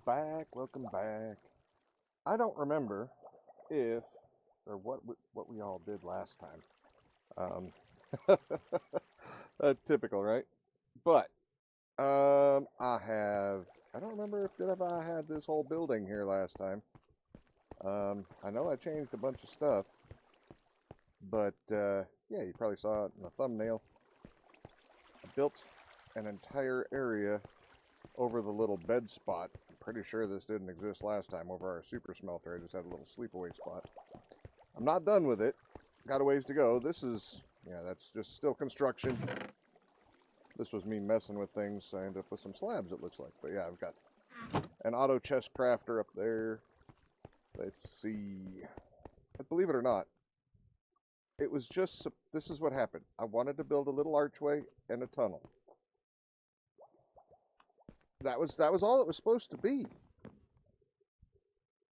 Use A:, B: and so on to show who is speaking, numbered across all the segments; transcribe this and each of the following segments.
A: back. Welcome back. I don't remember if or what we all did last time. Typical, right? But I don't remember if I had this whole building here last time. I know I changed a bunch of stuff, but yeah, you probably saw it in the thumbnail. I built an entire area over the little bed spot. I'm pretty sure this didn't exist last time over our super smelter. I just had a little sleepaway spot. I'm not done with it. Got a ways to go. This is, yeah, that's just still construction. This was me messing with things. I ended up with some slabs, it looks like. But yeah, I've got an auto chest crafter up there. Let's see. Believe it or not, it was just, this is what happened. I wanted to build a little archway and a tunnel. That was all it was supposed to be.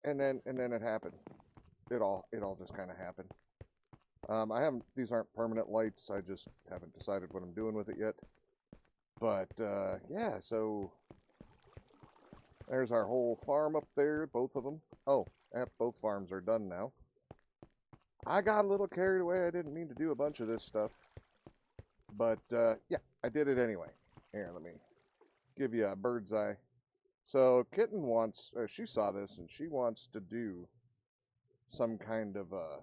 A: And then it happened. It all just kind of happened. These aren't permanent lights. I just haven't decided what I'm doing with it yet. But yeah, so there's our whole farm up there, both of them. Oh, both farms are done now. I got a little carried away. I didn't mean to do a bunch of this stuff. But yeah, I did it anyway. Here, let me give you a bird's eye. So Kitten wants, she saw this and she wants to do some kind of a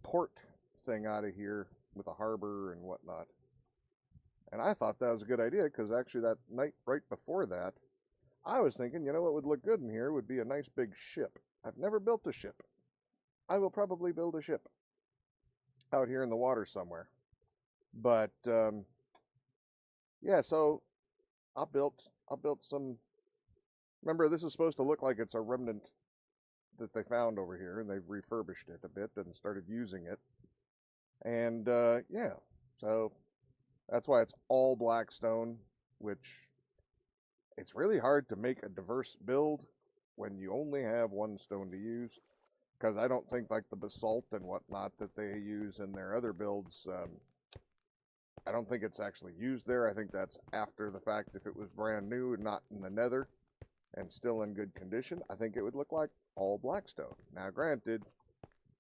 A: port thing out of here with a harbor and whatnot. And I thought that was a good idea because actually that night right before that, I was thinking, you know what would look good in here would be a nice big ship. I've never built a ship. I will probably build a ship out here in the water somewhere. But yeah, so I built some. Remember, this is supposed to look like it's a remnant that they found over here, and they've refurbished it a bit and started using it. And yeah, so that's why it's all black stone, which it's really hard to make a diverse build when you only have one stone to use. Because I don't think like the basalt and whatnot that they use in their other builds, I don't think it's actually used there. I think that's after the fact. If it was brand new and not in the nether and still in good condition, I think it would look like all blackstone. Now, granted,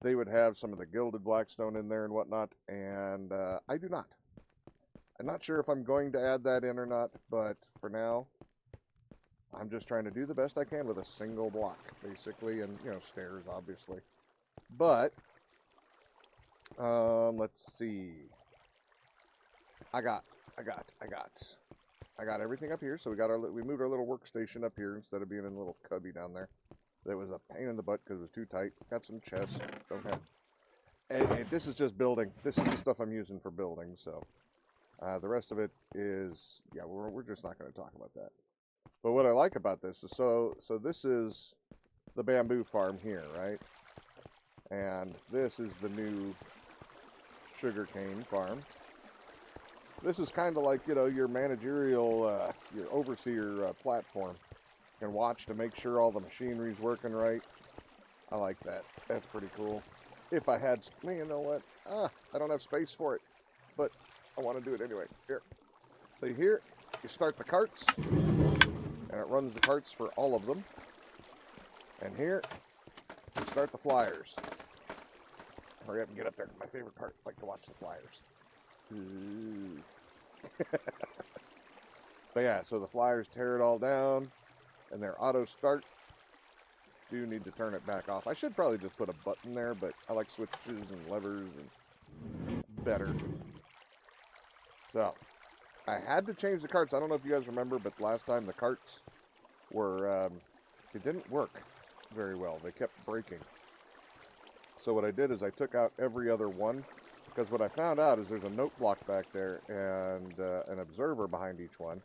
A: they would have some of the gilded blackstone in there and whatnot, and I do not. I'm not sure if I'm going to add that in or not, but for now, I'm just trying to do the best I can with a single block, basically, and, you know, stairs, obviously. But, let's see. I got everything up here. So we moved our little workstation up here instead of being in a little cubby down there. That was a pain in the butt because it was too tight. Got some chests. Don't have. And this is just building. This is the stuff I'm using for building. So the rest of it is, yeah, we're just not going to talk about that. But what I like about this is so this is the bamboo farm here, right? And this is the new sugarcane farm. This is kind of like, you know, your managerial, your overseer platform. You can watch to make sure all the machinery's working right. I like that. That's pretty cool. If I had, you know what? I don't have space for it, but I want to do it anyway. Here. So here, you start the carts, and it runs the carts for all of them. And here, you start the flyers. Hurry up and get up there. My favorite part, I like to watch the flyers. But yeah, so the flyers tear it all down, and they're auto start. Do need to turn it back off. I should probably just put a button there, but I like switches and levers and better. So I had to change the carts. I don't know if you guys remember, but last time the carts were they didn't work very well. They kept breaking. So what I did is I took out every other one. Because what I found out is there's a note block back there and an observer behind each one.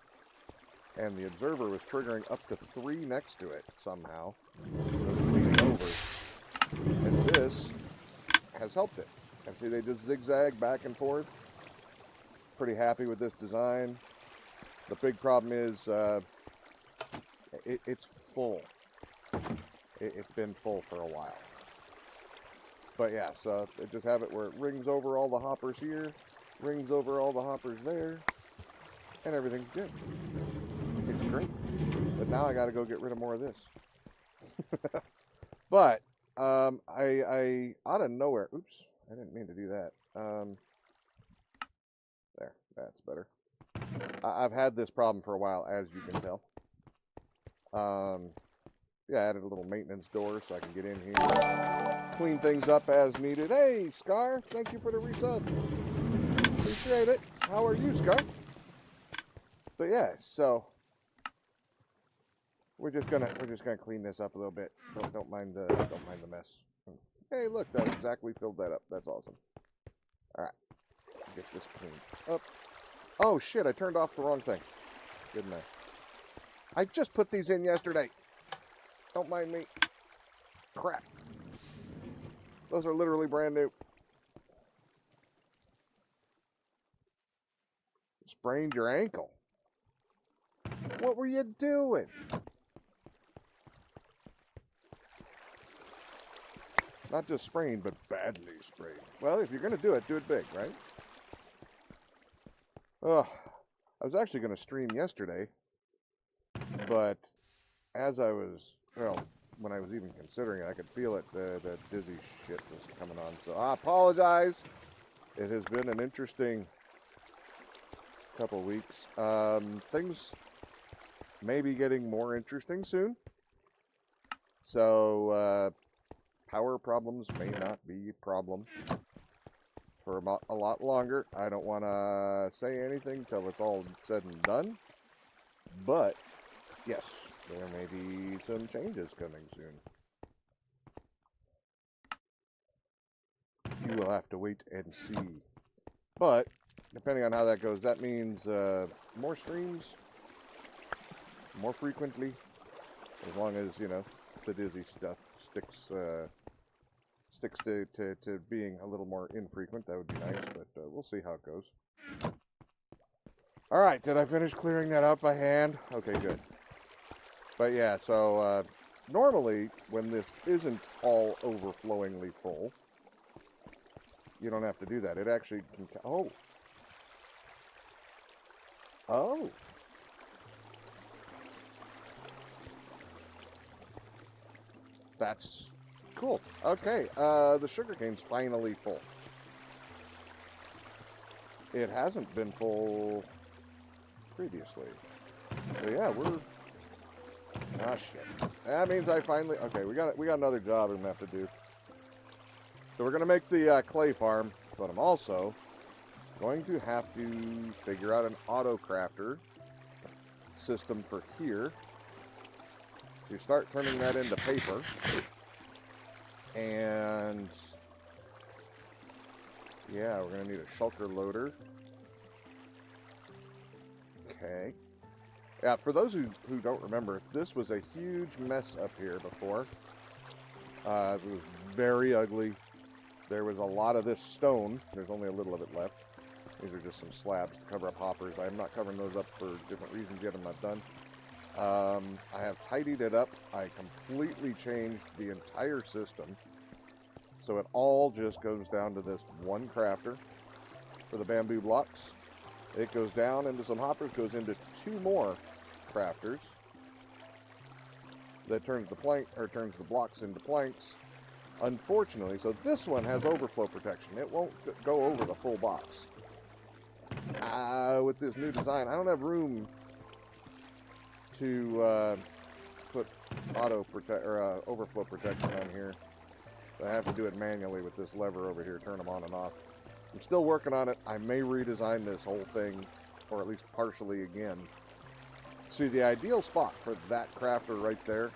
A: And the observer was triggering up to 3 next to it somehow. Over. And this has helped it. And see, they just zigzag back and forth. Pretty happy with this design. The big problem is it's full. It's been full for a while. But yeah, so I just have it where it rings over all the hoppers here, rings over all the hoppers there, and everything's good. It's great. But now I got to go get rid of more of this. But I out of nowhere. Oops, I didn't mean to do that. There, that's better. I've had this problem for a while, as you can tell. Yeah, I added a little maintenance door so I can get in here, clean things up as needed. Hey, Scar, thank you for the resub. Appreciate it. How are you, Scar? But yeah, so we're just gonna clean this up a little bit. Don't mind the mess. Hey, look, that exactly filled that up. That's awesome. All right, get this cleaned up. Oh shit! I turned off the wrong thing. Didn't I? I just put these in yesterday. Don't mind me. Crap. Those are literally brand new. Sprained your ankle. What were you doing? Not just sprained, but badly sprained. Well, if you're going to do it big, right? Oh, I was actually going to stream yesterday, but as I was, well, when I was even considering it, I could feel it, the dizzy shit was coming on. So I apologize. It has been an interesting couple weeks. Things may be getting more interesting soon. So power problems may not be a problem for a lot longer. I don't want to say anything till it's all said and done. But yes, there may be some changes coming soon. You will have to wait and see. But depending on how that goes, that means more streams, more frequently, as long as, you know, the dizzy stuff sticks to being a little more infrequent. That would be nice, but we'll see how it goes. All right, did I finish clearing that out by hand? Okay, good. But yeah, so normally when this isn't all overflowingly full, you don't have to do that. It actually can... Oh. That's cool. Okay, the sugarcane's finally full. It hasn't been full previously. So yeah, we're... Ah, shit. That means I finally... Okay, we got another job I'm going to have to do. So we're going to make the clay farm, but I'm also going to have to figure out an auto crafter system for here. You start turning that into paper. And yeah, we're going to need a shulker loader. Okay. Yeah, for those who don't remember, this was a huge mess up here before. It was very ugly. There was a lot of this stone. There's only a little of it left. These are just some slabs to cover up hoppers. I'm not covering those up for different reasons yet. I'm not done. I have tidied it up. I completely changed the entire system. So it all just goes down to this one crafter for the bamboo blocks. It goes down into some hoppers, goes into 2 more crafters. That turns the blocks into planks. Unfortunately, so this one has overflow protection. It won't go over the full box. With this new design, I don't have room to put overflow protection on here. So I have to do it manually with this lever over here, turn them on and off. I'm still working on it. I may redesign this whole thing, or at least partially again. See, the ideal spot for that crafter right there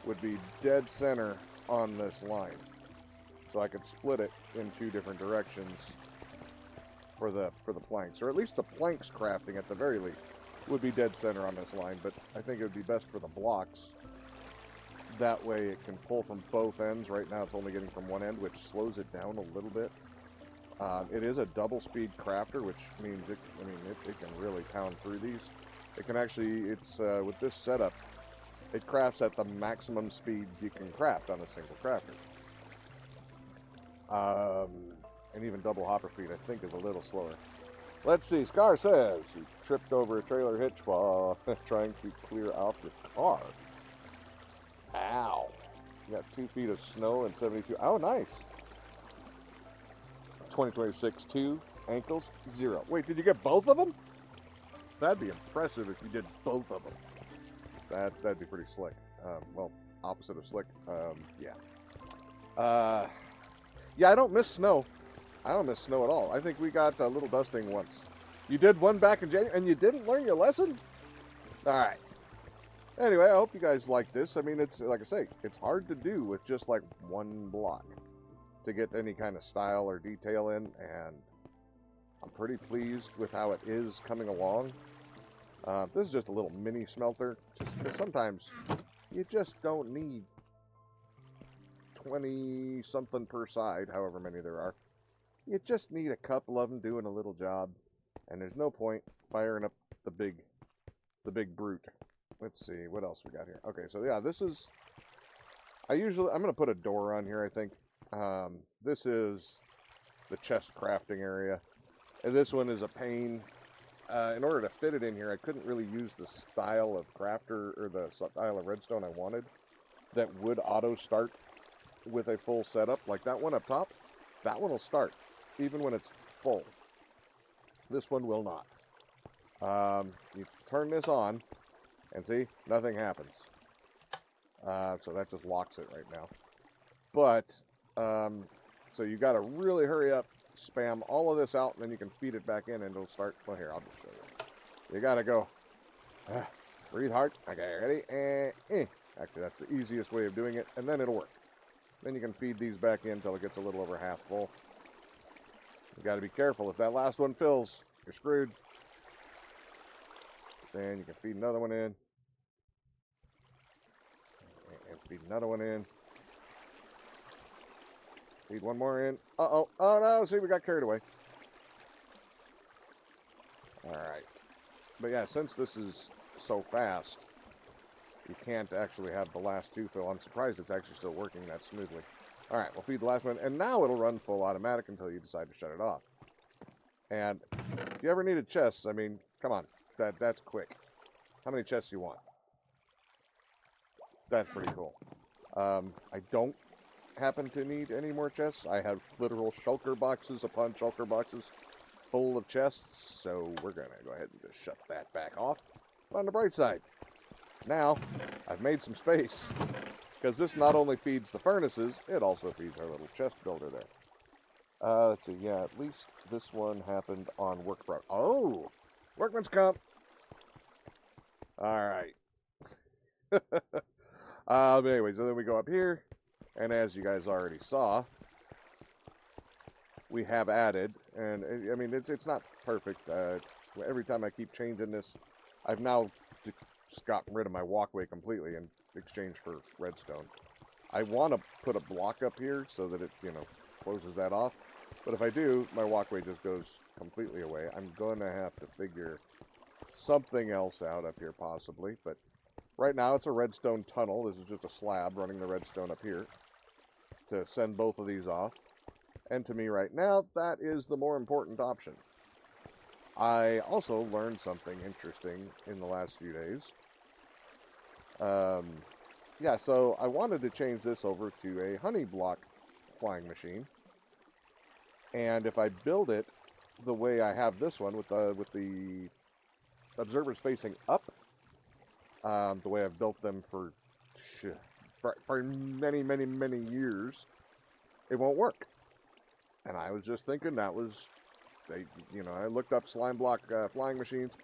A: would be dead center on this line. So I could split it in 2 different directions for the planks, or at least the planks crafting at the very least would be dead center on this line, but I think it would be best for the blocks. That way it can pull from both ends. Right now it's only getting from one end, which slows it down a little bit. It is a double speed crafter, which means it can really pound through these. It can actually, with this setup, it crafts at the maximum speed you can craft on a single crafter. And even double hopper speed, I think, is a little slower. Let's see. Scar says you tripped over a trailer hitch while trying to clear off your car. Ow. You got 2 feet of snow and 72. Oh, nice. 2026, 2. Ankles, 0. Wait, did you get both of them? That'd be impressive if you did both of them. That'd be pretty slick. Well, opposite of slick. Yeah. Yeah, I don't miss snow. I don't miss snow at all. I think we got a little dusting once. You did one back in January, and you didn't learn your lesson? All right. Anyway, I hope you guys like this. I mean, it's like I say, it's hard to do with just like one block to get any kind of style or detail in, and I'm pretty pleased with how it is coming along. This is just a little mini smelter, just because sometimes you just don't need 20 something per side, however many there are. You just need a couple of them doing a little job, and there's no point firing up the big brute. Let's see what else we got here. Okay, so yeah, this is. I'm gonna put a door on here. I think this is the chest crafting area, and this one is a pain. In order to fit it in here, I couldn't really use the style of crafter or the style of redstone I wanted that would auto start with a full setup. Like that one up top, that one will start even when it's full. This one will not. You turn this on and see, nothing happens. So that just locks it right now. But, so you got to really hurry up, spam all of this out, and then you can feed it back in and it'll start. Well, here, I'll just show you. You got to go. Breathe hard. Okay, ready? And, actually, that's the easiest way of doing it, and then it'll work. Then you can feed these back in until it gets a little over half full. You got to be careful. If that last one fills, you're screwed. Then you can feed another one in. And feed another one in. Feed one more in. Uh-oh. Oh, no. See, we got carried away. All right. But yeah, since this is so fast, you can't actually have the last two fill. I'm surprised it's actually still working that smoothly. All right, we'll feed the last one. And now it'll run full automatic until you decide to shut it off. And if you ever needed chests, I mean, come on. That's quick. How many chests do you want? That's pretty cool. I don't happen to need any more chests. I have literal shulker boxes upon shulker boxes full of chests, so we're going to go ahead and just shut that back off. But on the bright side, now I've made some space, because this not only feeds the furnaces, it also feeds our little chest builder there. Let's see, yeah, at least this one happened on work pro. Oh, workman's comp. All right. Anyway, so then we go up here, and as you guys already saw, we have added, and I mean, it's not perfect. Every time I keep changing this, I've now just gotten rid of my walkway completely in exchange for redstone. I want to put a block up here so that it, closes that off. But if I do, my walkway just goes completely away. I'm going to have to figure something else out up here possibly, but right now it's a redstone tunnel. This is just a slab running the redstone up here to send both of these off. And to me right now, that is the more important option. I also learned something interesting in the last few days. Yeah, so I wanted to change this over to a honey block flying machine. And if I build it the way I have this one with the observers facing up, the way I've built them for many, many, many years, it won't work. And I was just thinking I looked up slime block flying machines,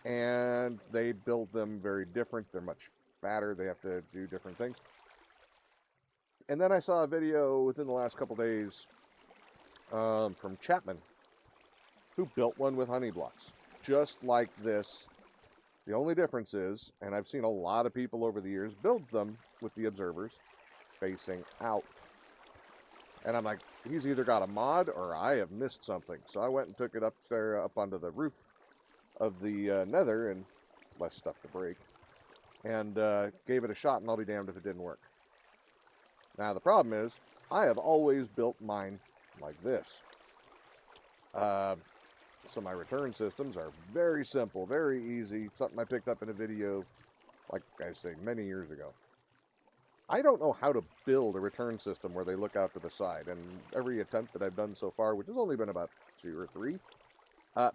A: and they build them very different. They're much fatter. They have to do different things. And then I saw a video within the last couple days from Chapman, who built one with honey blocks, just like this. The only difference is, and I've seen a lot of people over the years build them with the observers facing out. And I'm like, he's either got a mod or I have missed something. So I went and took it up there, up onto the roof of the nether, and less stuff to break, and gave it a shot, and I'll be damned if it didn't work. Now the problem is, I have always built mine like this. So my return systems are very simple, very easy. Something I picked up in a video, like I say, many years ago. I don't know how to build a return system where they look out to the side, and every attempt that I've done so far, which has only been about 2 or 3,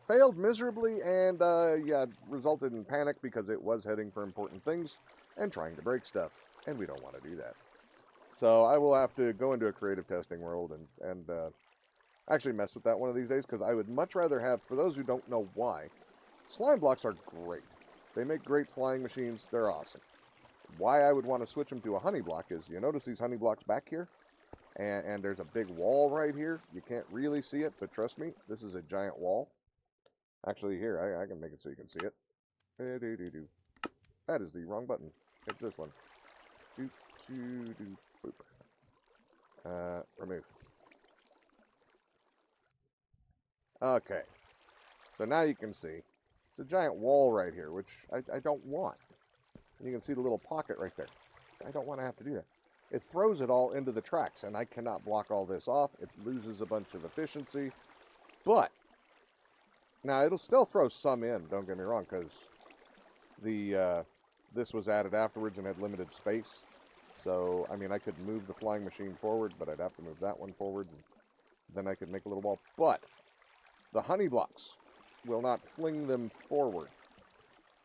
A: failed miserably and, yeah, resulted in panic because it was heading for important things and trying to break stuff, and we don't want to do that. So I will have to go into a creative testing world and actually mess with that one of these days, because I would much rather have, for those who don't know why, slime blocks are great. They make great flying machines. They're awesome. Why I would want to switch them to a honey block is, you notice these honey blocks back here? And there's a big wall right here. You can't really see it, but trust me, this is a giant wall. Actually, here, I can make it so you can see it. That is the wrong button. Hit this one. Boop. Remove. Okay. So now you can see the giant wall right here, which I don't want. And you can see the little pocket right there. I don't want to have to do that. It throws it all into the tracks, and I cannot block all this off. It loses a bunch of efficiency. But, now it'll still throw some in, don't get me wrong, because this was added afterwards and had limited space. So, I mean, I could move the flying machine forward, but I'd have to move that one forward. And then I could make a little wall. But, the honey blocks will not fling them forward.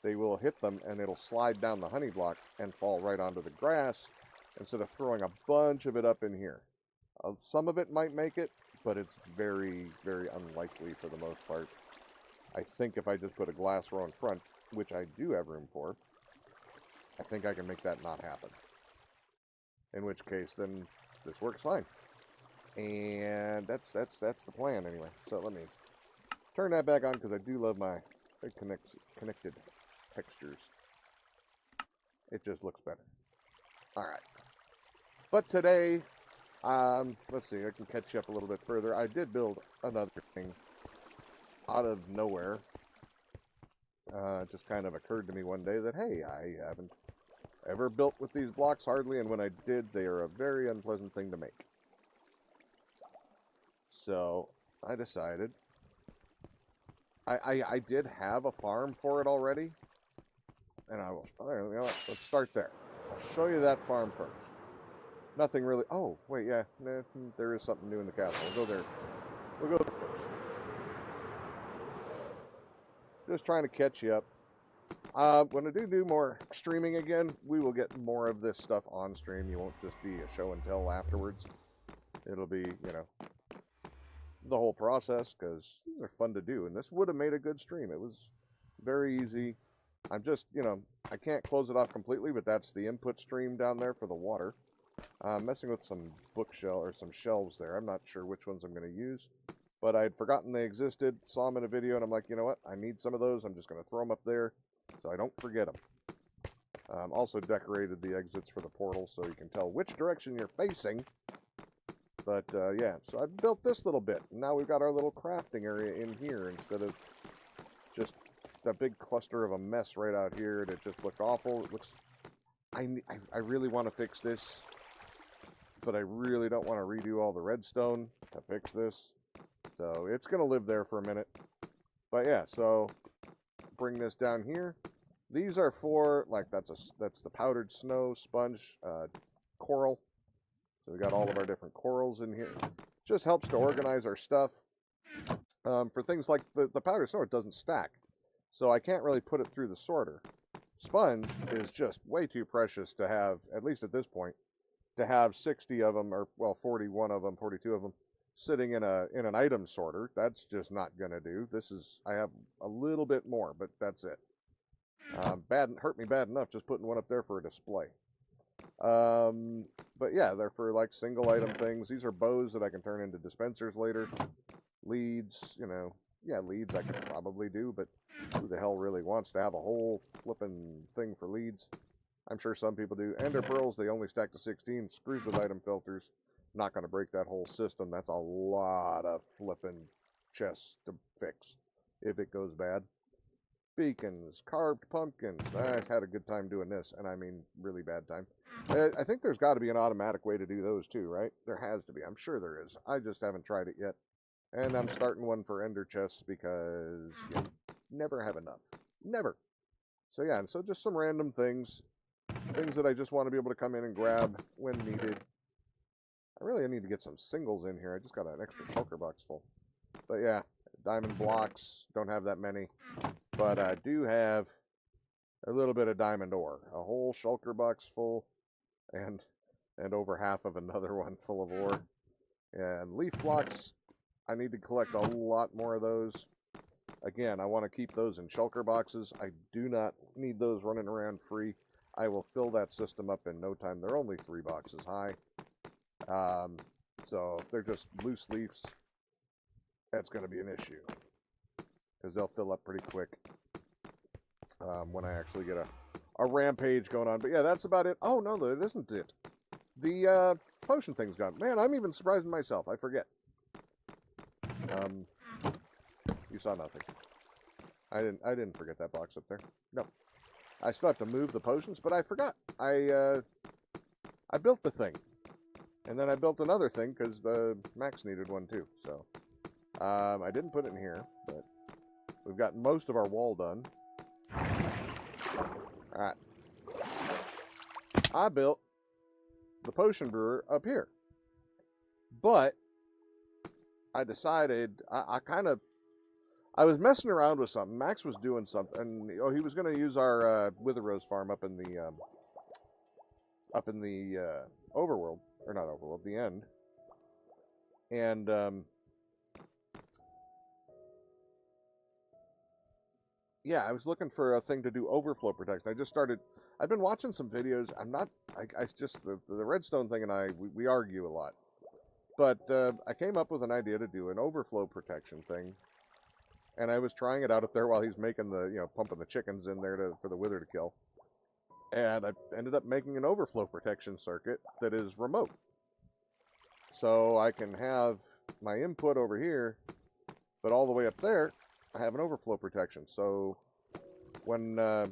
A: They will hit them, and it'll slide down the honey block and fall right onto the grass instead of throwing a bunch of it up in here. Some of it might make it, but it's very, very unlikely for the most part. I think if I just put a glass row in front, which I do have room for, I think I can make that not happen. In which case, then this works fine. And that's the plan anyway. So let me turn that back on, because I do love my connected textures. It just looks better. Alright. But today, let's see, I can catch you up a little bit further. I did build another thing out of nowhere. It just kind of occurred to me one day that, hey, I haven't ever built with these blocks hardly, and when I did, they are a very unpleasant thing to make. So, I decided, I did have a farm for it already, and I will, you know what, let's start there. I'll show you that farm first. Nothing really, oh, wait, yeah, there is something new in the castle. We'll go there. We'll go there first. Just trying to catch you up. When I do more streaming again, we will get more of this stuff on stream. You won't just be a show and tell afterwards. It'll be, you know, the whole process, because these are fun to do. And this would have made a good stream. It was very easy. I'm just, you know, I can't close it off completely, but that's the input stream down there for the water. Messing with some bookshelf or some shelves there. I'm not sure which ones I'm going to use, but I had forgotten they existed, saw them in a video, and I'm like, you know what? I need some of those. I'm just going to throw them up there so I don't forget them. Also decorated the exits for the portal so you can tell which direction you're facing. But, yeah, so I built this little bit. Now we've got our little crafting area in here instead of just that big cluster of a mess right out here. And it just looked awful. It looks... I really want to fix this, but I really don't want to redo all the redstone to fix this. So it's going to live there for a minute. But yeah, so bring this down here. These are for, like, that's the powdered snow, sponge, coral. So we got all of our different corals in here. Just helps to organize our stuff. For things like the powdered snow, it doesn't stack. So I can't really put it through the sorter. Sponge is just way too precious to have, at least at this point, to have 60 of them, or, well, 41 of them, 42 of them, sitting in an item sorter. That's just not going to do. This is, I have a little bit more, but that's it. Hurt me bad enough just putting one up there for a display. But yeah, they're for like single item things. These are bows that I can turn into dispensers later. Leads, you know, yeah, leads I could probably do, but who the hell really wants to have a whole flipping thing for leads? I'm sure some people do. Ender pearls, they only stack to 16. Screws with item filters. Not going to break that whole system. That's a lot of flipping chests to fix if it goes bad. Beacons, carved pumpkins. I had a good time doing this, and I mean really bad time. I think there's got to be an automatic way to do those too, right? There has to be. I'm sure there is. I just haven't tried it yet. And I'm starting one for ender chests because you never have enough. Never. So yeah, and so just some random things. Things that I just want to be able to come in and grab when needed. I really need to get some singles in here. I just got an extra shulker box full. But yeah, diamond blocks. Don't have that many. But I do have a little bit of diamond ore. A whole shulker box full. And over half of another one full of ore. And leaf blocks. I need to collect a lot more of those. Again, I want to keep those in shulker boxes. I do not need those running around free. I will fill that system up in no time. They're only 3 boxes high. So if they're just loose leaves, that's going to be an issue. Because they'll fill up pretty quick when I actually get a rampage going on. But yeah, that's about it. Oh, no, that isn't it. The potion thing's gone. Man, I'm even surprising myself. I forget. You saw nothing. I didn't forget that box up there. No. I still have to move the potions, but I forgot. I built the thing. And then I built another thing because Max needed one too. So I didn't put it in here, but we've got most of our wall done. Alright. I built the potion brewer up here. But I decided I was messing around with something. Max was doing something, and he was going to use our Wither Rose farm up in the overworld, or not overworld, the end. And yeah, I was looking for a thing to do overflow protection. I've been watching some videos. I just the redstone thing, and we argue a lot. But I came up with an idea to do an overflow protection thing. And I was trying it out up there while he's making pumping the chickens in there for the wither to kill. And I ended up making an overflow protection circuit that is remote. So I can have my input over here, but all the way up there, I have an overflow protection. So when I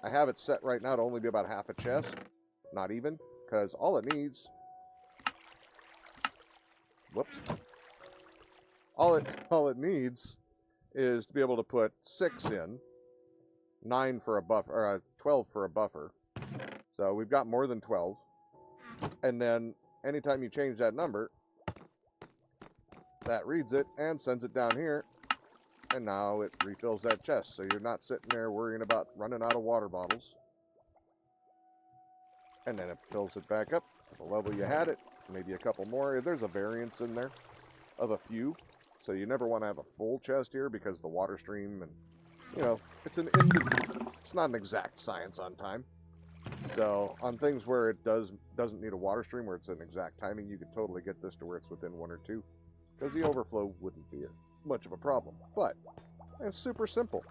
A: have it set right now to only be about half a chest, not even, because all it needs... Whoops. All it needs is to be able to put 6 in, 9 for a buffer, or 12 for a buffer. So we've got more than 12. And then anytime you change that number, that reads it and sends it down here. And now it refills that chest. So you're not sitting there worrying about running out of water bottles. And then it fills it back up to the level you had it. Maybe a couple more. There's a variance in there of a few. So you never want to have a full chest here because the water stream and, it's not an exact science on time. So on things where it doesn't need a water stream, where it's an exact timing, you could totally get this to where it's within 1 or 2. Because the overflow wouldn't be much of a problem. But it's super simple.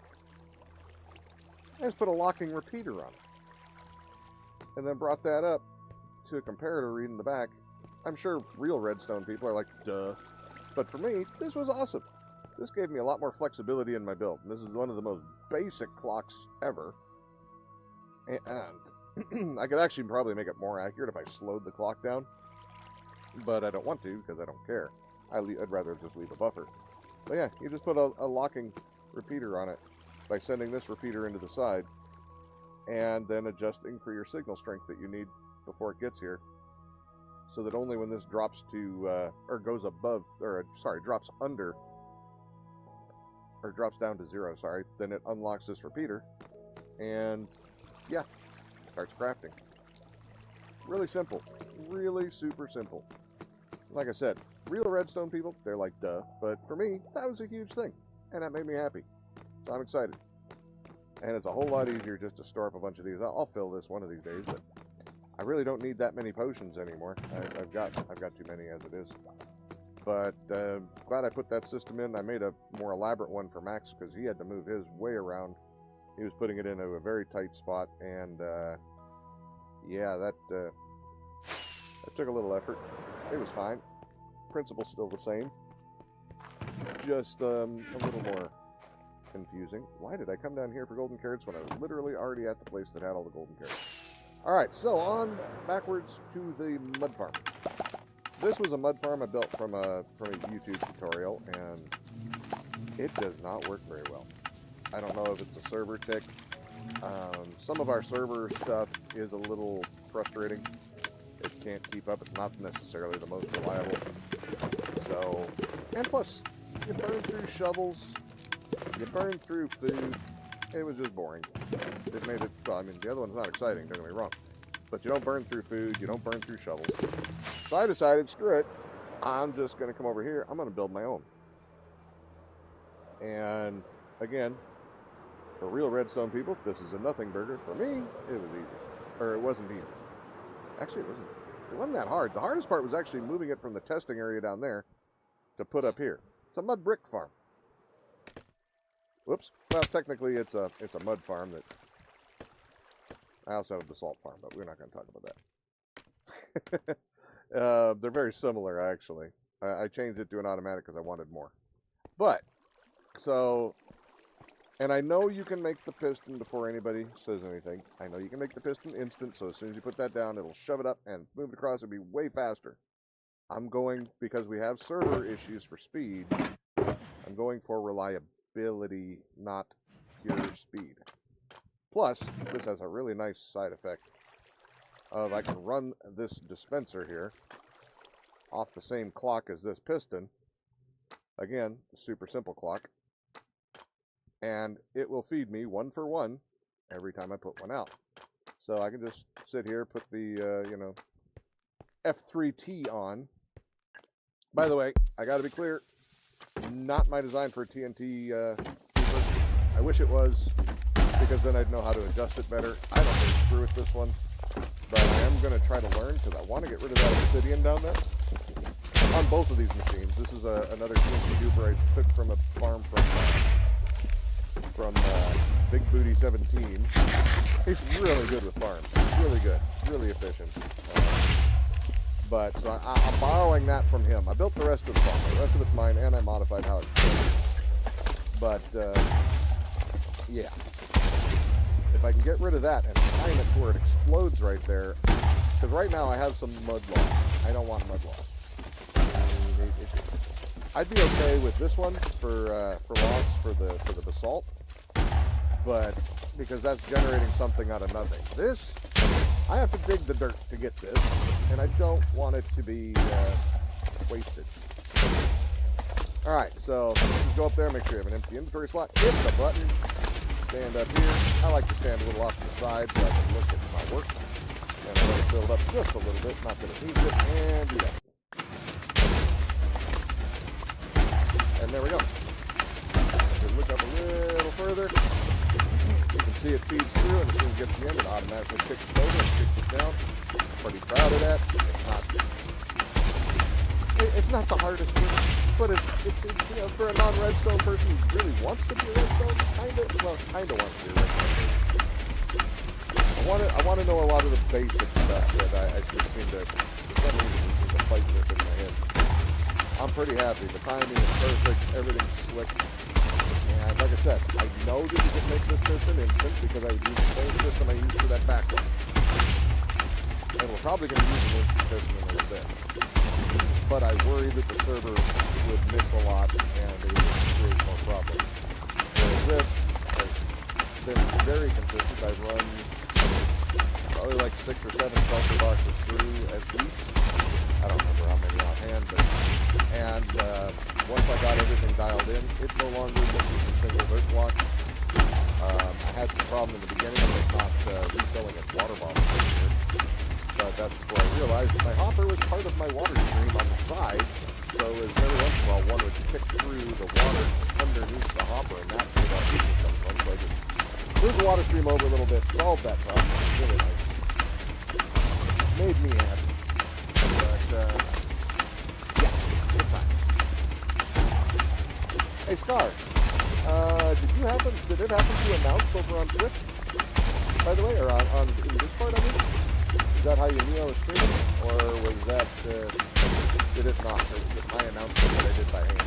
A: I just put a locking repeater on it. And then brought that up to a comparator read in the back. I'm sure real redstone people are like, duh. But for me, this was awesome. This gave me a lot more flexibility in my build. And this is one of the most basic clocks ever. And I could actually probably make it more accurate if I slowed the clock down. But I don't want to because I don't care. I'd rather just leave a buffer. But yeah, you just put a locking repeater on it by sending this repeater into the side. And then adjusting for your signal strength that you need before it gets here. So that only when this drops to, or goes above, or sorry, drops under, or drops down to 0, sorry, then it unlocks this repeater, and yeah, starts crafting. Really simple. Really super simple. Like I said, real redstone people, they're like, duh, but for me, that was a huge thing, and that made me happy. So I'm excited. And it's a whole lot easier just to store up a bunch of these. I'll fill this one of these days, but I really don't need that many potions anymore. I've got too many as it is. But glad I put that system in. I made a more elaborate one for Max because he had to move his way around. He was putting it into a very tight spot, and yeah, that took a little effort. It was fine. Principle's still the same. Just a little more confusing. Why did I come down here for golden carrots when I was literally already at the place that had all the golden carrots? Alright, so on backwards to the mud farm. this was a mud farm I built from a YouTube tutorial, and it does not work very well. I don't know if it's a server tick. Some of our server stuff is a little frustrating. It can't keep up. It's not necessarily the most reliable. So, and plus, you burn through shovels, you burn through food. It was just boring. It made it, well, I mean, the other one's not exciting, don't get me wrong. But you don't burn through food, you don't burn through shovels. So I decided, screw it, I'm just going to come over here, I'm going to build my own. And again, for real redstone people, this is a nothing burger. For me, it was easy. Or it wasn't easy. Actually, it wasn't that hard. The hardest part was actually moving it from the testing area down there to put up here. It's a mud brick farm. Whoops. Well, technically, it's a mud farm that... I also have a basalt farm, but we're not going to talk about that. They're very similar, actually. I changed it to an automatic because I wanted more. But, so... And I know you can make the piston before anybody says anything. I know you can make the piston instant, so as soon as you put that down, it'll shove it up and move it across. It'll be way faster. I'm going, because we have server issues for speed, I'm going for reliability, not pure speed. Plus, this has a really nice side effect of I can run this dispenser here off the same clock as this piston. Again, a super simple clock. And it will feed me 1 for 1 every time I put one out. So I can just sit here, put the, you know, F3T on. By the way, I got to be clear, not my design for a TNT keeper. I wish it was, because then I'd know how to adjust it better. I don't really screw with this one, but I am going to try to learn because I want to get rid of that obsidian down there. On both of these machines. This is another TNT duper I took from a farm from Big Booty 17. He's really good with farms. Really good. Really efficient. But so I'm borrowing that from him. I built the rest of the farm. The rest of it's mine, and I modified how it's built. But, yeah. If I can get rid of that and time it to where it explodes right there, because right now I have some mud loss. I don't want mud loss. I'd be okay with this one for loss for the basalt, but because that's generating something out of nothing. This, I have to dig the dirt to get this, and I don't want it to be wasted. All right, so just go up there, make sure you have an empty inventory slot, hit the button, stand up here. I like to stand a little off to the side so I can look at my work, and I let it build up just a little bit, not that it needs it, and do that. And there we go. If we look up a little further, you can see it feeds through, and as soon as it gets to the end, it automatically kicks it over and kicks it down. Pretty proud of that. It's not the hardest work, but it's you know, for a non-redstone person who really wants to be a redstone, kind of wants to be a redstone. I want to know a lot of the basic stuff that I just seem to, for some reason, seem to fight with in my head. I'm pretty happy. The timing is perfect. Everything's slick. And like I said, I know that you can make this piston instant because I would use the same system I used for that back one. And we're probably going to use an instant piston in a little bit. But I worry that the server would miss a lot and it would create more problems. Whereas this has been very consistent. I've run probably like 6 or 7 sulfur boxes through at least. I don't remember how many offhand, but once I got everything dialed in, it's no longer missing a single dirt block. I had some problem in the beginning with not refilling its water bottle, but that's before I realized that my hopper was part of my water stream on the side, so as every once in a while one would kick through the water underneath the hopper, and that's where that leak comes from. So I just moved the water stream over a little bit, solved that problem. It was really nice. Made me happy. But, yeah, good time. Hey, Scar, did it happen to announce over on Twitch, by the way, or on in this part, I mean? Is that how you Neo is streaming, or was that, did it not, or was it my announcement that I did by hand?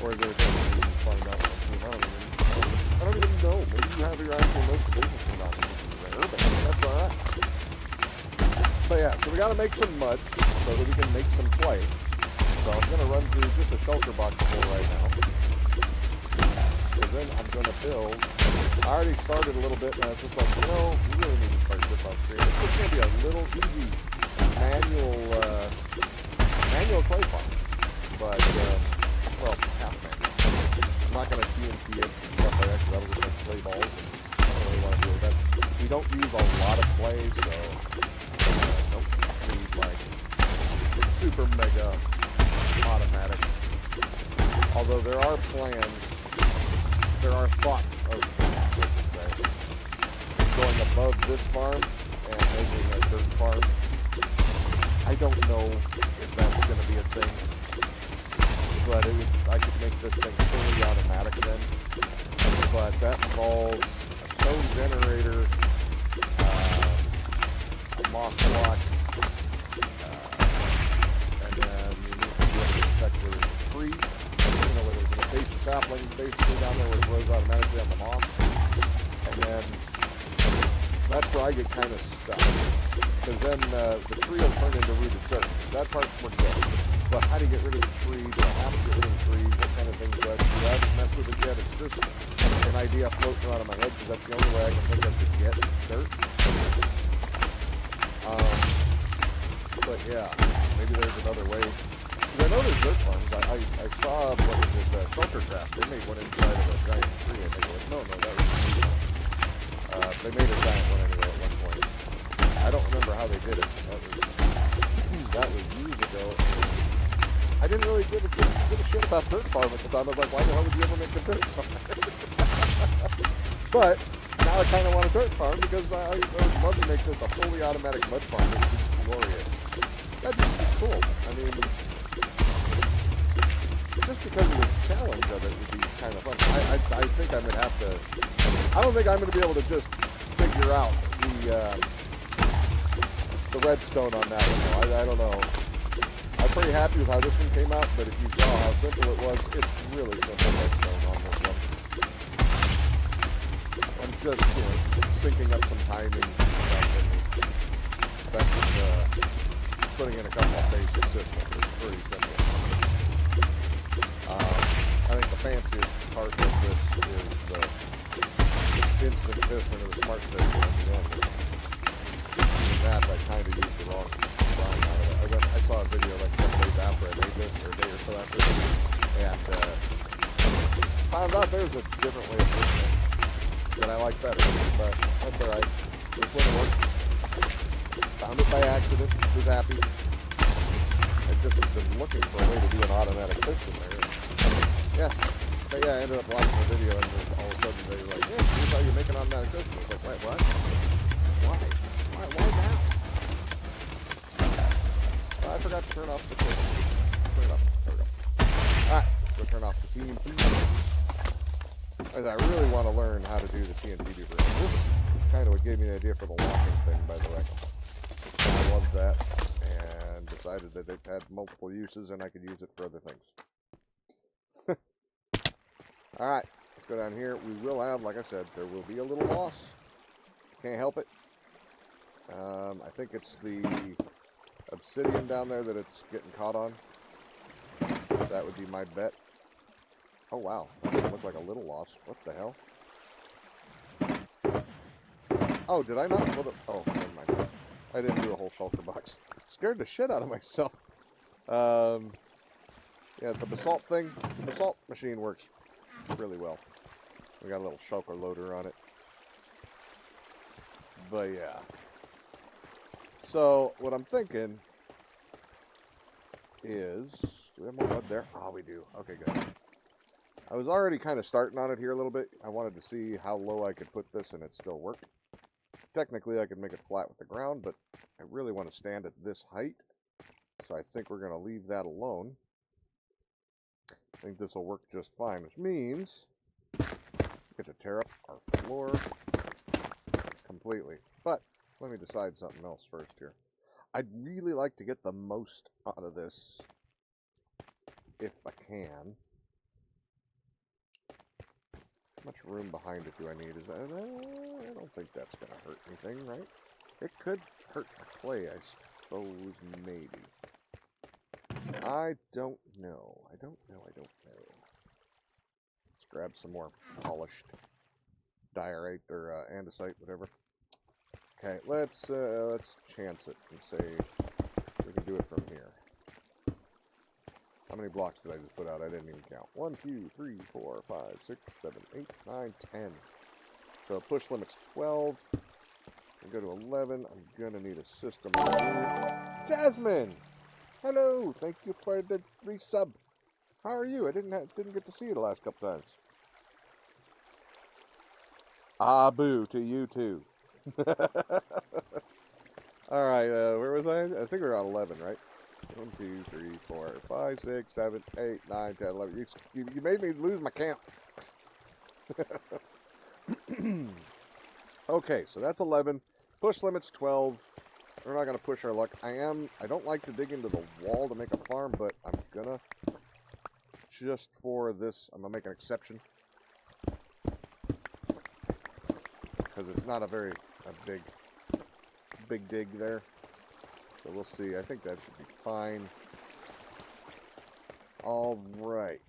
A: Or is there a thing you can find out on the stream? I don't even know. Maybe you have your actual notifications turned on, but that's alright. So yeah, so we got to make some mud so that we can make some clay. So I'm going to run through just a shulker box hole right now. Because then I'm going to build. I already started a little bit, and I was just like, you know, we really need to start this off here. This is going to be a little easy manual clay farm. But, well, half manual. I'm not going to TNT it and stuff like that, because that'll just make clay balls. And I don't really want to do that. We don't use a lot of clay, so don't need like super mega automatic. Although there are plans, there are thoughts of going above this farm and making a dirt farm. I don't know if that's going to be a thing, but I could make this thing fully automatic then. But that involves a stone generator, a moss block, and then you need to be able to check where there's a tree, where there's an acacia sapling basically down there where it grows automatically on the moss. And then that's where I get kind of stuck, because then the tree will turn into rooted dirt. That part's more good. But how do you get rid of the tree? Do I have to get rid of the tree? What kind of things do I have to do? I haven't messed with it yet. It's just an idea floating around in my head, because that's the only way I can think of to get dirt. But yeah, maybe there's another way. Because I know there's dirt farms. I saw, what was it, Shulker Craft. They made one inside of a giant tree. I think it was. No, that was they made a giant one anyway at one point. I don't remember how they did it. That was years ago. I didn't really give a shit about dirt farm at the time. I was like, why the hell would you ever make a dirt farm? But now I kind of want a dirt farm, because I would love to make this a fully automatic mud farm. It would be glorious. That'd be cool. I mean, just because of the challenge of it would be kind of fun. I think I'm going to have to... I don't think I'm going to be able to just figure out the redstone on that one. I don't know. I'm pretty happy with how this one came out, but if you saw how simple it was, it's really simple redstone on this one. I'm just, syncing up some timing stuff, and that's just putting in a couple of basic systems. It's pretty simple. I think the fanciest part of this is the instant piston of the smart piston on the end. Even that, I kind of used the wrong design out of it. I saw a video like 10 days after I made this, or a day or so after, and found out there's a different way of doing it that I like better, but that's alright. This one works. Found it by accident, was happy. I just have been looking for a way to do an automatic piston there. Yeah. But yeah, I ended up watching the video, and then all of a sudden they were like, yeah, here's how you make an automatic piston. I was like, wait, what? Why now? I forgot to turn off the piston. Turn it off. There we go. Alright, go turn off the TNT. I really want to learn how to do the TNT duper. This is kind of what gave me the idea for the locking thing, by the way. I loved that, and decided that it had multiple uses, and I could use it for other things. Alright, let's go down here. We will have, like I said, there will be a little loss. Can't help it. I think it's the obsidian down there that it's getting caught on. That would be my bet. Oh wow, that doesn't look like a little loss. What the hell? Oh, did I not? Oh, never mind. I didn't do a whole shulker box. Scared the shit out of myself. Yeah, the basalt thing, the basalt machine works really well. We got a little shulker loader on it. But yeah. So, what I'm thinking is... Do we have more mud there? Oh, we do. Okay, good. I was already kind of starting on it here a little bit. I wanted to see how low I could put this and it still worked. Technically, I could make it flat with the ground, but I really want to stand at this height. So I think we're going to leave that alone. I think this will work just fine, which means we get to tear up our floor completely. But let me decide something else first here. I'd really like to get the most out of this if I can. How much room behind it do I need? Is that, I don't think that's going to hurt anything, right? It could hurt the clay, I suppose, maybe. I don't know. I don't know. Let's grab some more polished diorite or andesite, whatever. Okay, let's chance it and say we can do it from here. How many blocks did I just put out? I didn't even count. 1, 2, 3, 4, 5, 6, 7, 8, 9, 10. So push limit's 12. We go to 11. I'm gonna need a system. Jasmine, hello. Thank you for the resub. How are you? I didn't get to see you the last couple times. Ah, boo to you too. All right, where was I? I think we were on 11, right? 1, 2, 3, 4, 5, 6, 7, 8, 9, 10, 11. You made me lose my count. Okay, so that's 11. Push limit's 12. We're not going to push our luck. I don't like to dig into the wall to make a farm, but I'm going to, just for this, I'm going to make an exception. Because it's not a big dig there. So we'll see. I think that should be fine. All right.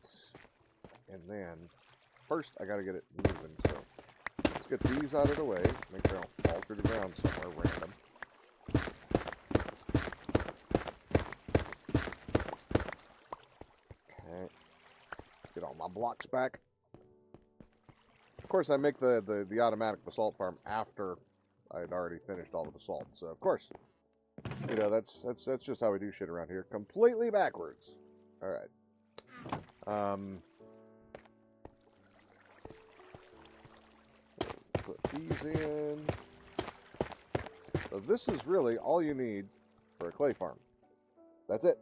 A: And then, first I got to get it moving. So let's get these out of the way. Make sure I don't fall through the ground somewhere random. Okay. Get all my blocks back. Of course, I make the automatic basalt farm after I'd already finished all the basalt. So of course, you know that's just how we do shit around here. Completely backwards. All right. Put these in. So this is really all you need for a clay farm. That's it.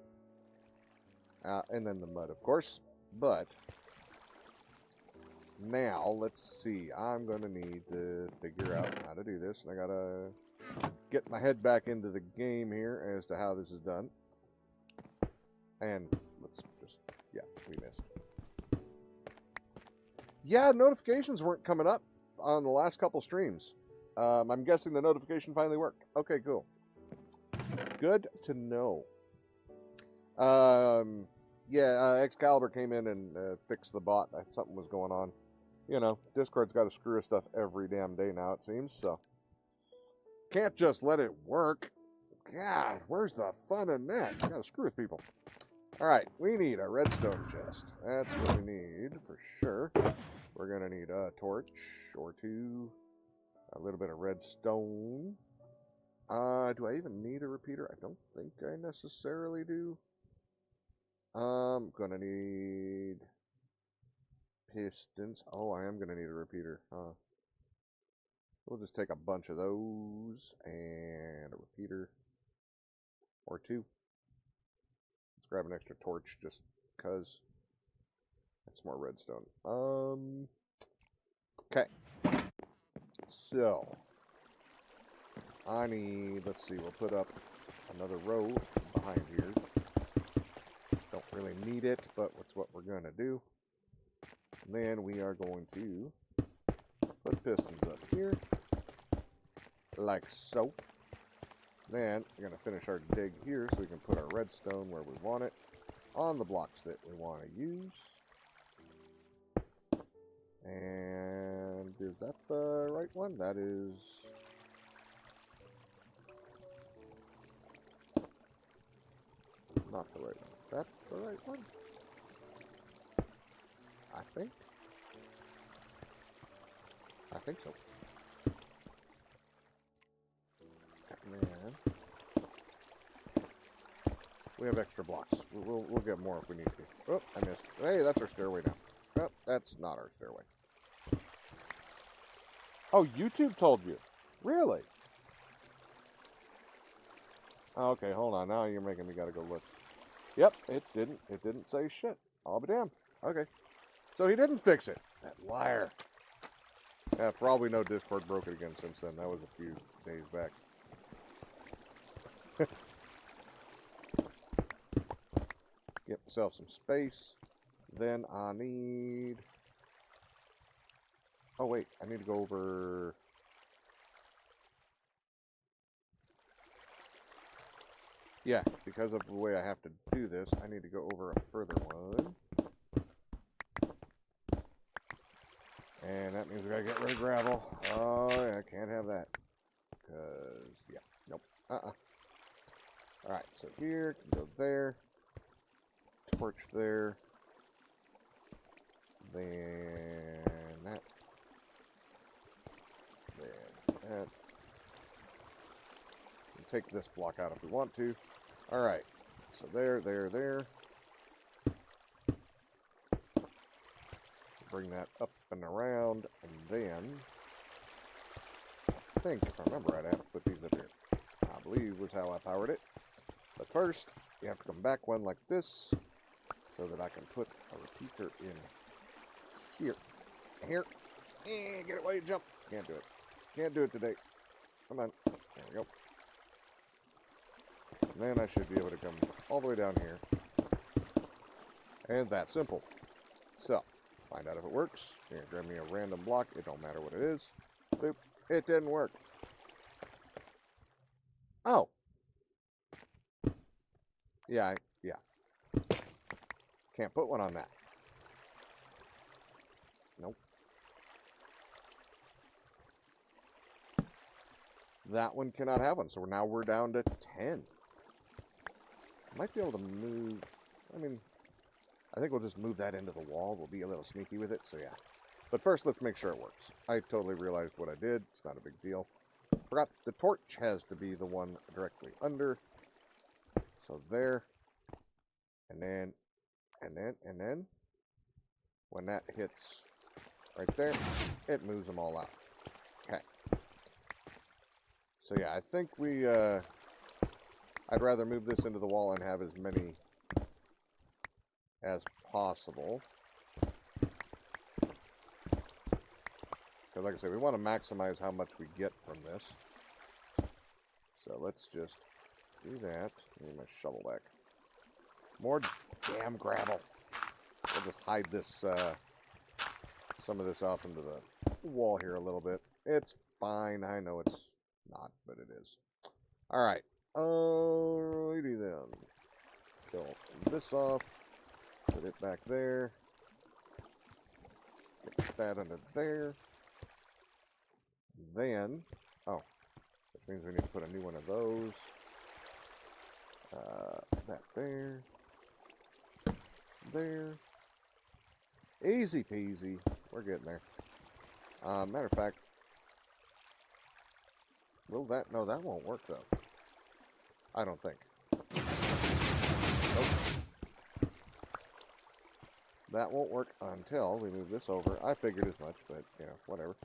A: And then the mud, of course. But now, let's see. I'm going to need to figure out how to do this. And I got to get my head back into the game here as to how this is done. And let's just, yeah, we missed. Yeah, notifications weren't coming up on the last couple streams. I'm guessing the notification finally worked. Okay, cool. Good to know. Yeah, Excalibur came in and fixed the bot. Something was going on. You know, Discord's got to screw with stuff every damn day now, it seems, so. Can't just let it work. God, where's the fun in that? You gotta screw with people. Alright, we need a redstone chest. That's what we need, for sure. We're gonna need a torch or two. A little bit of redstone. Do I even need a repeater? I don't think I necessarily do. Gonna need pistons. Oh, I am gonna need a repeater. We'll just take a bunch of those and a repeater or two. Let's grab an extra torch just because. That's more redstone. Okay. So I need, let's see, we'll put up another row behind here. Don't really need it, but it's what we're gonna do. And then we are going to put pistons up here, like so. Then we're going to finish our dig here so we can put our redstone where we want it, on the blocks that we want to use. And is that the right one? That is... not the right one. That's the right one? I think so. Man. We have extra blocks. We'll get more if we need to. Oh, I missed. Hey, that's our stairway now. Oh, that's not our stairway. Oh, YouTube told you. Really? Oh, okay, hold on. Now you're making me gotta go look. Yep, it didn't say shit. I'll be damned. Okay. So he didn't fix it. That liar. Yeah, for all we know, Discord broke it again since then. That was a few days back. Get myself some space. Then I need... oh, wait. I need to go over... Yeah, because of the way I have to do this, I need to go over a further one. And that means we gotta get rid of gravel. Oh, yeah, I can't have that. Because, yeah, nope. Alright, so here, can go there. Torch there. Then that. Then that. And take this block out if we want to. Alright, so there. Bring that up and around, and then I think, if I remember right, I have to put these up here. I believe was how I powered it. But first, you have to come back one like this, so that I can put a repeater in here. Here. Get it while you jump. Can't do it. Can't do it today. Come on. There we go. And then I should be able to come all the way down here. And that's simple. So, find out if it works. You're going to grab me a random block. It don't matter what it is. Boop. It didn't work. Oh. Yeah. Can't put one on that. Nope. That one cannot have one. So now we're down to 10. Might be able to move. I mean, I think we'll just move that into the wall. We'll be a little sneaky with it, so yeah. But first, let's make sure it works. I totally realized what I did. It's not a big deal. Forgot the torch has to be the one directly under. So there. And then. When that hits right there, it moves them all out. Okay. So yeah, I think we, I'd rather move this into the wall and have as many as possible. Because like I said, we want to maximize how much we get from this. So let's just do that. Need my shovel back. More damn gravel. We'll just hide this, some of this off into the wall here a little bit. It's fine. I know it's not, but it is. Alright. Alrighty then. Kill this off. Put it back there. Get that under there. Then, oh, that means we need to put a new one of those. That there. There. Easy peasy. We're getting there. Matter of fact, will that? No, that won't work though. I don't think. Nope. That won't work until we move this over. I figured as much, but you know, whatever.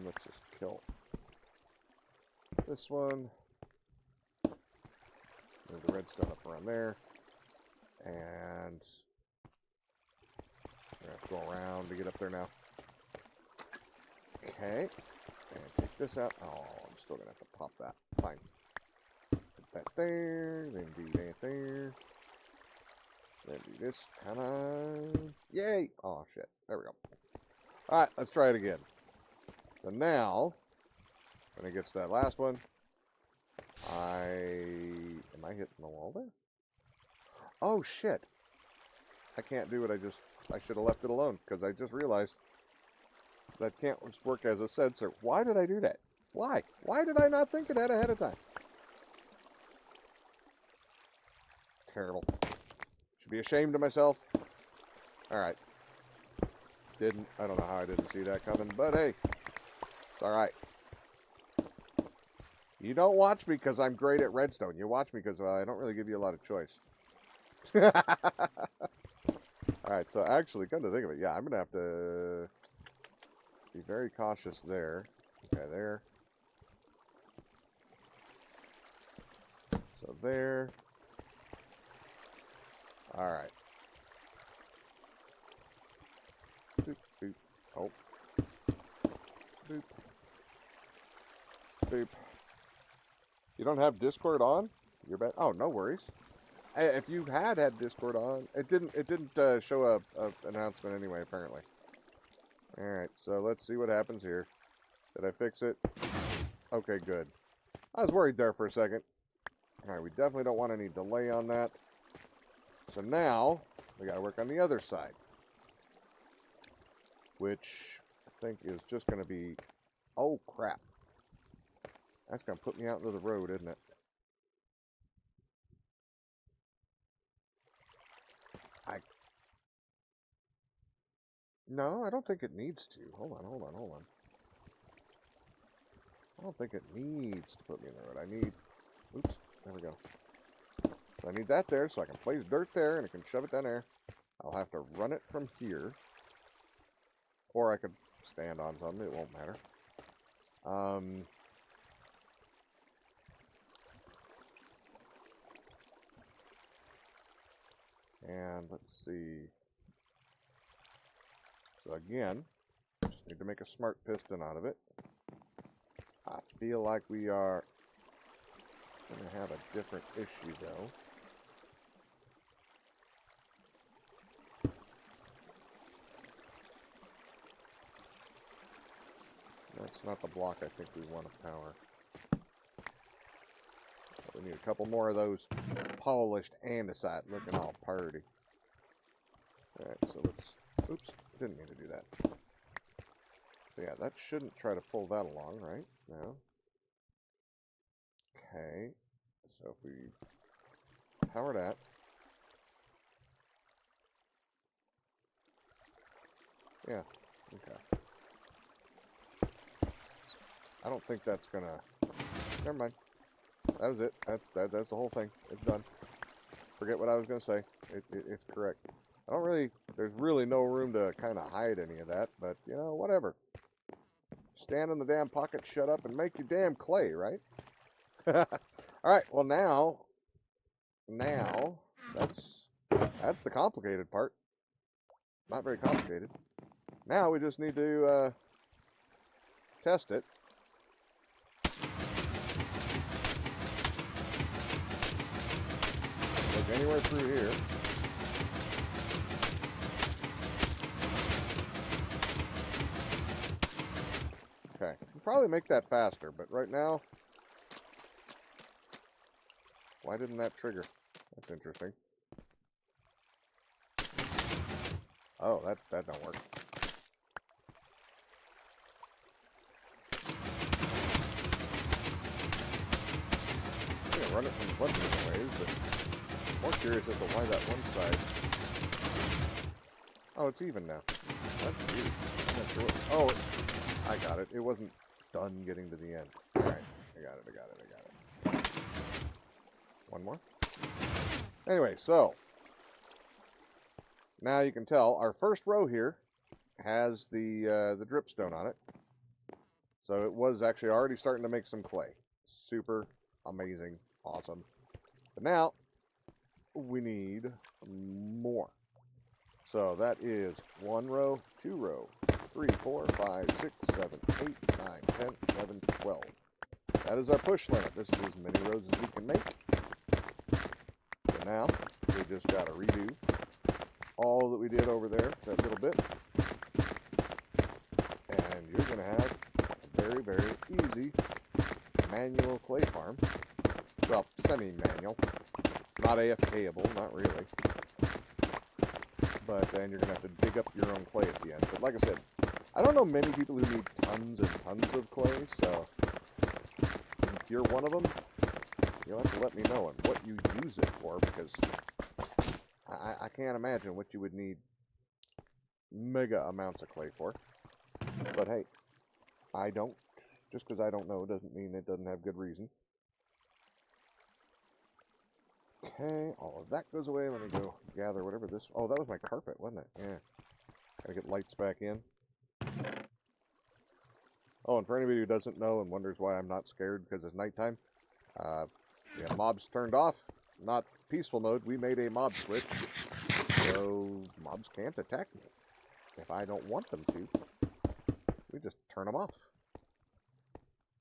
A: Let's just kill this one. Move the redstone up around there. And we're going to have to go around to get up there now. Okay. And take this out. Oh, I'm still going to have to pop that. Fine. Put that there. Then do that there. Then do this. Come on. Yay! Oh, shit. There we go. Alright, let's try it again. So now, when it gets to that last one, am I hitting the wall there? Oh, shit. I can't do what I should have left it alone, because I just realized that can't work as a sensor. Why did I do that? Why? Why did I not think of that ahead of time? Terrible. Should be ashamed of myself. Alright. I don't know how I didn't see that coming, but hey. It's alright. You don't watch me because I'm great at redstone. You watch me because I don't really give you a lot of choice. Alright, so actually, come to think of it, yeah, I'm going to have to be very cautious there. Okay, there. So there. Alright. Boop, boop. Oh. Boop. Boop. You don't have Discord on? You're bad. Oh, no worries. If you had Discord on, it didn't show a announcement anyway, apparently. Alright, so let's see what happens here. Did I fix it? Okay, good. I was worried there for a second. Alright, we definitely don't want any delay on that. So now, we gotta work on the other side. Which I think is just gonna be... Oh, crap. That's gonna put me out into the road, isn't it? No, I don't think it needs to. Hold on. I don't think it needs to put me in the road. I need... Oops, there we go. So I need that there so I can place dirt there and I can shove it down there. I'll have to run it from here. Or I could stand on something. It won't matter. And let's see. So again, just need to make a smart piston out of it. I feel like we are going to have a different issue though. That's not the block I think we want to power. We need a couple more of those polished andesite looking all purty. Alright, so let's... Oops, didn't mean to do that. So yeah, that shouldn't try to pull that along, right? No. Okay, so if we power that. Yeah, okay. I don't think that's gonna... Never mind. That was it. That's the whole thing. It's done. Forget what I was gonna say. It's correct. I don't really... There's really no room to kind of hide any of that, but, you know, whatever. Stand in the damn pocket, shut up, and make your damn clay, right? Alright, well now, that's the complicated part. Not very complicated. Now we just need to test it. Look anywhere through here. Okay, can probably make that faster, but right now, why didn't that trigger? That's interesting. Oh, that don't work. I'm gonna run it from a bunch of different ways, but I'm more curious as to why that one side. Oh, it's even now. That's weird. I'm not sure what. Oh, I got it. It wasn't done getting to the end. Alright, I got it. One more. Anyway, so now you can tell our first row here has the dripstone on it. So it was actually already starting to make some clay. Super amazing, awesome. But now we need more. So that is 1 row, 2 row, 3, 4, 5, 6, 7, 8, 9, 10, 11, 12. That is our push limit. This is as many rows as we can make. So now we just got to redo all that we did over there, that little bit. And you're going to have a very, very easy manual clay farm. Well, semi-manual. Not AFK-able, not really. But then you're going to have to dig up your own clay at the end. But like I said, I don't know many people who need tons and tons of clay, so if you're one of them, you'll have to let me know and what you use it for, because I can't imagine what you would need mega amounts of clay for. But hey, I don't. Just because I don't know doesn't mean it doesn't have good reason. Okay, all of that goes away. Let me go gather whatever this... Oh, that was my carpet, wasn't it? Yeah. Gotta get lights back in. Oh, and for anybody who doesn't know and wonders why I'm not scared because it's nighttime, yeah, mobs turned off. Not peaceful mode. We made a mob switch, so mobs can't attack me. If I don't want them to, we just turn them off.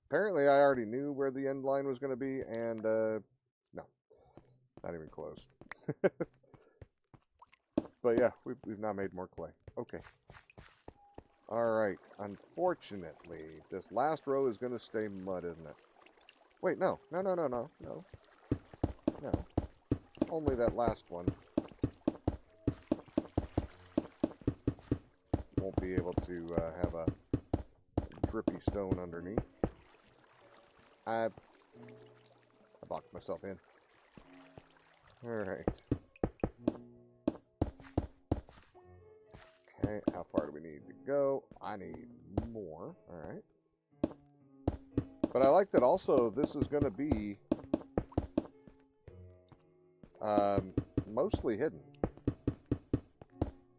A: Apparently, I already knew where the end line was going to be, and, no. Not even close. But yeah, we've now made more clay. Okay. Alright. Unfortunately, this last row is going to stay mud, isn't it? Wait, no. No. No. Only that last one won't be able to have a drippy stone underneath. I boxed myself in. Alright. Okay, how far do we need to go? I need more. Alright. But I like that also this is going to be mostly hidden.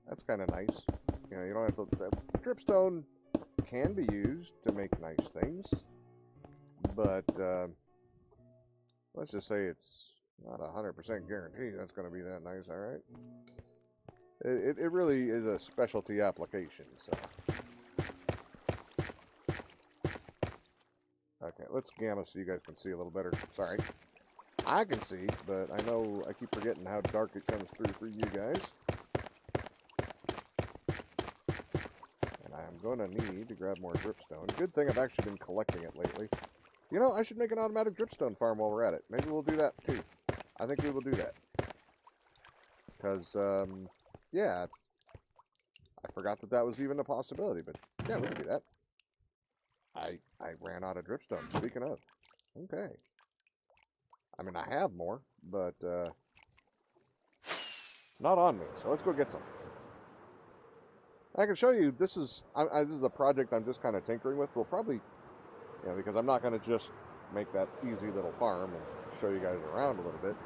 A: That's kind of nice. You know, you don't have to... Dripstone can be used to make nice things. But, let's just say it's not 100% guaranteed that's going to be that nice, alright? It really is a specialty application, so... Okay, let's gamma so you guys can see a little better. Sorry. I can see, but I know I keep forgetting how dark it comes through for you guys. And I'm going to need to grab more dripstone. Good thing I've actually been collecting it lately. You know, I should make an automatic dripstone farm while we're at it. Maybe we'll do that too. I think we will do that. Because, yeah, I forgot that that was even a possibility, but yeah, we can do that. I ran out of dripstone, speaking of. Okay. I mean, I have more, but not on me, so let's go get some. I can show you, this is a project I'm just kind of tinkering with. We'll probably, you know, because I'm not going to just make that easy little farm and show you guys around a little bit.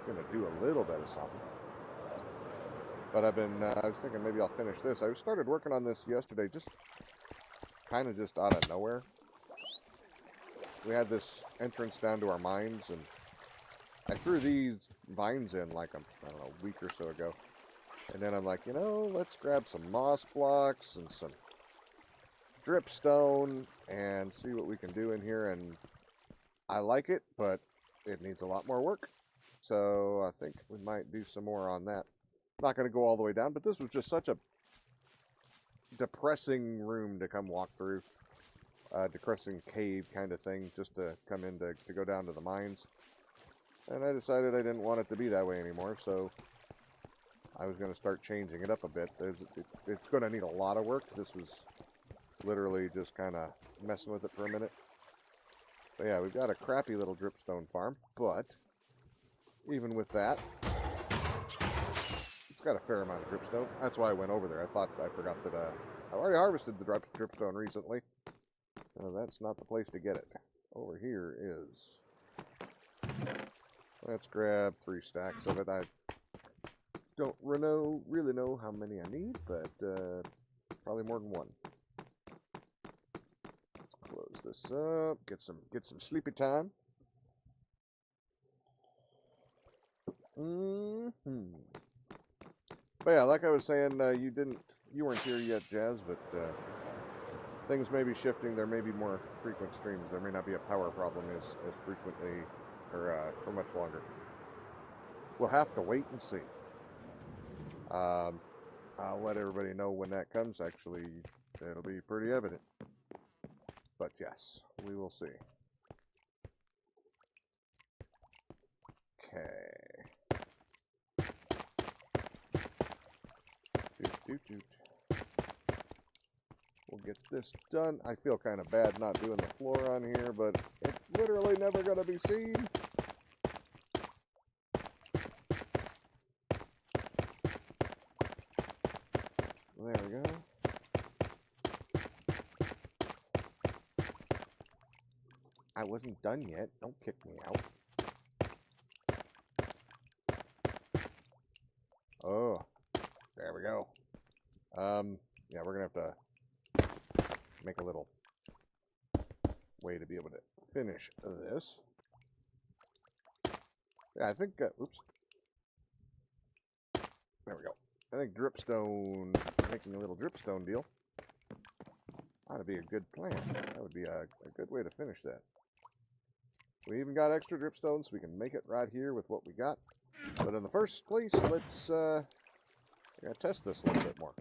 A: I'm going to do a little bit of something. But I've been, I was thinking maybe I'll finish this. I started working on this yesterday, just kind of just out of nowhere. We had this entrance down to our mines, and I threw these vines in like, I don't know, a week or so ago. And then I'm like, you know, let's grab some moss blocks and some dripstone and see what we can do in here. And I like it, but it needs a lot more work. So I think we might do some more on that. Not going to go all the way down, but this was just such a depressing room to come walk through. Depressing cave kind of thing, just to come in to go down to the mines. And I decided I didn't want it to be that way anymore, so I was going to start changing it up a bit. It's going to need a lot of work. This was literally just kind of messing with it for a minute. But yeah, we've got a crappy little dripstone farm, but even with that, it's got a fair amount of dripstone. That's why I went over there. I forgot that I already harvested the dripstone recently. No, that's not the place to get it. Over here is... Let's grab 3 stacks of it. I don't really know how many I need, but probably more than one. Let's close this up. Get some sleepy time. But yeah, like I was saying, you weren't here yet, Jazz, but things may be shifting. There may be more frequent streams. There may not be a power problem as frequently or for much longer. We'll have to wait and see. I'll let everybody know when that comes. Actually, it'll be pretty evident. But yes, we will see. Okay. Doot. We'll get this done. I feel kind of bad not doing the floor on here, but it's literally never going to be seen. There we go. I wasn't done yet. Don't kick me out. Oh, there we go. Yeah, we're going to have to make a little way to be able to finish this. Yeah, I think, oops. There we go. I think dripstone, making a little dripstone deal, ought to be a good plan. That would be a good way to finish that. We even got extra dripstone, so we can make it right here with what we got. But in the first place, let's test this a little bit more.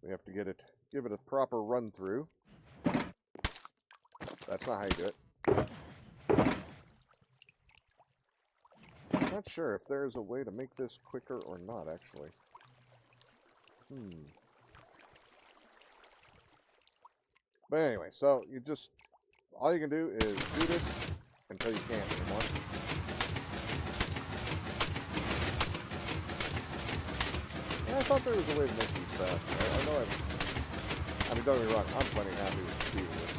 A: We have to give it a proper run through. That's not how you do it. Not sure if there's a way to make this quicker or not, actually. But anyway, so you just, all you can do is do this until you can't anymore. And I thought there was a way to make these fast. I know I mean, don't get me wrong, I'm plenty happy with the speed of this.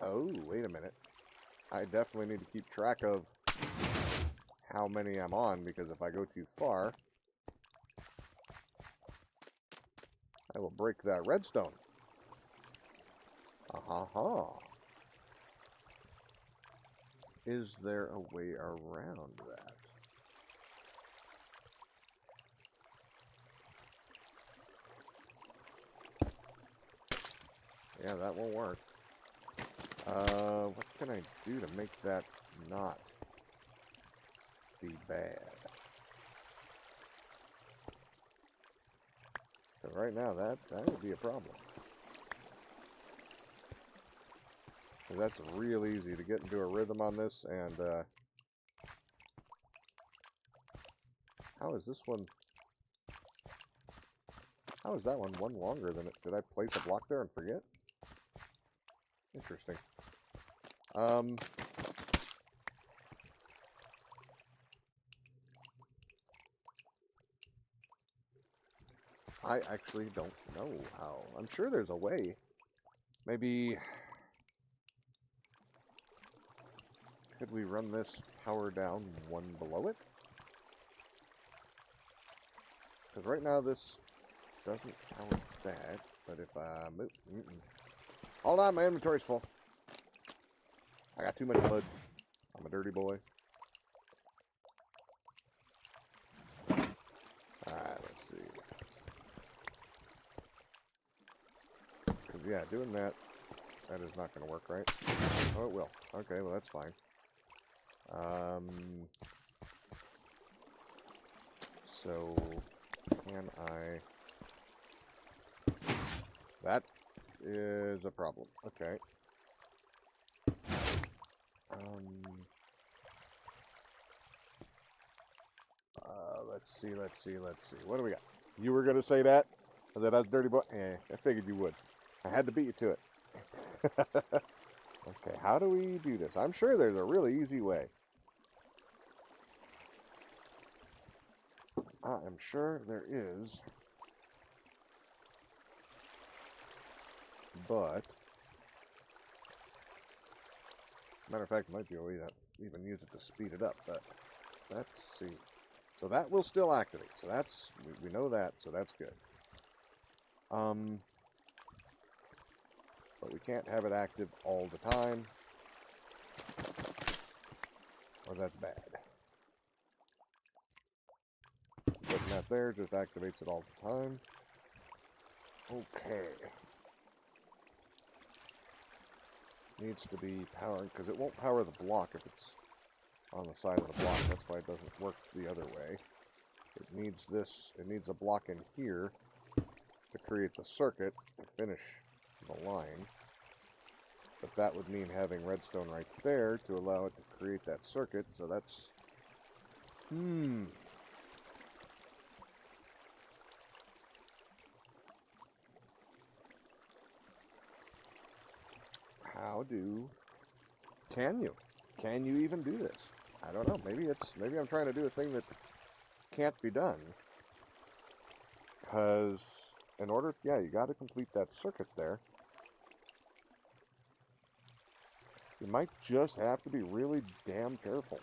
A: Oh, wait a minute. I definitely need to keep track of how many I'm on, because if I go too far, I will break that redstone. Is there a way around that? Yeah, that won't work. What can I do to make that not be bad? So right now, that would be a problem. That's real easy to get into a rhythm on this, and how is this one? How is that one longer than it? Did I place a block there and forget? Interesting. I actually don't know how. I'm sure there's a way. Maybe... Could we run this power down one below it? Because right now this doesn't power that, but if I move... Hold on, my inventory's full. I got too much mud. I'm a dirty boy. Alright, let's see. Because, yeah, doing that is not going to work, right? Oh, it will. Okay, well, that's fine. So, can I... That is a problem. Okay. Let's see. What do we got? You were going to say that? That I was dirty boy? I figured you would. I had to beat you to it. Okay, how do we do this? I'm sure there's a really easy way. I am sure there is. But, matter of fact, it might be a way to even use it to speed it up, but let's see. So that will still activate, so that's, we know that, so that's good. But we can't have it active all the time, or that's bad. Putting that there just activates it all the time. Okay. Needs to be powered, because it won't power the block if it's on the side of the block. That's why it doesn't work the other way. It needs this, it needs a block in here to create the circuit and finish the line. But that would mean having redstone right there to allow it to create that circuit, so that's... Can you even do this? I don't know. Maybe I'm trying to do a thing that can't be done. Because in order, yeah, you got to complete that circuit there. You might just have to be really damn careful.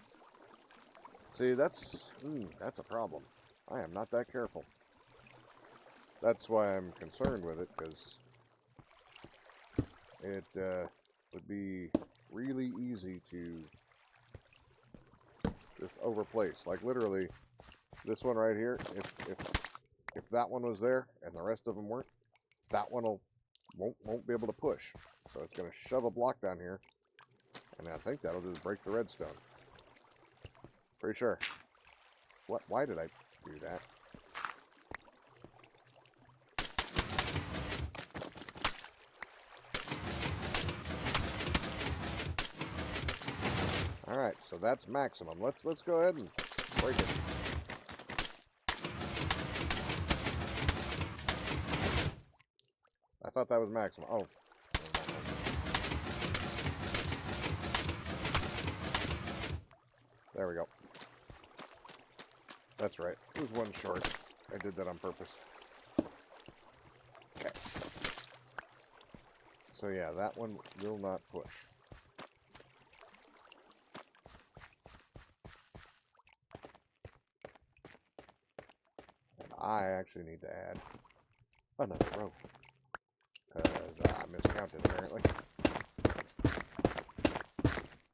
A: See, that's a problem. I am not that careful. That's why I'm concerned with it, because it would be really easy to just overplace. Like literally, this one right here, if that one was there and the rest of them weren't, that one won't be able to push. So it's going to shove a block down here, and I think that'll just break the redstone. Pretty sure. What? Why did I do that? Alright, so that's maximum. Let's go ahead and break it. I thought that was maximum. Oh. There we go. That's right. It was one short. I did that on purpose. Okay. So yeah, that one will not push. And I actually need to add another row. Because I miscounted apparently.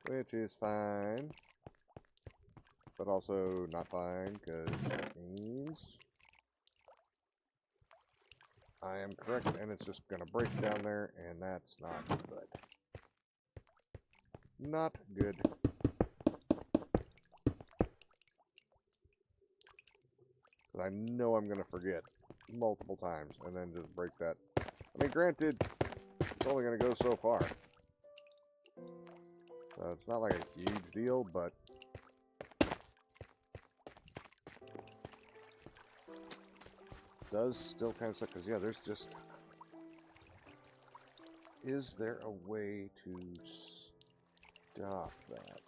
A: Which is fine. But also not fine, because that means I am correct, and it's just going to break down there, and that's not good. Not good. Because I know I'm going to forget multiple times, and then just break that. I mean, granted, it's only going to go so far. So it's not like a huge deal, but does still kind of suck, because yeah, there's just... Is there a way to stop that?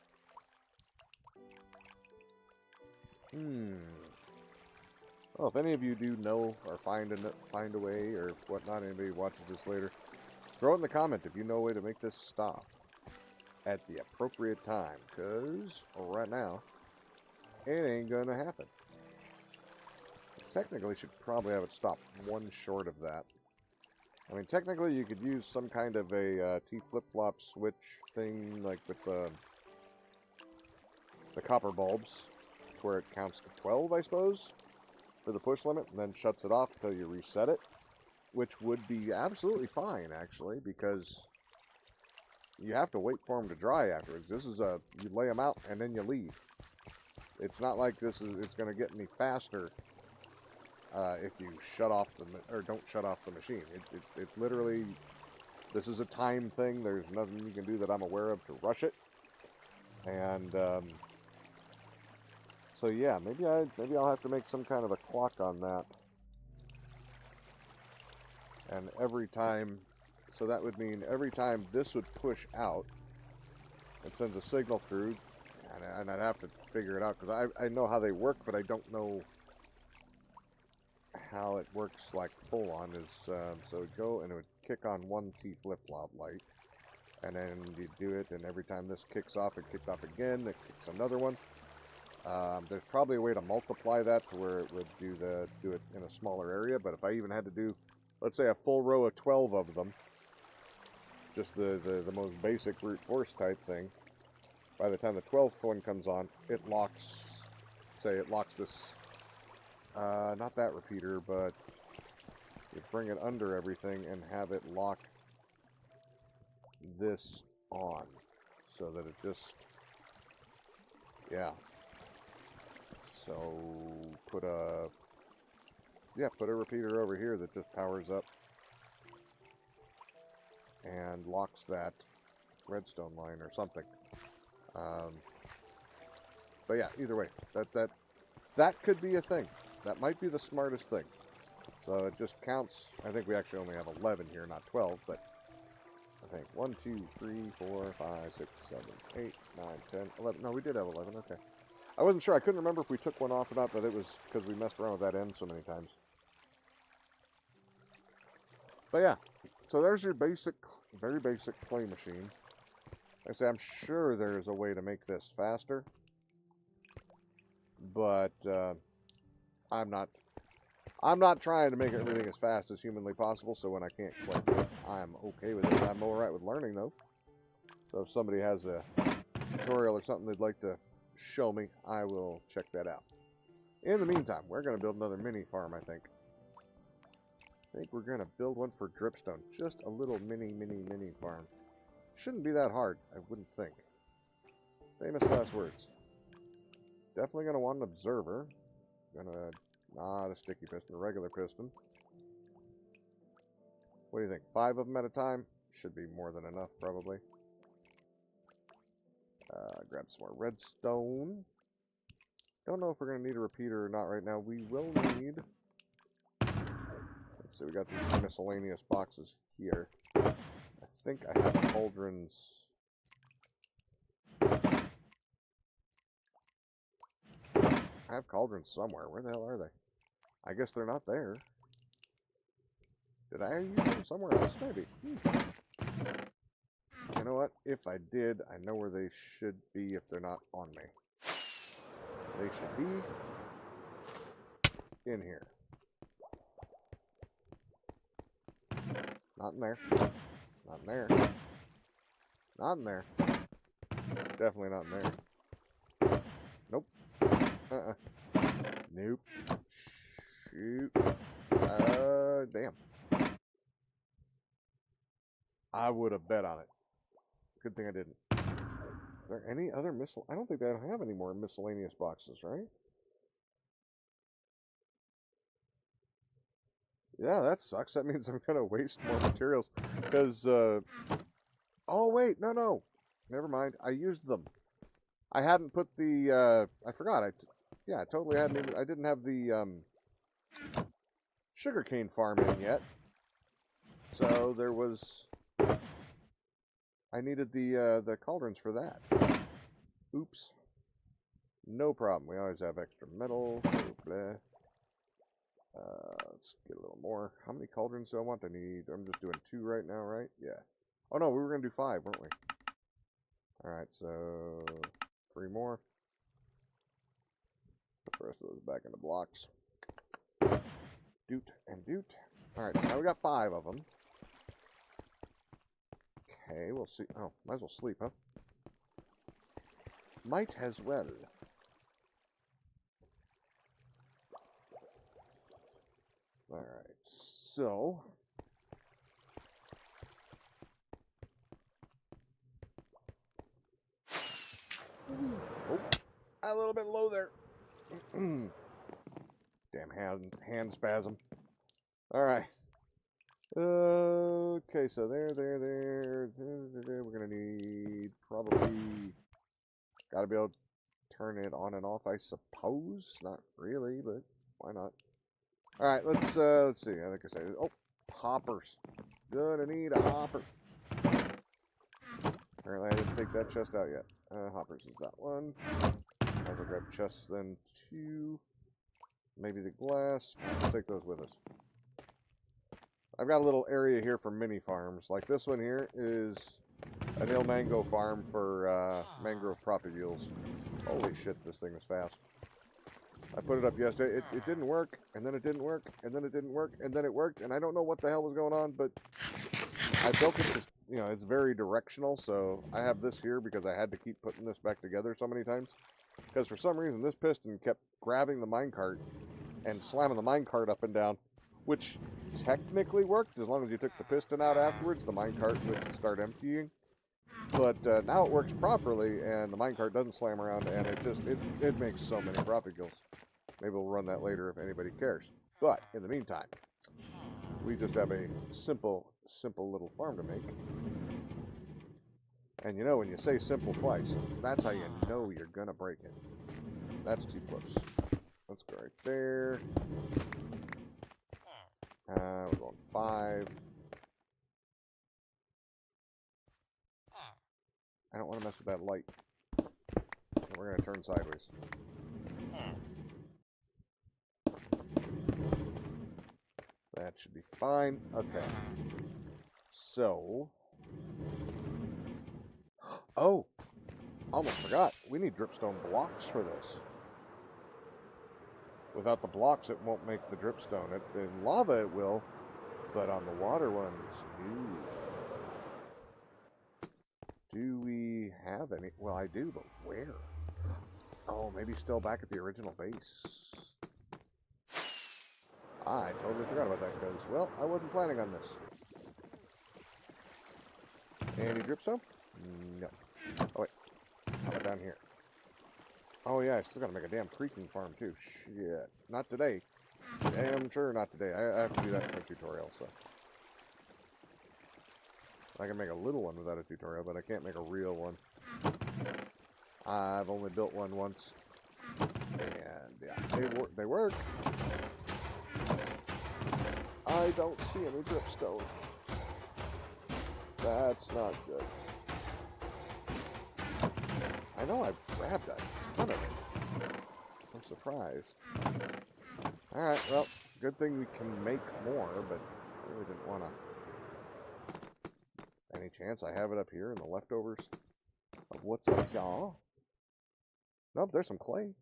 A: Well, if any of you do know or find a way or whatnot, anybody watches this later, throw it in the comment if you know a way to make this stop at the appropriate time, because right now, it ain't gonna happen. Technically, should probably have it stop one short of that. I mean, technically, you could use some kind of a T flip-flop switch thing, like with the copper bulbs, where it counts to 12, I suppose, for the push limit, and then shuts it off until you reset it, which would be absolutely fine, actually, because you have to wait for them to dry afterwards. This is you lay them out, and then you leave. It's not like it's going to get any faster if you shut off or don't shut off the machine. It literally, this is a time thing. There's nothing you can do that I'm aware of to rush it. And so yeah, maybe I'll have to make some kind of a clock on that. And every time, so that would mean every time this would push out, it sends a signal through, and I'd have to figure it out because I know how they work, but I don't know how it works like full on. Is so it would go and it would kick on one T flip-flop light, and then you do it, and every time this kicks off, it kicks off again, it kicks another one. There's probably a way to multiply that to where it would do it in a smaller area, but if I even had to do, let's say, a full row of 12 of them, just the most basic brute force type thing, by the time the 12th one comes on, it locks, say it locks this, not that repeater, but you bring it under everything and have it lock this on, so that it just, yeah. So put a repeater over here that just powers up and locks that redstone line or something. But yeah, either way, that could be a thing. That might be the smartest thing. So it just counts. I think we actually only have 11 here, not 12, but I think 1, 2, 3, 4, 5, 6, 7, 8, 9, 10, 11. No, we did have 11. Okay. I wasn't sure. I couldn't remember if we took one off or not, but it was because we messed around with that end so many times. But yeah, so there's your basic, very basic clay machine. Like I say, I'm sure there's a way to make this faster, but I'm not trying to make everything as fast as humanly possible. So when I can't quite do it, I'm okay with it. I'm all right with learning though. So if somebody has a tutorial or something they'd like to show me, I will check that out. In the meantime, we're going to build another mini farm, I think. I think we're going to build one for Dripstone. Just a little mini farm. Shouldn't be that hard, I wouldn't think. Famous last words. Definitely going to want an observer. Not a sticky piston, a regular piston. What do you think? 5 of them at a time? Should be more than enough, probably. Grab some more redstone. Don't know if we're going to need a repeater or not right now. We will need... Let's see, we got these miscellaneous boxes here. I think I have cauldrons. I have cauldrons somewhere. Where the hell are they? I guess they're not there. Did I use them somewhere else? Maybe. You know what? If I did, I know where they should be if they're not on me. They should be in here. Not in there. Not in there. Not in there. Definitely not in there. Nope. Nope. Shoot. Damn. I would have bet on it. Good thing I didn't. Are there any other I don't think they have any more miscellaneous boxes, right? Yeah, that sucks. That means I'm gonna waste more materials. Because, oh, wait. No. Never mind. I used them. I hadn't put the, I forgot. Yeah, I totally hadn't even, I didn't have the, sugarcane farm in yet. So there was, I needed the cauldrons for that. Oops. No problem. We always have extra metal. Blah. Let's get a little more. How many cauldrons do I want? I'm just doing 2 right now, right? Yeah. Oh no, we were going to do 5, weren't we? Alright, so 3 more. Put the rest of those back into blocks. Doot and doot. Alright, so now we got 5 of them. Okay, we'll see. Oh, might as well sleep, huh? Might as well. Alright, so... Oh, a little bit low there. Damn hand spasm. Alright. Okay, so there. We're gonna need probably... Gotta be able to turn it on and off, I suppose. Not really, but why not? Alright, let's see. I think I said... Oh, hoppers. Gonna need a hopper. Apparently I didn't take that chest out yet. Hoppers is that one. I'll grab chests then 2. Maybe the glass. Let's take those with us. I've got a little area here for mini farms. Like this one here is an mango farm for mangrove propagules. Holy shit, this thing is fast. I put it up yesterday. It didn't work, and then it didn't work, and then it didn't work, and then it worked, and I don't know what the hell was going on, but I built it just, you know, it's very directional, so I have this here because I had to keep putting this back together so many times. Because for some reason, this piston kept grabbing the minecart and slamming the minecart up and down, which technically worked. As long as you took the piston out afterwards, the minecart would start emptying. But now it works properly, and the minecart doesn't slam around, and it makes so many propagules. Maybe we'll run that later if anybody cares. But in the meantime, we just have a simple little farm to make. And you know, when you say simple twice, that's how you know you're gonna break it. That's too close. Let's go right there. We're going 5. I don't want to mess with that light. We're going to turn sideways. That should be fine. Okay. So. Oh! Almost forgot. We need dripstone blocks for this. Without the blocks, it won't make the dripstone. In lava, it will. But on the water ones, ooh. Do we have any? Well, I do, but where? Oh, maybe still back at the original base. I totally forgot about that because, well, I wasn't planning on this. Any dripstone? No. Oh, wait. How about down here? Oh, yeah, I still gotta make a damn creeking farm, too. Shit. Not today. Damn sure not today. I have to do that in my tutorial, so. I can make a little one without a tutorial, but I can't make a real one. I've only built one once. And yeah, they work. I don't see any dripstone. That's not good. I know I grabbed a ton of it. I'm surprised. Alright, well, good thing we can make more, but I really didn't want to. Any chance I have it up here in the leftovers of what's up, y'all? Nope, there's some clay.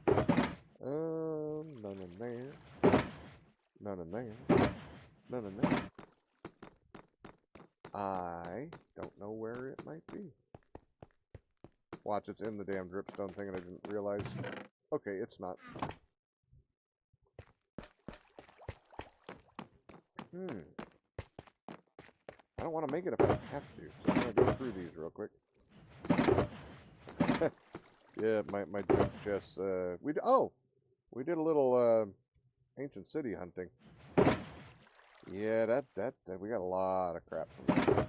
A: None in there. None in there. None in there. I don't know where it might be. Watch, it's in the damn dripstone thing and I didn't realize. Okay, it's not. I don't want to make it if I don't have to, so I'm going to go through these real quick. Yeah, my drip chests, we did a little, ancient city hunting. Yeah, that we got a lot of crap from that.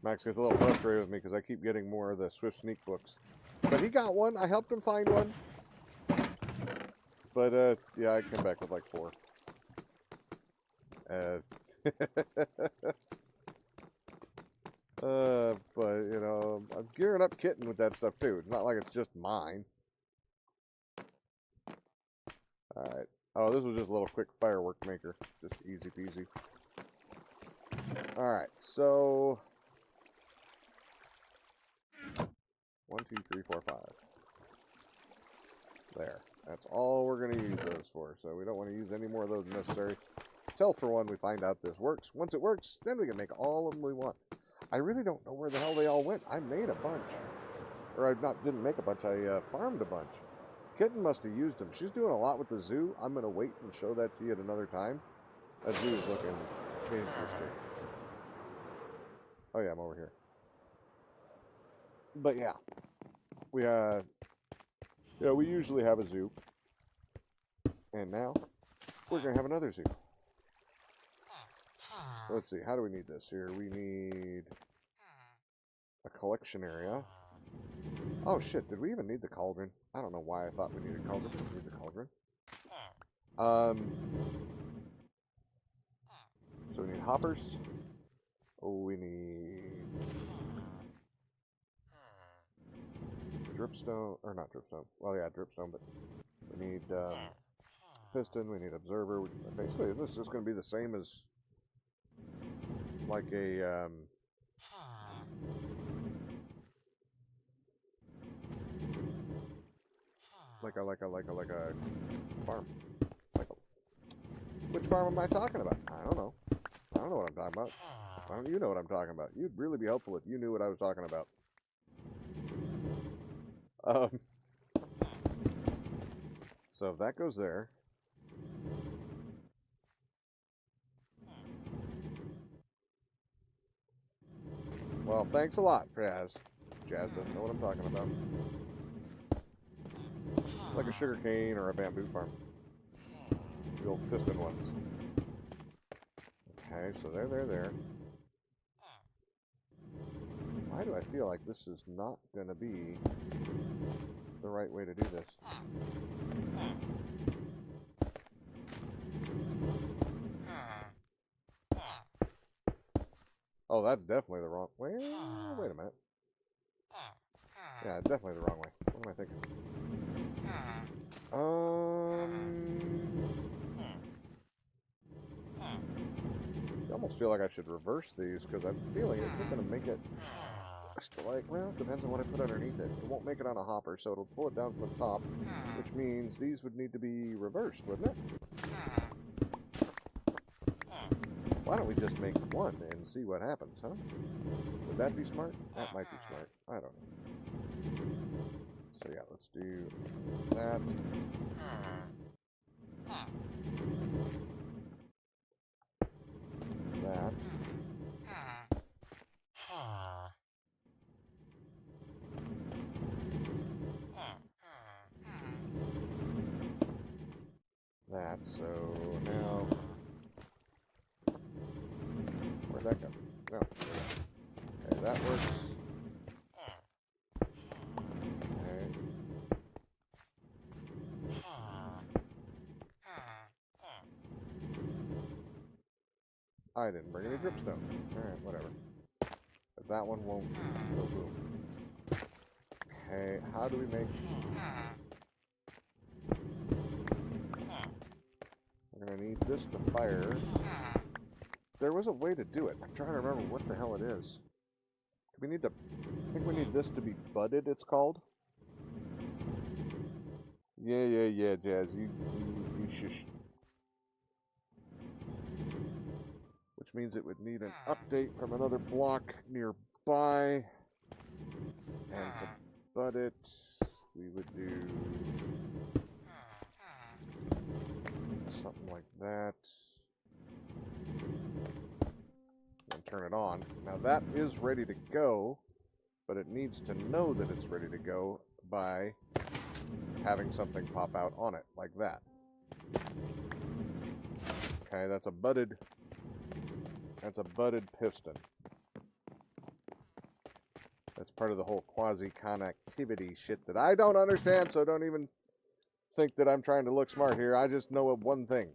A: Max gets a little frustrated with me because I keep getting more of the Swift Sneak books. But he got one. I helped him find one. But, yeah, I came back with like 4. But, you know, I'm gearing up kitten with that stuff, too. It's not like it's just mine. Alright. Oh, this was just a little quick firework maker. Just easy peasy. Alright, so 1, 2, 3, 4, 5. There. That's all we're going to use those for, so we don't want to use any more of those necessary. Till for one we find out this works. Once it works, then we can make all of them we want. I really don't know where the hell they all went. I made a bunch. Or I didn't make a bunch, I farmed a bunch. Kitten must have used them. She's doing a lot with the zoo. I'm going to wait and show that to you at another time. That zoo is looking interesting. Oh yeah, I'm over here. But yeah. We usually have a zoo. And now, we're going to have another zoo. Let's see, how do we need this here? We need a collection area. Oh shit, did we even need the cauldron? I don't know why I thought we needed cauldron. We need the cauldron. So we need hoppers. Oh, we need dripstone, or not dripstone. Well, yeah, dripstone, but we need piston, we need observer. Basically, this is just going to be the same as like a like a farm. Which farm am I talking about? I don't know. I don't know what I'm talking about. Why don't you know what I'm talking about? You'd really be helpful if you knew what I was talking about. So that goes there. Well, thanks a lot, Jazz. Jazz doesn't know what I'm talking about. Like a sugar cane or a bamboo farm. The old piston ones. Okay, so there. Why do I feel like this is not going to be the right way to do this? Oh, that's definitely the wrong way. Wait a minute. Yeah, definitely the wrong way. What am I thinking? I almost feel like I should reverse these because I'm feeling it's going to make it like, well, it depends on what I put underneath it. It won't make it on a hopper, so it'll pull it down from the top, which means these would need to be reversed, wouldn't it? Why don't we just make one and see what happens, huh? Would that be smart? That might be smart. I don't know. So yeah, let's do that. That. That, so now... Where'd that go? No. Okay, that works. I didn't bring any dripstone. Alright, whatever. But that one won't go boom. Okay, how do we make... We're gonna need this to fire. There was a way to do it. I'm trying to remember what the hell it is. Do we need to... I think we need this to be budded, it's called. Yeah, Jazz. You shush. Which means it would need an update from another block nearby. And to bud it, we would do something like that. And turn it on. Now that is ready to go, but it needs to know that it's ready to go by having something pop out on it, like that. Okay, that's a budded piston. That's part of the whole quasi-connectivity shit that I don't understand, so don't even think that I'm trying to look smart here. I just know of one thing.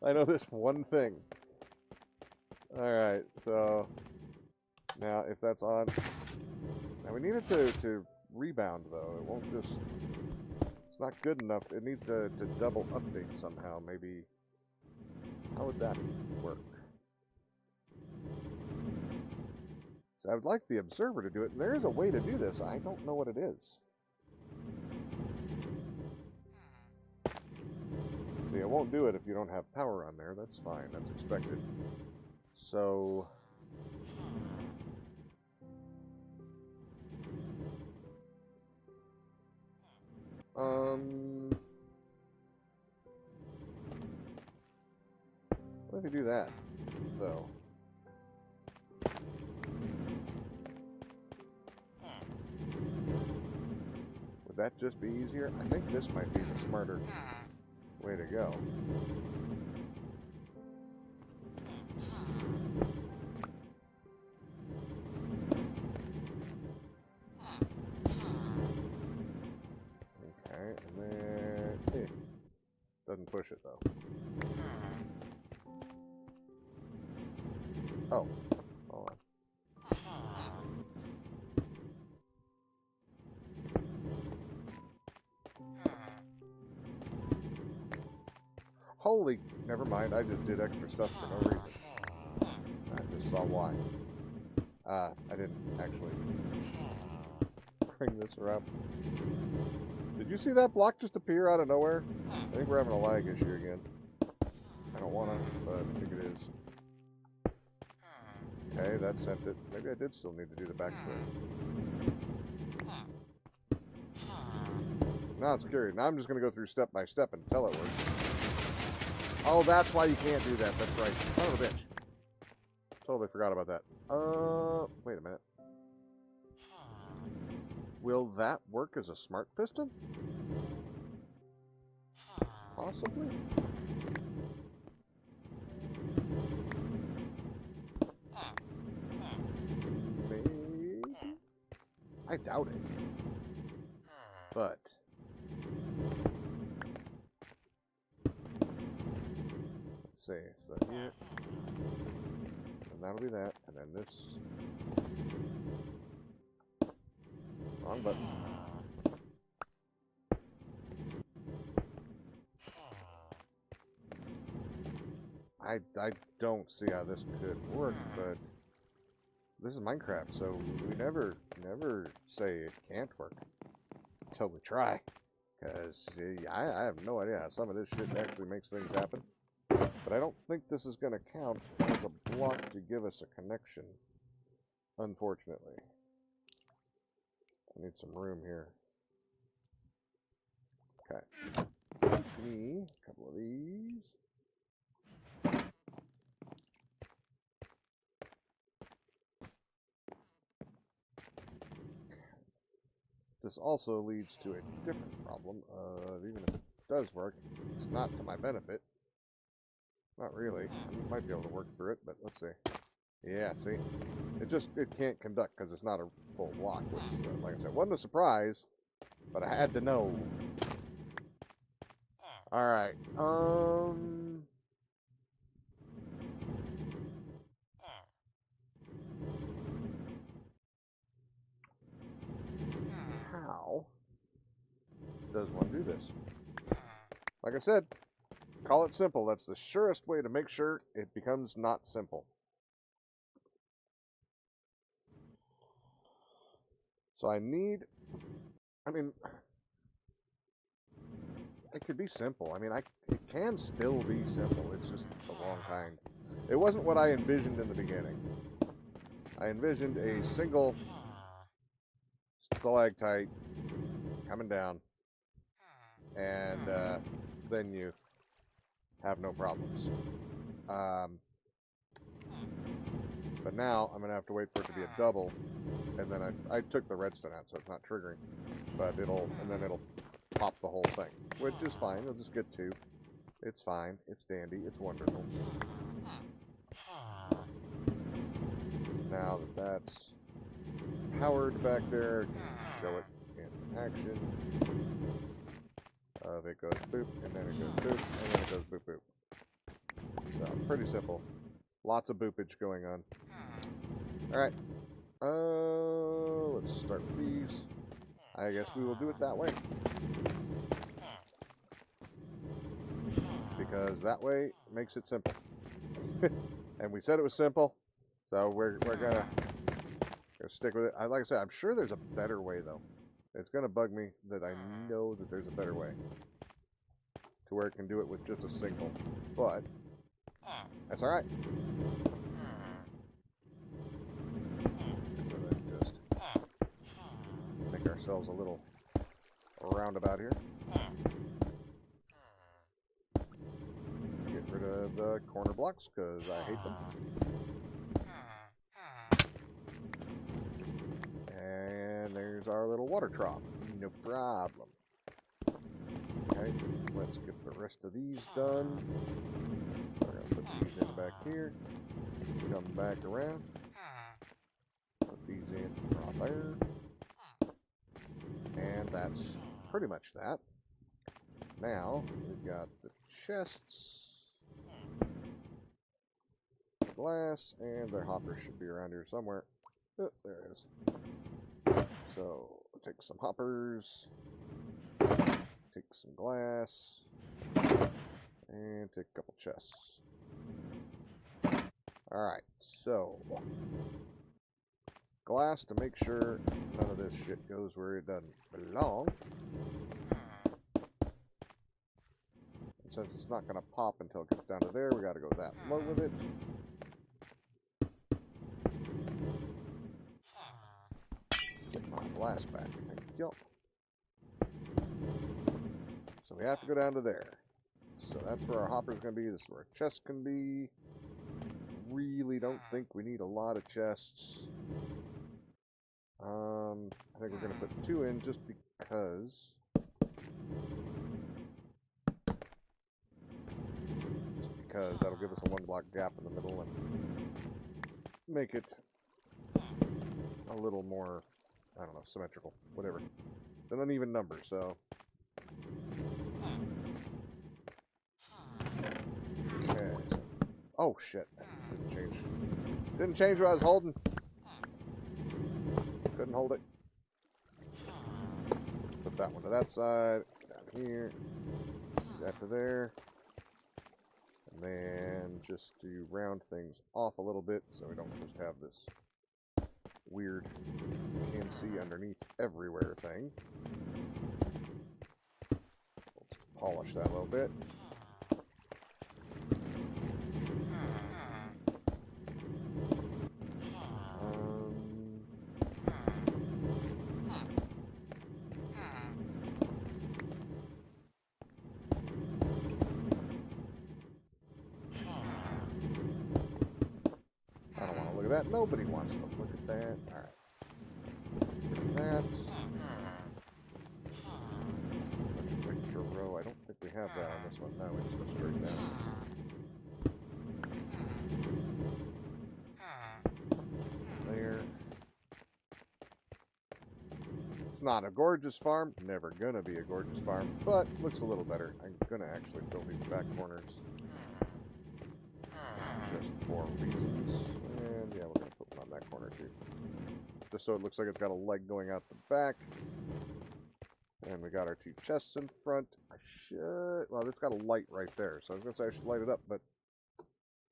A: I know this one thing. Alright, so now if that's on... Now we need it to rebound, though. It won't just... It's not good enough. It needs to double update somehow, maybe. How would that work? So I would like the observer to do it, and there is a way to do this. I don't know what it is. See, it won't do it if you don't have power on there. That's fine. That's expected. So... What if we do that, though? Would that just be easier? I think this might be the smarter way to go. Okay, and then... doesn't push it, though. Oh, hold on. Holy, never mind. I just did extra stuff for no reason. I just saw why. I didn't actually bring this around. Did you see that block just appear out of nowhere? I think we're having a lag issue again. I don't wanna, but I think it is. Okay, that sent it. Maybe I did still need to do the backflip. Now it's curious. Now I'm just going to go through step by step until it works. Oh, that's why you can't do that. That's right. Son of a bitch. Totally forgot about that. Wait a minute. Will that work as a smart piston? Possibly. I doubt it. But let's see. So here, and that'll be that, and then this. Wrong button. I don't see how this could work, but this is Minecraft, so we never say it can't work until we try. Because I have no idea how some of this shit actually makes things happen. But I don't think this is going to count as a block to give us a connection, unfortunately. I need some room here. Okay. Give me a couple of these. This also leads to a different problem. Even if it does work, it's not to my benefit. Not really. I might be able to work through it, but let's see. Yeah, see? It can't conduct because it's not a full block, which, like I said, wasn't a surprise, but I had to know. Alright, does one do this? Like I said, call it simple. That's the surest way to make sure it becomes not simple. So I mean, it could be simple. I mean, it can still be simple. It's just the wrong kind. It wasn't what I envisioned in the beginning. I envisioned a single stalactite coming down, and then you have no problems. But now I'm gonna have to wait for it to be a double, and then I took the redstone out, so it's not triggering. But it'll pop the whole thing, which is fine. You'll just get two. It's fine. It's dandy. It's wonderful. Now that that's powered back there, show it in action. It goes boop, and then it goes boop, and then it goes boop boop. So pretty simple. Lots of boopage going on. Alright. Let's start with these. I guess we will do it that way. Because that way makes it simple. And we said it was simple, so we're gonna stick with it. Like I said, I'm sure there's a better way though. It's gonna bug me that I know that there's a better way to where it can do it with just a single, but that's all right. So then just make ourselves a little roundabout here. Get rid of the corner blocks because I hate them. And there's our little water trough. No problem. Okay, let's get the rest of these done. We're going to put these in back here. Come back around. Put these in right there. And that's pretty much that. Now, we've got the chests. Glass, and their hopper should be around here somewhere. Oh, there it is. So, take some hoppers, take some glass, and take a couple chests. Alright, so glass to make sure none of this shit goes where it doesn't belong. And since it's not going to pop until it gets down to there, we got to go that low with it. Get my glass back. Thank you. So we have to go down to there. So that's where our hopper's going to be. This is where our chest can be. Really don't think we need a lot of chests. I think we're going to put 2 in just because. That'll give us a 1 block gap in the middle and make it a little more, I don't know, symmetrical, whatever. It's an uneven number, so. Okay. Oh shit! Didn't change. Didn't change what I was holding. Couldn't hold it. Put that one to that side. Down here. That to there. And then just to round things off a little bit so we don't just have this weird can see underneath everywhere thing. We'll just polish that a little bit. That nobody wants to look at that. All right. That. Let's pick your row. I don't think we have that on this one. No, we just go straight down. There. It's not a gorgeous farm. Never gonna be a gorgeous farm, but looks a little better. I'm gonna actually fill these back corners just for reasons. And yeah, we're going to put one on that corner too. Just so it looks like it's got a leg going out the back. And we got our 2 chests in front. I should... Well, it's got a light right there, so I was going to say I should light it up, but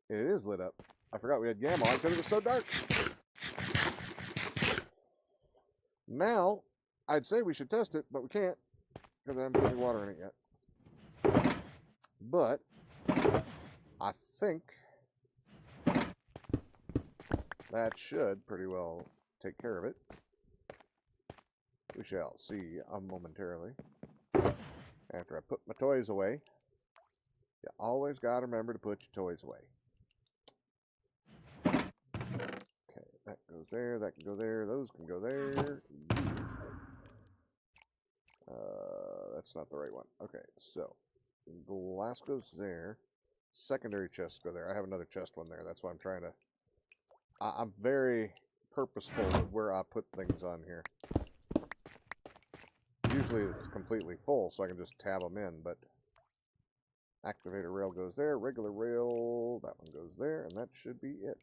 A: it is lit up. I forgot we had gamma on because it was so dark. Now, I'd say we should test it, but we can't because I haven't put any water in it yet. But I think that should pretty well take care of it. We shall see momentarily. After I put my toys away. You always got to remember to put your toys away. Okay, that goes there, that can go there, those can go there. That's not the right one. Okay, so glass goes there. Secondary chests go there. I have another chest one there. That's why I'm trying to... I'm very purposeful with where I put things on here. Usually it's completely full, so I can just tab them in, but activator rail goes there, regular rail, that one goes there, and that should be it.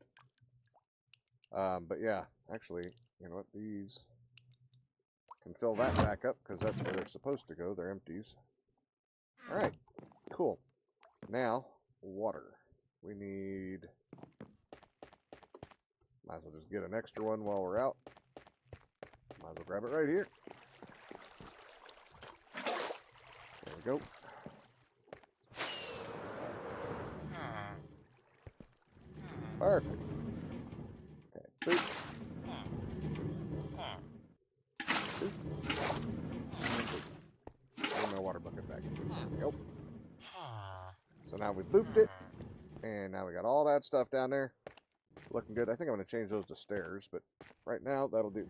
A: But yeah, actually, you know what, these can fill that back up, because that's where they're supposed to go, they're empties. Alright, cool. Now, water. We need... Might as well just get an extra one while we're out. Might as well grab it right here. There we go. Perfect. Okay, boop. Boop. And my water bucket back. There we go. So now we booped it. And now we got all that stuff down there. Looking good. I think I'm going to change those to stairs, but right now that'll do.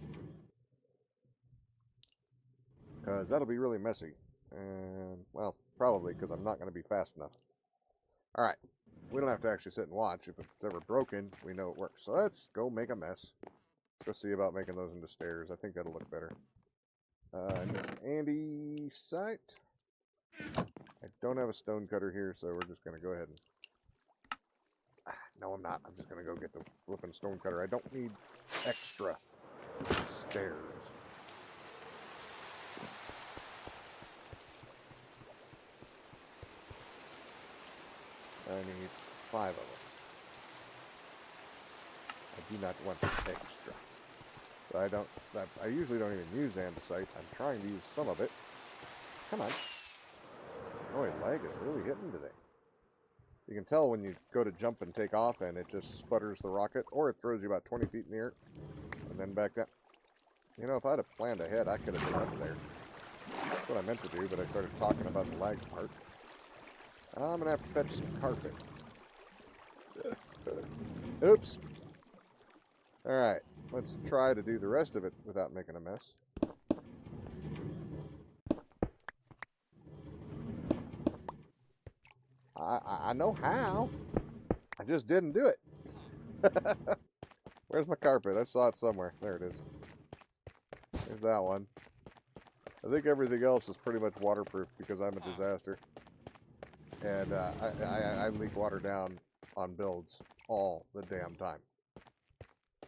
A: Because that'll be really messy. And, well, probably because I'm not going to be fast enough. Alright. We don't have to actually sit and watch. If it's ever broken, we know it works. So let's go make a mess. Let's go see about making those into stairs. I think that'll look better. Andesite. I don't have a stone cutter here, so we're just going to go ahead and... No, I'm not. I'm just going to go get the flipping stone cutter. I don't need extra stairs. I need 5 of them. I do not want extra. So I usually don't even use andesite. I'm trying to use some of it. Come on. Oh, my leg is really hitting today. You can tell when you go to jump and take off and it just sputters the rocket, or it throws you about 20 feet in the air and then back down. You know, if I'd have planned ahead, I could have been up there. That's what I meant to do, but I started talking about the lag part. I'm going to have to fetch some carpet. Oops. Alright, let's try to do the rest of it without making a mess. I know how. I just didn't do it. Where's my carpet? I saw it somewhere. There it is. There's that one. I think everything else is pretty much waterproof because I'm a disaster. And I leak water down on builds all the damn time.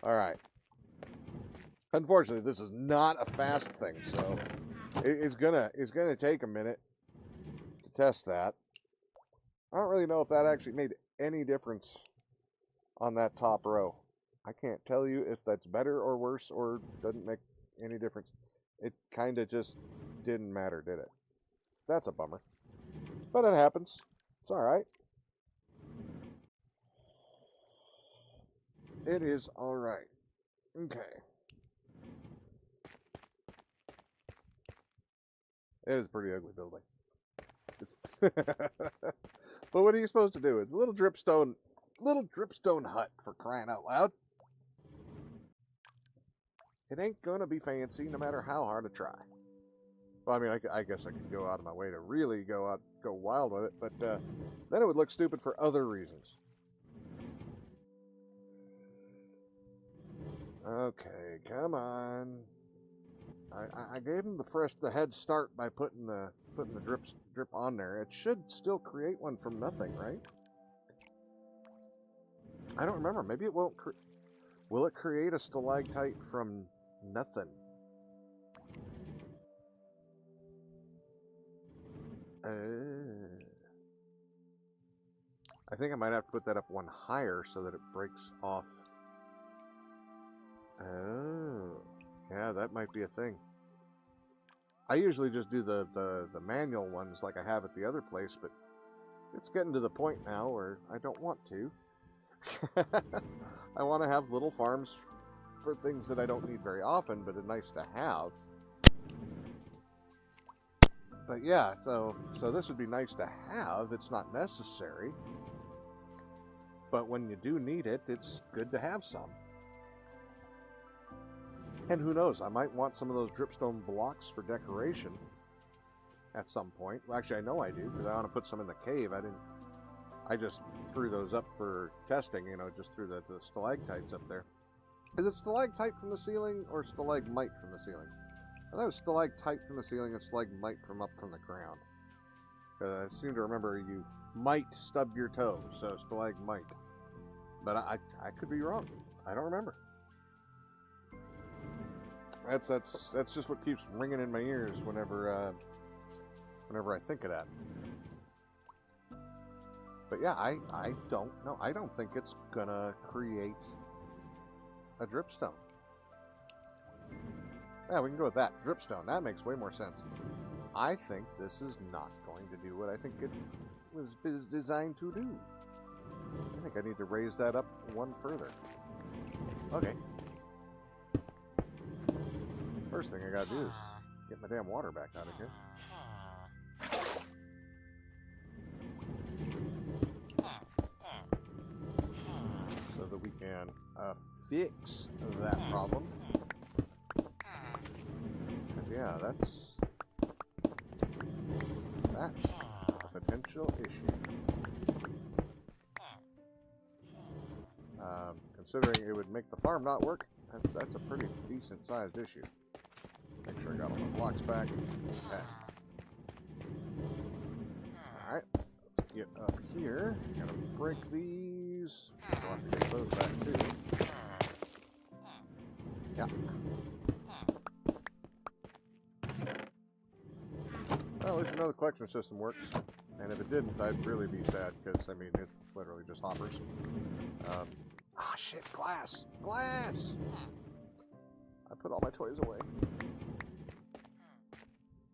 A: Alright. Unfortunately, this is not a fast thing, so it's gonna take a minute to test that. I don't really know if that actually made any difference on that top row. I can't tell you if that's better or worse or doesn't make any difference. It kind of just didn't matter, did it? That's a bummer. But it happens. It's alright. It is alright. Okay. It is a pretty ugly building. But what are you supposed to do? It's a little dripstone hut, for crying out loud. It ain't gonna be fancy no matter how hard I try. Well, I mean, I guess I could go out of my way to really go wild with it, but then it would look stupid for other reasons. Okay, come on. I gave him the head start by putting the drip on there. It should still create one from nothing, right? I don't remember. Maybe it won't. Will it create a stalactite from nothing? I think I might have to put that up one higher so that it breaks off. Oh, yeah, that might be a thing. I usually just do the manual ones like I have at the other place, but it's getting to the point now where I don't want to. I want to have little farms for things that I don't need very often, but are nice to have. But yeah, so this would be nice to have. It's not necessary. But when you do need it, it's good to have some. And who knows, I might want some of those dripstone blocks for decoration at some point. Well, actually, I know I do, because I want to put some in the cave. I just threw those up for testing, you know, just threw the stalactites up there. Is it stalactite from the ceiling or stalagmite from the ceiling? I thought it was stalactite from the ceiling and stalagmite from up from the ground. I seem to remember you might stub your toe, so stalagmite. But I could be wrong. I don't remember. That's just what keeps ringing in my ears whenever I think of that. But yeah, I don't know. I don't think it's gonna create a dripstone. Yeah, we can go with that. Dripstone. That makes way more sense. I think this is not going to do what I think it was designed to do. I think I need to raise that up one further. Okay. First thing I gotta do is get my damn water back out of here. So that we can fix that problem. And yeah, that's a potential issue. Considering it would make the farm not work, that's a pretty decent sized issue. Make sure I got all my blocks back. Okay. Alright, let's get up here. Gotta break these. I'll have to get those back too. Yeah. Well, at least another collection system works. And if it didn't, I'd really be sad, because, I mean, it's literally just hoppers. Ah, shit, glass! Glass! I put all my toys away.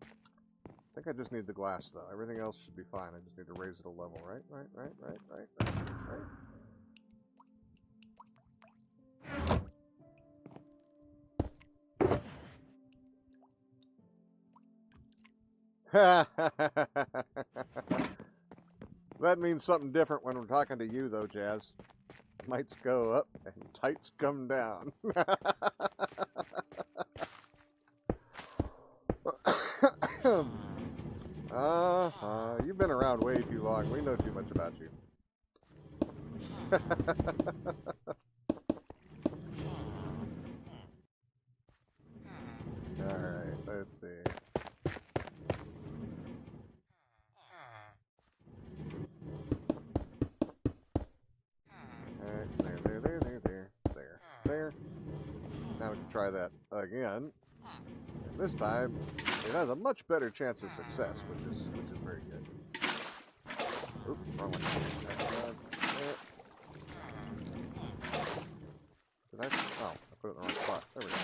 A: I think I just need the glass, though. Everything else should be fine. I just need to raise it a level, right? That means something different when we're talking to you, though, Jazz. Mites go up and tights come down. You've been around way too long. We know too much about you. Alright, let's see. There. Now we can try that again. And this time, it has a much better chance of success, which is very good. Oop, wrong one. Did I? Oh, I put it in the wrong spot. There we go.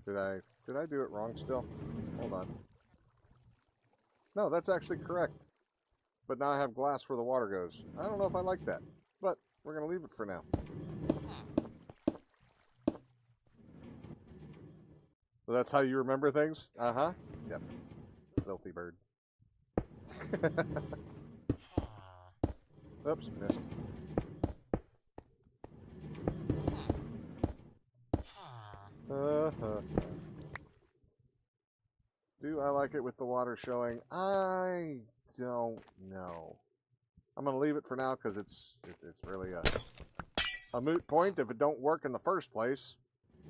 A: Okay. Did I do it wrong still? Hold on. No, that's actually correct. But now I have glass where the water goes. I don't know if I like that, but we're going to leave it for now. So that's how you remember things? Uh-huh. Yep. Filthy bird. Oops, missed. Do I like it with the water showing? I don't know. I'm going to leave it for now because it's really a moot point if it don't work in the first place,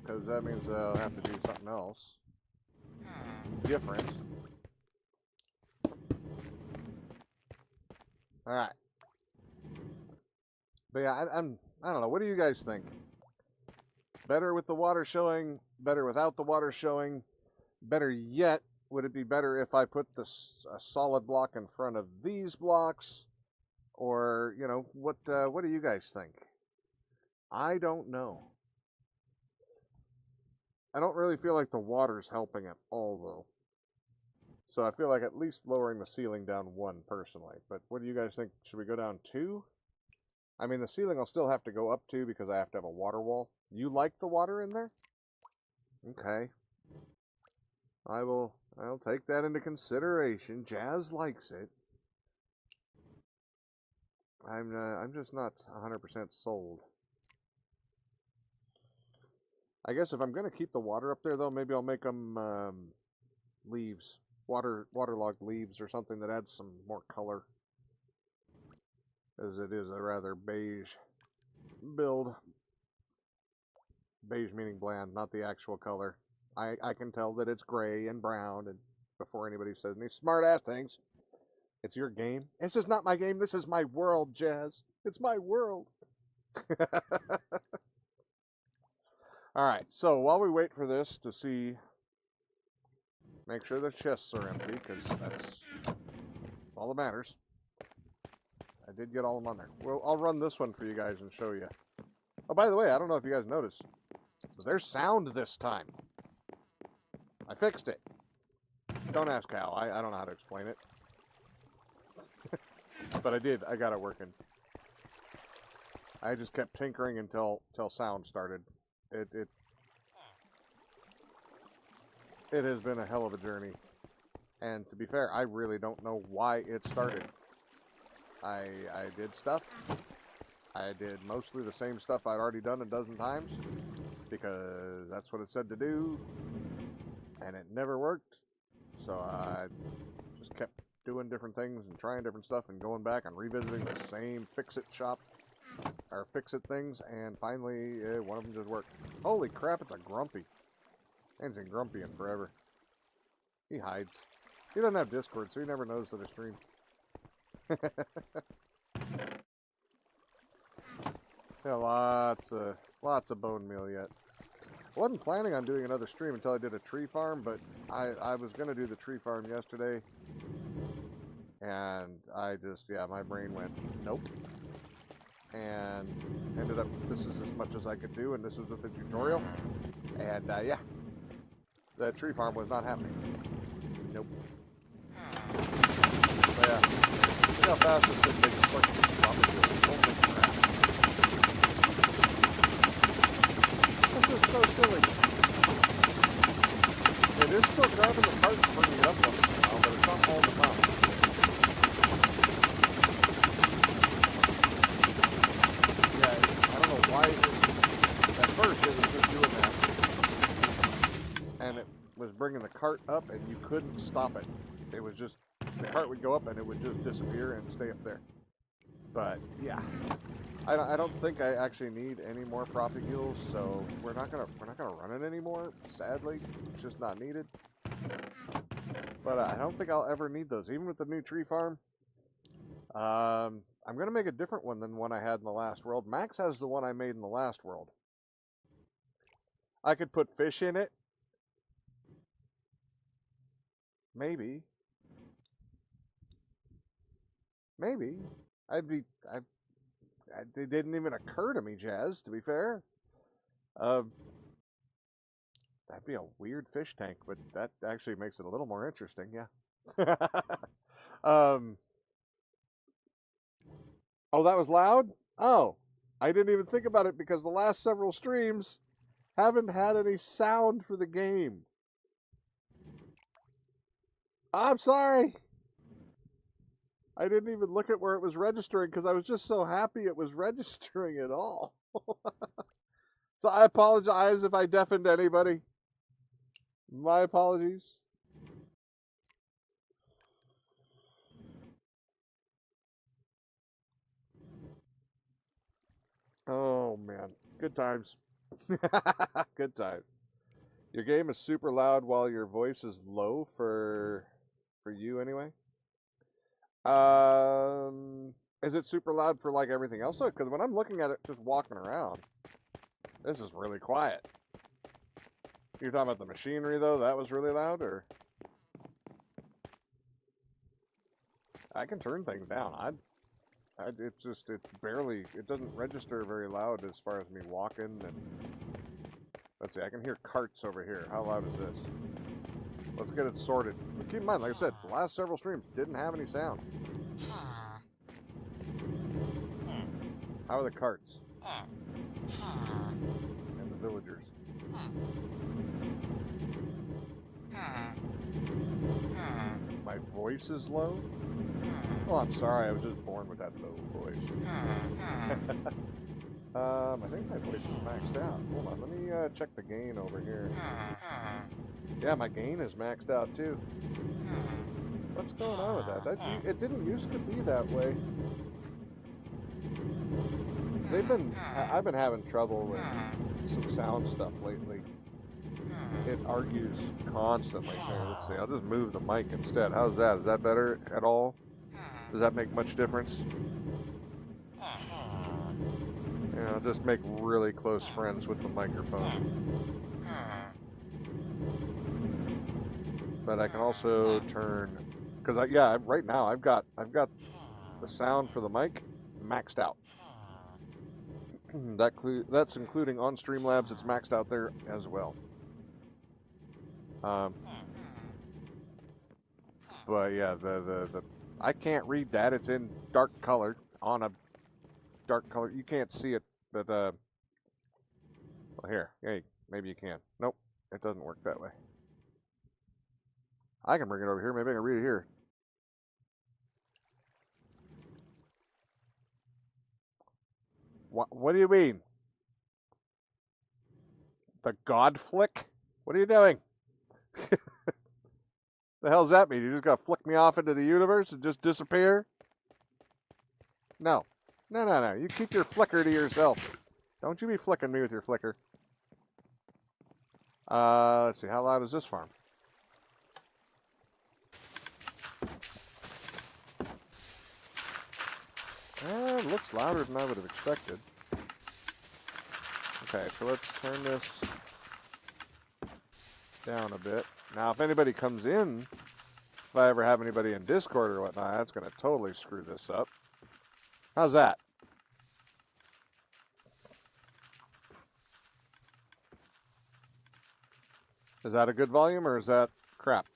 A: because that means I'll have to do something else different. All right. But yeah, I don't know. What do you guys think? Better with the water showing? Better without the water showing? Better yet, would it be better if I put this a solid block in front of these blocks? Or, you know, what do you guys think? I don't know. I don't really feel like the water's helping at all, though. So I feel like at least lowering the ceiling down 1 personally. But what do you guys think? Should we go down 2? I mean, the ceiling will still have to go up 2 because I have to have a water wall. You like the water in there? Okay. I'll take that into consideration. Jazz likes it. I'm just not 100% sold. I guess if I'm going to keep the water up there, though, maybe I'll make them leaves. Waterlogged leaves or something that adds some more color. As it is a rather beige build. Beige meaning bland, not the actual color. I can tell that it's gray and brown, and before anybody says any smart-ass things. It's your game. This is not my game. This is my world, Jazz. It's my world. Alright, so while we wait for this to see... Make sure the chests are empty, because that's all that matters. I did get all of them on there. Well, I'll run this one for you guys and show you. Oh, by the way, I don't know if you guys noticed, but there's sound this time. I fixed it. Don't ask how. I don't know how to explain it. But I did. I got it working. I just kept tinkering until sound started. It has been a hell of a journey. And to be fair, I really don't know why it started. I did stuff. I did mostly the same stuff I'd already done a dozen times. Because that's what it said to do. And it never worked. So I just kept doing different things and trying different stuff and going back and revisiting the same fix-it shop. Or fix-it things. And finally, one of them just worked. Holy crap, it's a Grumpy. I haven't seen Grumpy in forever. He hides. He doesn't have Discord, so he never knows that I stream. Yeah, lots of bone meal yet. I wasn't planning on doing another stream until I did a tree farm, but I was going to do the tree farm yesterday. And I just, yeah, my brain went, nope. And ended up, this is as much as I could do, and this is with the tutorial. And, yeah. The tree farm was not happening. Nope. But yeah, look how fast this thing makes fucking holy crap. This is so silly. It is still grabbing the cart and bringing it up once in a while, but it's not all the time. Yeah, I don't know why at first it was just doing that. And it was bringing the cart up, and you couldn't stop it. It was just, the cart would go up, and it would just disappear and stay up there. But, yeah. I don't think I actually need any more Propagules, so we're not gonna run it anymore, sadly. It's just not needed. But I don't think I'll ever need those, even with the new tree farm. I'm gonna make a different one than the one I had in the last world. Max has the one I made in the last world. I could put fish in it. Maybe. Maybe. It didn't even occur to me, Jazz, to be fair. That'd be a weird fish tank, but that actually makes it a little more interesting, yeah. Oh, that was loud? Oh, I didn't even think about it because the last several streams haven't had any sound for the game. I'm sorry. I didn't even look at where it was registering because I was just so happy it was registering at all. So I apologize if I deafened anybody. My apologies. Oh, man. Good times. Good times. Your game is super loud while your voice is low for you anyway. Is it super loud for like everything else? Because when I'm looking at it, just walking around, this is really quiet. You're talking about the machinery though? That was really loud, or I can turn things down. It doesn't register very loud as far as me walking. And let's see, I can hear carts over here. How loud is this? Let's get it sorted. But keep in mind, like I said, the last several streams didn't have any sound. How are the carts? And the villagers? My voice is low? Oh, I'm sorry. I was just born with that low voice. I think my voice is maxed out. Hold on. Let me check the gain over here. Yeah, my gain is maxed out too. What's going on with that? It didn't used to be that way. I've been having trouble with some sound stuff lately. It argues constantly. Here, let's see. I'll just move the mic instead. How's that? Is that better at all? Does that make much difference? Yeah, I'll just make really close friends with the microphone. But I can also turn, because right now I've got the sound for the mic maxed out. That's including on Streamlabs. It's maxed out there as well. But yeah, the I can't read that. It's in dark color on a dark color. You can't see it, but well, here, hey, maybe you can. Nope, it doesn't work that way. I can bring it over here. Maybe I can read it here. What do you mean? The God flick? What are you doing? The hell's that mean? You just gotta flick me off into the universe and just disappear? No. No. You keep your flicker to yourself. Don't you be flicking me with your flicker. Let's see. How loud is this farm? It looks louder than I would have expected. Okay, so let's turn this down a bit. Now, if anybody comes in, if I ever have anybody in Discord or whatnot, that's going to totally screw this up. How's that? Is that a good volume or is that crap?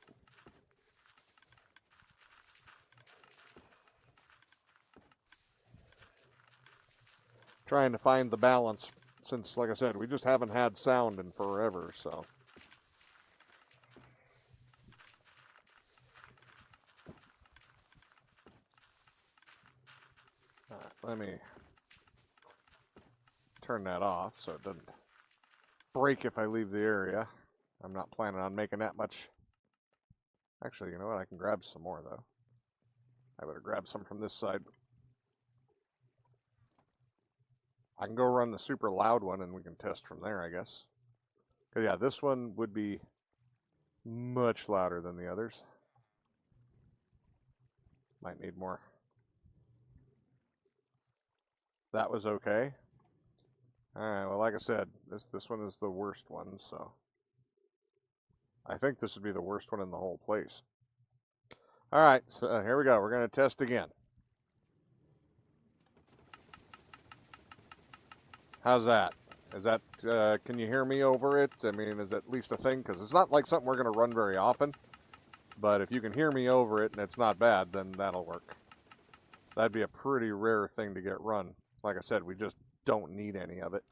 A: Trying to find the balance since, like I said, we just haven't had sound in forever, so. Let me turn that off so it doesn't break if I leave the area. I'm not planning on making that much. Actually, you know what? I can grab some more, though. I better grab some from this side. I can go run the super loud one and we can test from there, I guess. Because, yeah, this one would be much louder than the others. Might need more. That was okay. Alright, well, like I said, this one is the worst one, so. I think this would be the worst one in the whole place. Alright, so here we go. We're going to test again. How's that? Is that, can you hear me over it? I mean, is it at least a thing? Because it's not like something we're going to run very often. But if you can hear me over it and it's not bad, then that'll work. That'd be a pretty rare thing to get run. Like I said, we just don't need any of it.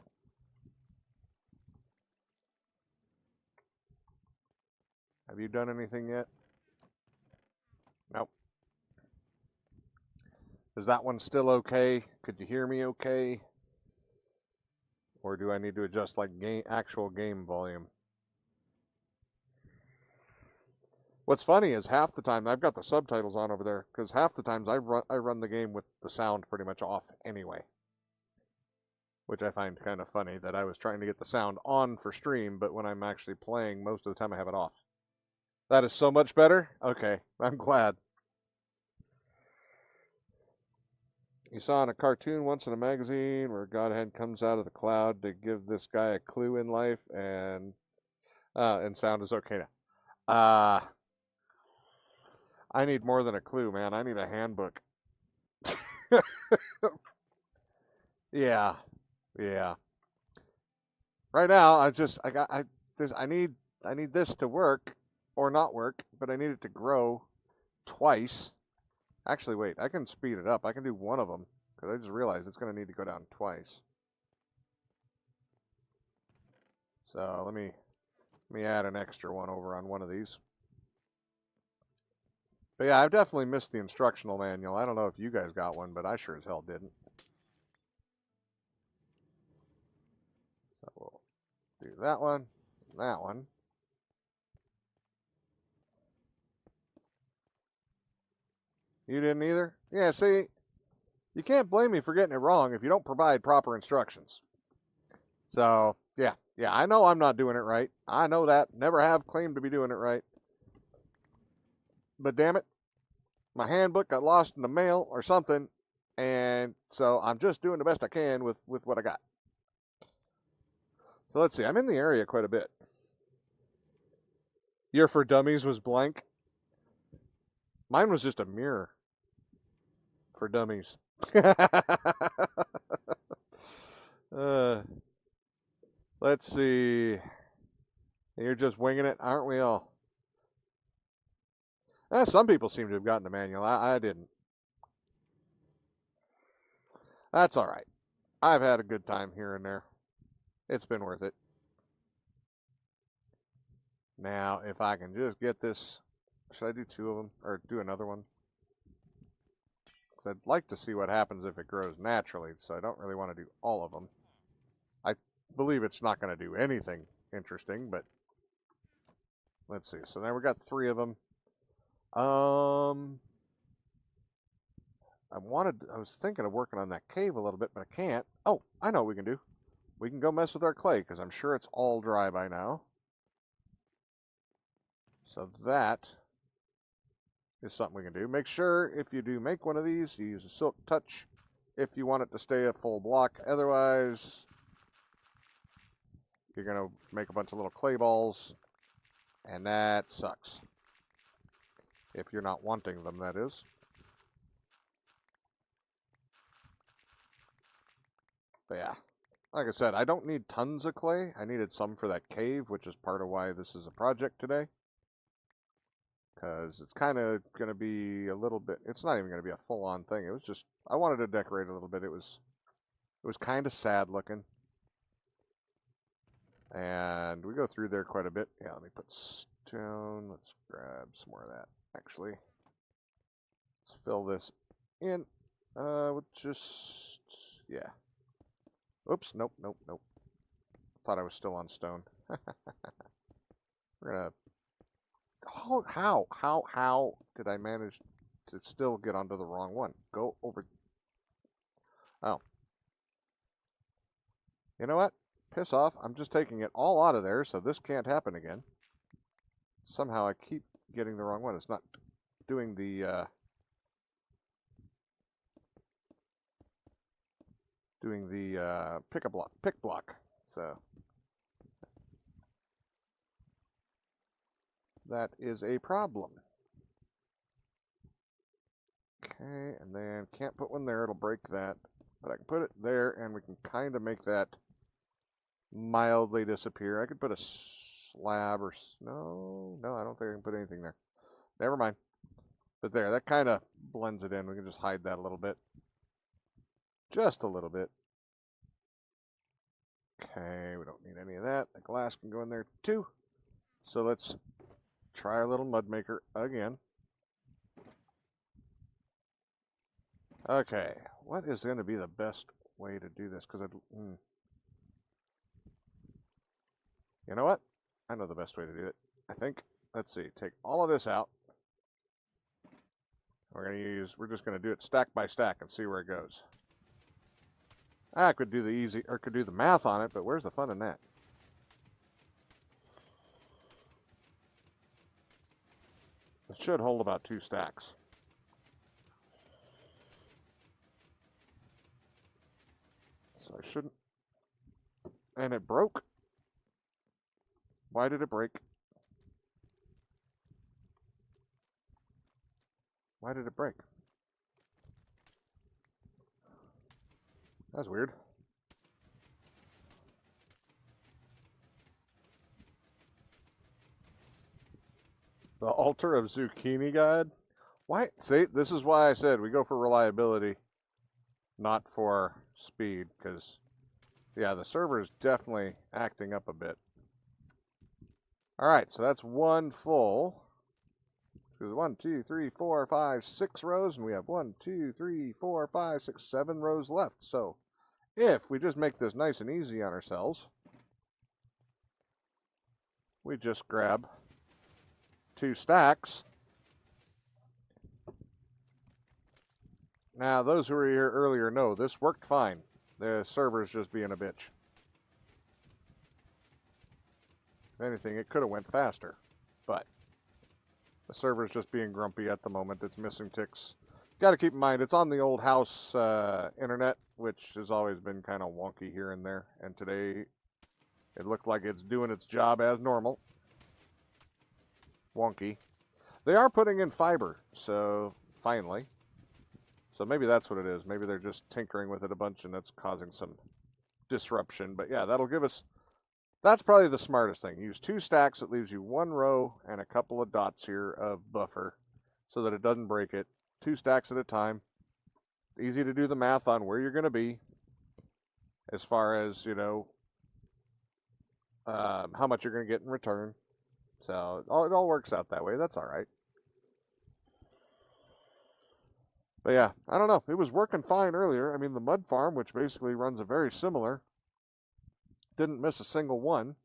A: Have you done anything yet? Nope. Is that one still okay? Could you hear me okay? Or do I need to adjust like actual game volume? What's funny is half the time, I've got the subtitles on over there, because half the times I run the game with the sound pretty much off anyway. Which I find kind of funny, that I was trying to get the sound on for stream, but when I'm actually playing, most of the time I have it off. That is so much better? Okay, I'm glad. You saw in a cartoon once in a magazine where Godhead comes out of the cloud to give this guy a clue in life, and sound is okay now. I need more than a clue, man. I need a handbook. Yeah, yeah. Right now, I need this to work or not work, but I need it to grow twice. Actually, wait, I can speed it up. I can do one of them because I just realized it's going to need to go down twice. So let me add an extra one over on one of these. But yeah, I've definitely missed the instructional manual. I don't know if you guys got one, but I sure as hell didn't. So we'll do that one, and that one. You didn't either? Yeah, see, you can't blame me for getting it wrong if you don't provide proper instructions. So, yeah, I know I'm not doing it right. I know that. Never have claimed to be doing it right. But damn it, my handbook got lost in the mail or something, and so I'm just doing the best I can with what I got. So let's see. I'm in the area quite a bit. Year for Dummies was blank. Mine was just a mirror for dummies. Let's see. You're just winging it, aren't we all? Some people seem to have gotten the manual. I didn't. That's all right. I've had a good time here and there. It's been worth it. Now, if I can just get this, should I do two of them or do another one? Because I'd like to see what happens if it grows naturally, so I don't really want to do all of them. I believe it's not going to do anything interesting, but let's see. So now we got three of them. I was thinking of working on that cave a little bit, but I can't. Oh, I know what we can do. We can go mess with our clay, because I'm sure it's all dry by now. So that is something we can do. Make sure if you do make one of these, you use a silk touch if you want it to stay a full block. Otherwise, you're going to make a bunch of little clay balls, and that sucks. If you're not wanting them, that is. But yeah, like I said, I don't need tons of clay. I needed some for that cave, which is part of why this is a project today. Because it's kind of going to be a little bit, it's not even going to be a full-on thing. It was just, I wanted to decorate a little bit. It was kind of sad looking. And we go through there quite a bit. Yeah, let me put stone. Let's grab some more of that, actually. Let's fill this in with just, yeah. Oops, nope. Thought I was still on stone. We're going to, how did I manage to still get onto the wrong one? Go over. Oh. You know what? Piss off. I'm just taking it all out of there, so this can't happen again. Somehow I keep getting the wrong one. It's not doing the pick block. So that is a problem. Okay, and then can't put one there. It'll break that. But I can put it there, and we can kind of make that mildly disappear. I could put a slab or no, I don't think I can put anything there. Never mind. But there, that kind of blends it in. We can just hide that a little bit. Just a little bit. Okay, we don't need any of that. The glass can go in there too. So let's try our little mud maker again. Okay, what is going to be the best way to do this? Because you know what? I know the best way to do it. I think. Let's see. Take all of this out. We're just going to do it stack by stack and see where it goes. I could do the math on it, but where's the fun in that? It should hold about 2 stacks. And it broke. Why did it break? Why did it break? That's weird. The altar of Zucchini God? Why? See, this is why I said we go for reliability, not for speed, because, yeah, the server is definitely acting up a bit. All right, so that's one full. There's 1, 2, 3, 4, 5, 6 rows, and we have 1, 2, 3, 4, 5, 6, 7 rows left. So if we just make this nice and easy on ourselves, we just grab 2 stacks. Now, those who were here earlier know this worked fine. The server's just being a bitch. If anything, it could have went faster, but the server's just being grumpy at the moment. It's missing ticks. Got to keep in mind, it's on the old house internet, which has always been kind of wonky here and there. And today, it looked like it's doing its job as normal. Wonky. They are putting in fiber, so finally. So maybe that's what it is. Maybe they're just tinkering with it a bunch and that's causing some disruption. But yeah, that'll give us, that's probably the smartest thing. Use 2 stacks. It leaves you 1 row and a couple of dots here of buffer so that it doesn't break it. 2 stacks at a time. Easy to do the math on where you're going to be as far as, you know, how much you're going to get in return. So it all works out that way. That's all right. But yeah, I don't know. It was working fine earlier. I mean, the mud farm, which basically runs a very similar, didn't miss a single one.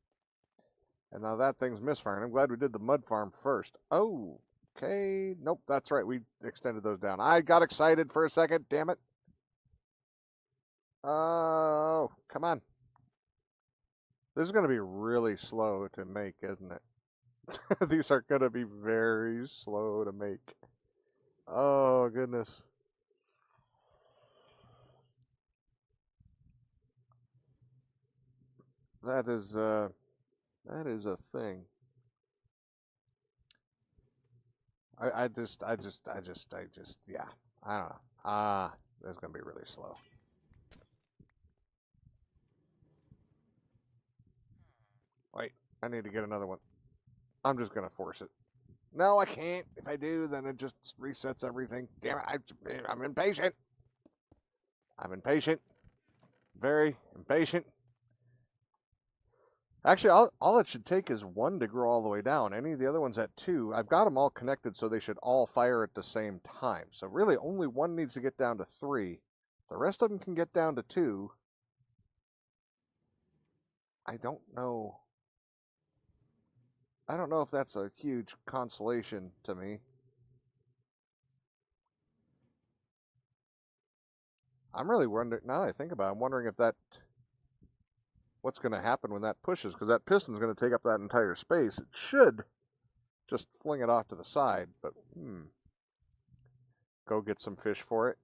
A: And now that thing's misfiring. I'm glad we did the mud farm first. Oh, okay. Nope, that's right. We extended those down. I got excited for a second. Damn it. Oh, come on. This is going to be really slow to make, isn't it? These are going to be very slow to make. Oh, goodness. That is a thing. I just, yeah. I don't know. That's gonna be really slow. Wait, I need to get another one. I'm just gonna force it. No, I can't. If I do, then it just resets everything. Damn it! I'm impatient. I'm impatient. Very impatient. Actually, all it should take is 1 to grow all the way down. Any of the other ones at 2, I've got them all connected so they should all fire at the same time. So really only 1 needs to get down to 3. The rest of them can get down to 2. I don't know. I don't know if that's a huge consolation to me. I'm really wondering, now that I think about it, I'm wondering if that, what's going to happen when that pushes, because that piston's going to take up that entire space. It should just fling it off to the side, but go get some fish for it.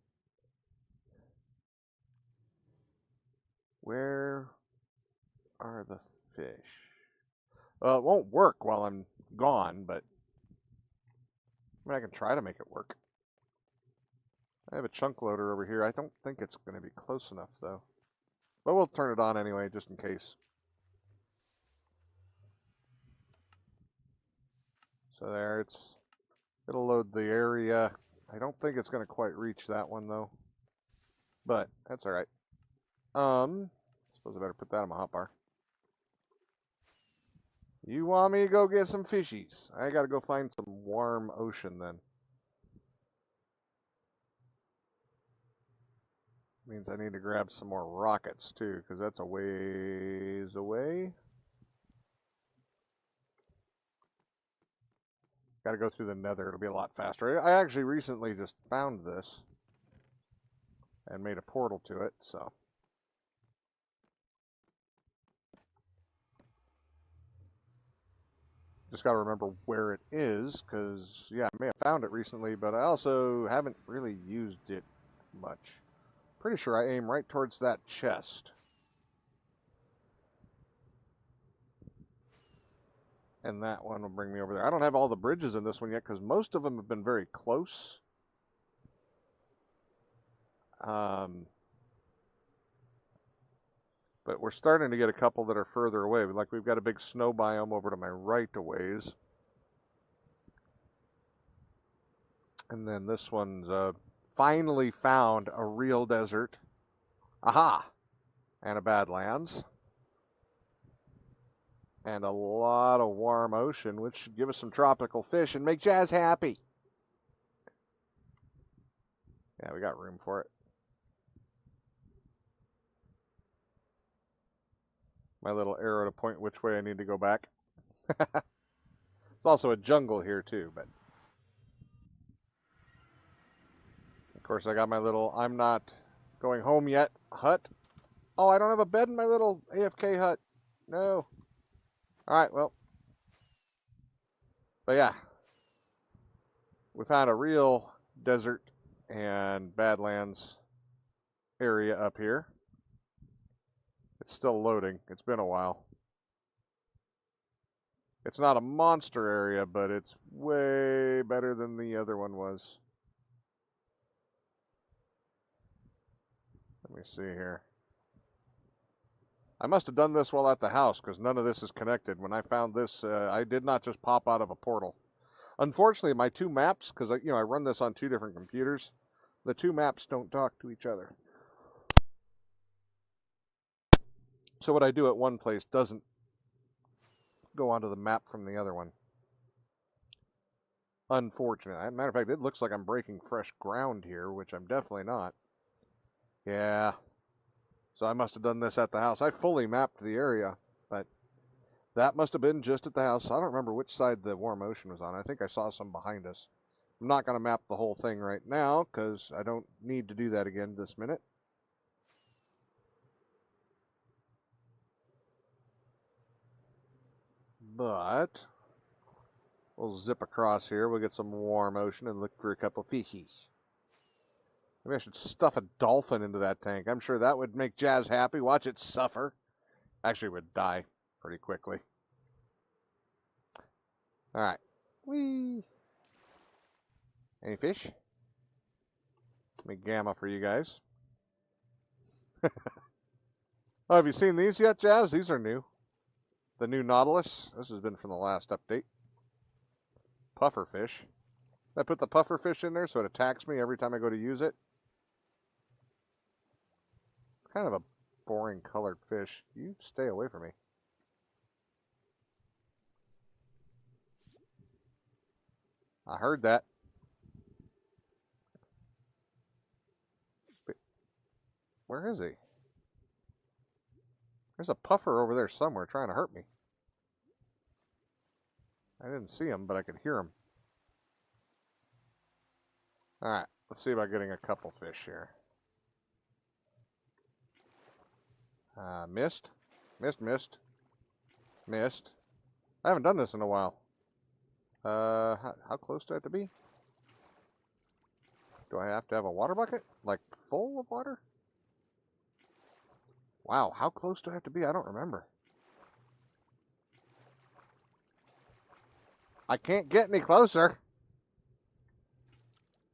A: Where are the fish? Well, it won't work while I'm gone, but I mean, I can try to make it work. I have a chunk loader over here. I don't think it's going to be close enough, though. But we'll turn it on anyway, just in case. So there, it'll load the area. I don't think it's going to quite reach that one, though. But that's all right. Suppose I better put that on my hotbar. You want me to go get some fishies? I got to go find some warm ocean then. Means I need to grab some more rockets too, because that's a ways away. Got to go through the nether. It'll be a lot faster. I actually recently just found this and made a portal to it, so. Just got to remember where it is, because, yeah, I may have found it recently, but I also haven't really used it much. Pretty sure I aim right towards that chest. And that one will bring me over there. I don't have all the bridges in this one yet because most of them have been very close. But we're starting to get a couple that are further away. Like we've got a big snow biome over to my right a ways. And then this one's finally found a real desert. Aha! And a Badlands. And a lot of warm ocean, which should give us some tropical fish and make Jazz happy. Yeah, we got room for it. My little arrow to point which way I need to go back. It's also a jungle here too, but of course I got my little I'm not going home yet hut. Oh, I don't have a bed in my little AFK hut. No. Alright, well. But yeah. We found a real desert and Badlands area up here. It's still loading. It's been a while. It's not a monster area, but it's way better than the other one was. Let me see here. I must have done this while at the house because none of this is connected. When I found this, I did not just pop out of a portal. Unfortunately, my two maps, because I run this on two different computers, the two maps don't talk to each other. So what I do at one place doesn't go onto the map from the other one. Unfortunate. As a matter of fact, it looks like I'm breaking fresh ground here, which I'm definitely not. Yeah. So I must have done this at the house. I fully mapped the area, but that must have been just at the house. I don't remember which side the warm ocean was on. I think I saw some behind us. I'm not going to map the whole thing right now because I don't need to do that again this minute. But we'll zip across here. We'll get some warm ocean and look for a couple fishies. Maybe I should stuff a dolphin into that tank. I'm sure that would make Jazz happy. Watch it suffer. Actually, it would die pretty quickly. All right. Whee! Any fish? Let me gamma for you guys. Oh, have you seen these yet, Jazz? These are new. The new Nautilus. This has been from the last update. Puffer fish. I put the puffer fish in there so it attacks me every time I go to use it. It's kind of a boring colored fish. You stay away from me. I heard that. Where is he? There's a puffer over there somewhere trying to hurt me. I didn't see him, but I could hear him. Alright, let's see about getting a couple fish here. Missed. Missed. I haven't done this in a while. How close do I have to be? Do I have to have a water bucket? Like full of water? Wow, how close do I have to be? I don't remember. I can't get any closer.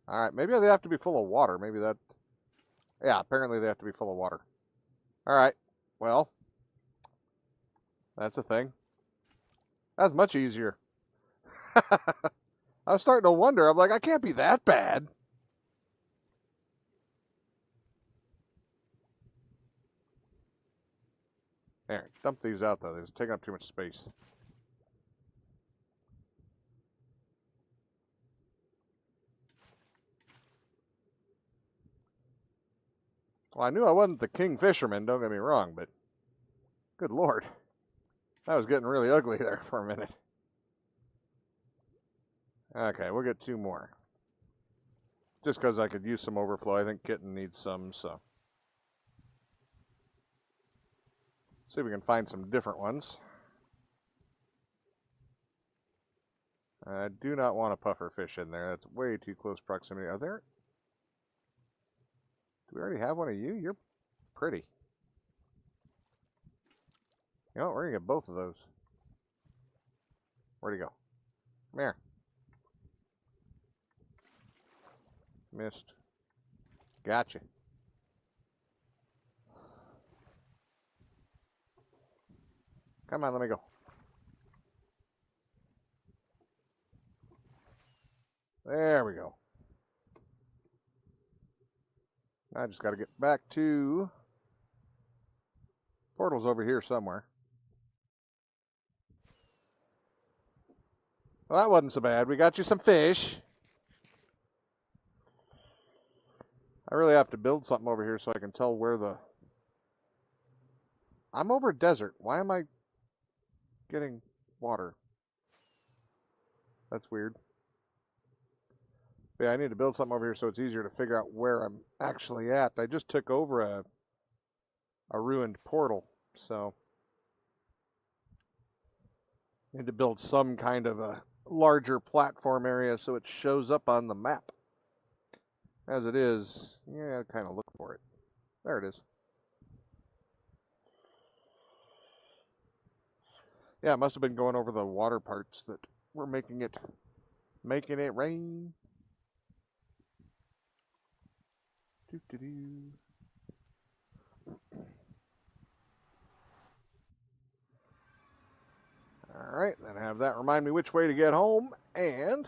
A: Alright, maybe they have to be full of water. Maybe that... Yeah, apparently they have to be full of water. Alright, well. That's a thing. That's much easier. I was starting to wonder. I'm like, I can't be that bad. There, dump these out though. They're taking up too much space. Well, I knew I wasn't the king fisherman, don't get me wrong, but good lord. That was getting really ugly there for a minute. Okay, we'll get two more. Just because I could use some overflow. I think Kitten needs some, so. See if we can find some different ones. I do not want a puffer fish in there. That's way too close proximity. Are there? Do we already have one of you? You're pretty. You know, we're going to get both of those. Where'd he go? Come here. Missed. Gotcha. Come on, let me go. There we go. I just got to get back to... Portal's over here somewhere. Well, that wasn't so bad. We got you some fish. I really have to build something over here so I can tell where the... I'm over a desert. Why am I getting water? That's weird. But yeah, I need to build something over here so it's easier to figure out where I'm actually at. I just took over a ruined portal, so I need to build some kind of a larger platform area so it shows up on the map. As it is, yeah, I kind of look for it. There it is. Yeah, it must have been going over the water parts that were making it rain. Doo-doo-doo. All right, then have that remind me which way to get home, and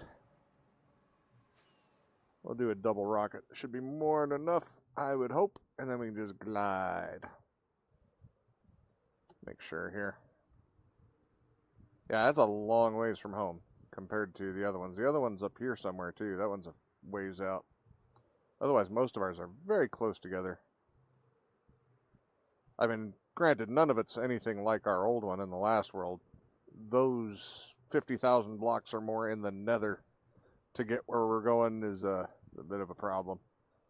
A: we'll do a double rocket. Should be more than enough, I would hope, and then we can just glide. Make sure here. Yeah, that's a long ways from home compared to the other ones. The other one's up here somewhere too. That one's a ways out. Otherwise, most of ours are very close together. I mean, granted, none of it's anything like our old one in the last world. Those 50,000 blocks or more in the nether to get where we're going is a bit of a problem.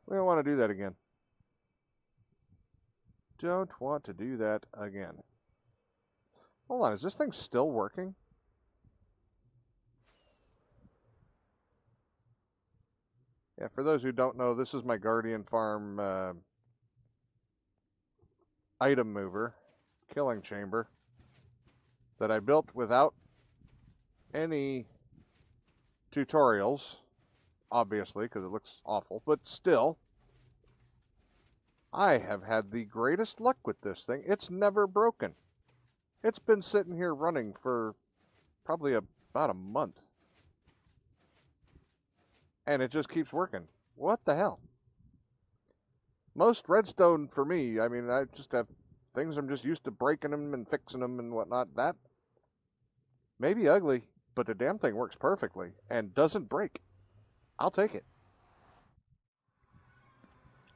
A: We don't want to do that again. Don't want to do that again. Hold on, is this thing still working? Yeah, for those who don't know, this is my Guardian Farm item mover, killing chamber, that I built without any tutorials, obviously, because it looks awful, but still, I have had the greatest luck with this thing. It's never broken. It's been sitting here running for probably about a month. And it just keeps working. What the hell? Most redstone for me, I mean, I just have things I'm just used to breaking them and fixing them and whatnot. That may be ugly, but the damn thing works perfectly and doesn't break. I'll take it.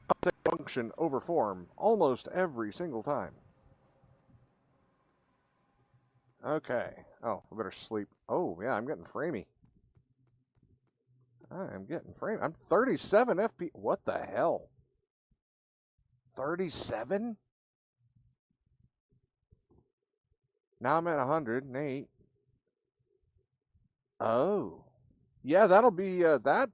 A: I'll take function over form almost every single time. Okay. Oh, I better sleep. Oh, yeah, I'm getting framey. I'm getting framey. I'm 37 FP. What the hell? 37? Now I'm at 108. Oh. Yeah, that'll be, that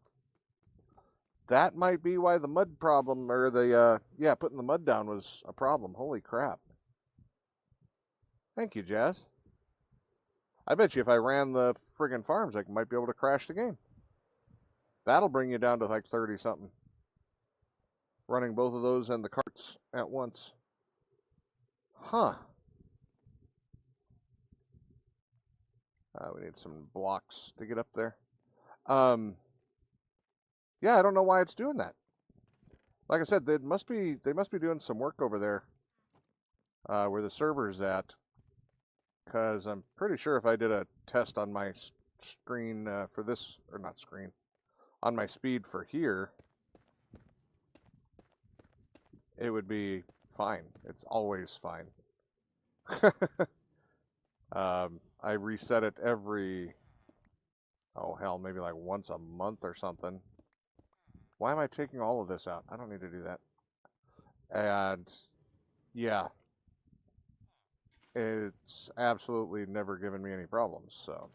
A: might be why the mud problem, or the, yeah, putting the mud down was a problem. Holy crap. Thank you, Jazz. I bet you if I ran the friggin' farms, I might be able to crash the game. That'll bring you down to like 30-something. Running both of those and the carts at once. Huh. We need some blocks to get up there. Yeah, I don't know why it's doing that. Like I said, they must be doing some work over there where the server's at. Because I'm pretty sure if I did a test on my screen for this, or not screen, on my speed for here, it would be fine. It's always fine. I reset it every, oh hell, maybe like once a month or something. Why am I taking all of this out? I don't need to do that. And yeah, it's absolutely never given me any problems, so.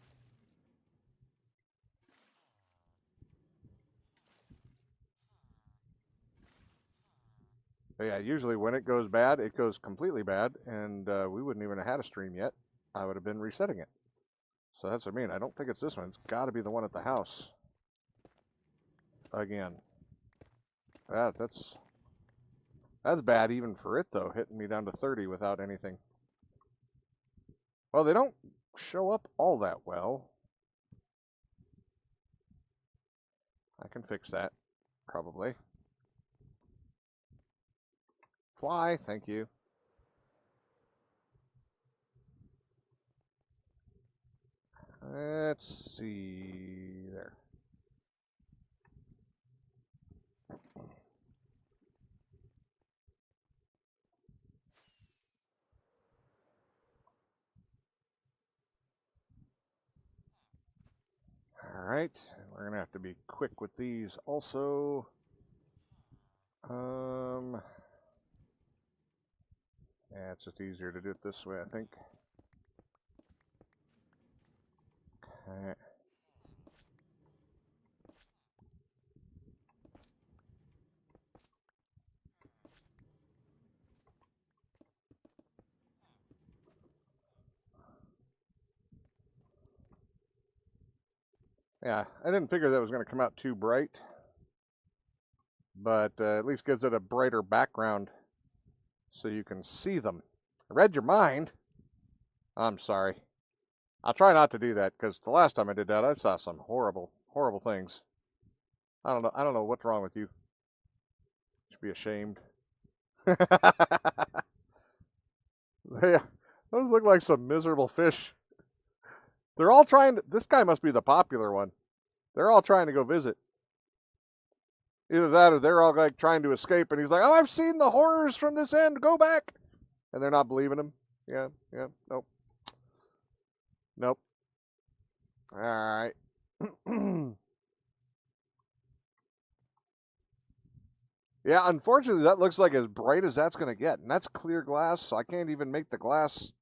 A: But yeah, usually when it goes bad, it goes completely bad, and we wouldn't even have had a stream yet. I would have been resetting it. So that's what I mean. I don't think it's this one. It's got to be the one at the house. Again. That's bad even for it, though, hitting me down to 30 without anything. Well, they don't show up all that well. I can fix that, probably. Fly, thank you. Let's see there. All right, we're gonna have to be quick with these also. Yeah, it's just easier to do it this way, I think. Okay. Yeah, I didn't figure that was going to come out too bright, but at least gives it a brighter background so you can see them. I read your mind. I'm sorry. I'll try not to do that because the last time I did that, I saw some horrible, horrible things. I don't know what's wrong with you. You should be ashamed. Yeah, those look like some miserable fish. They're all trying to. This guy must be the popular one. They're all trying to go visit. Either that or they're all like trying to escape, and he's like, "Oh, I've seen the horrors from this end. Go back," and they're not believing him. Yeah, nope, nope. All right. Yeah, unfortunately, that looks like as bright as that's going to get, and that's clear glass, so I can't even make the glass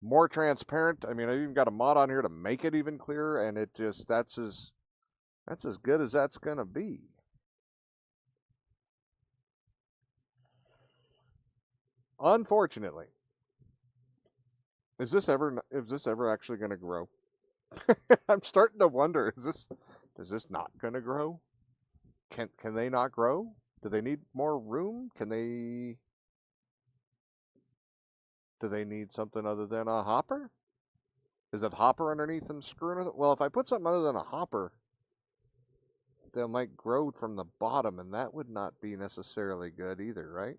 A: more transparent. I mean, I even got a mod on here to make it even clearer, and it just that's as good as that's going to be. Unfortunately, is this ever actually going to grow? I'm starting to wonder, is this not going to grow? Can they not grow? Do they need more room? Do they need something other than a hopper? Is that hopper underneath them screwing with it? Well, if I put something other than a hopper, they might grow from the bottom, and that would not be necessarily good either, right?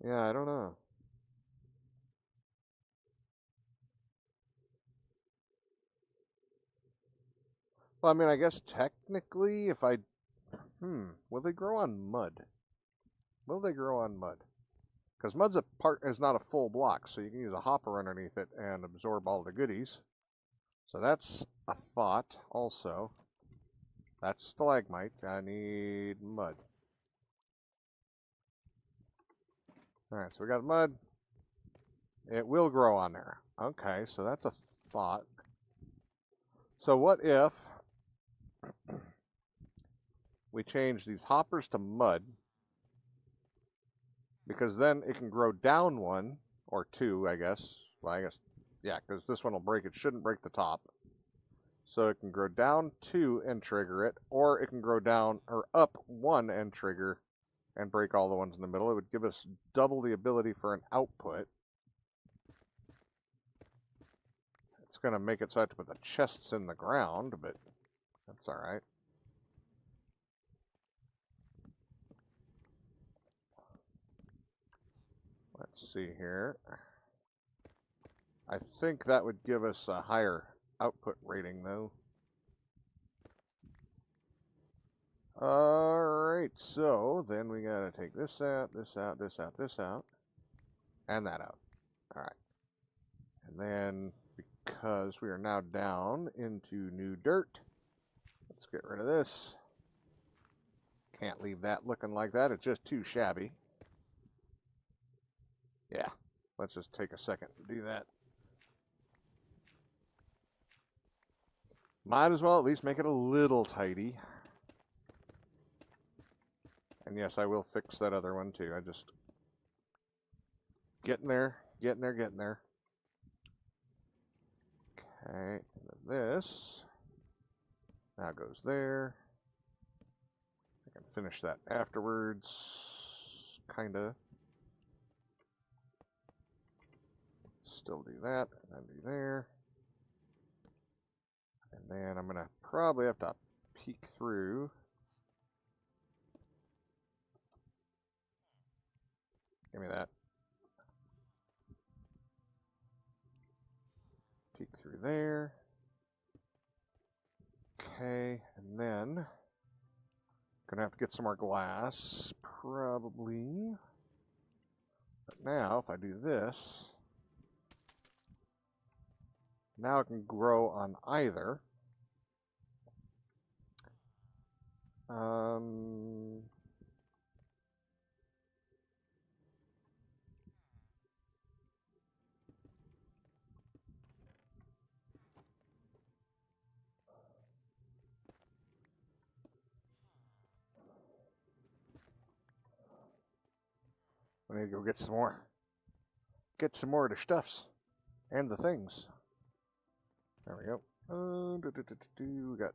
A: Yeah, I don't know. Well, I mean, I guess technically, if I... will they grow on mud? Will they grow on mud? Because mud's is not a full block, so you can use a hopper underneath it and absorb all the goodies. So that's a thought also. That's stalagmite. I need mud. Alright, so we got mud. It will grow on there. Okay, so that's a thought. So what if we change these hoppers to mud? Because then it can grow down one or two, I guess. Well, I guess, yeah, because this one will break. It shouldn't break the top. So it can grow down 2 and trigger it, or it can grow down or up 1 and trigger and break all the ones in the middle. It would give us double the ability for an output. It's going to make it so I have to put the chests in the ground, but that's all right. Let's see here. I think that would give us a higher output rating, though. Alright, so then we gotta take this out, this out, this out, this out, and that out. Alright. And then, because we are now down into new dirt, let's get rid of this. Can't leave that looking like that, it's just too shabby. Yeah, let's just take a second to do that. Might as well at least make it a little tidy. And yes, I will fix that other one too. I just getting there. Getting there, getting there. Okay, and then this now goes there. I can finish that afterwards, kinda. Still do that, and then do there. And then I'm gonna probably have to peek through. Give me that. Peek through there. Okay, and then gonna have to get some more glass, probably. But now, if I do this, now it can grow on either. I need to go get some more. Get some more of the stuffs and the things. There we go. We got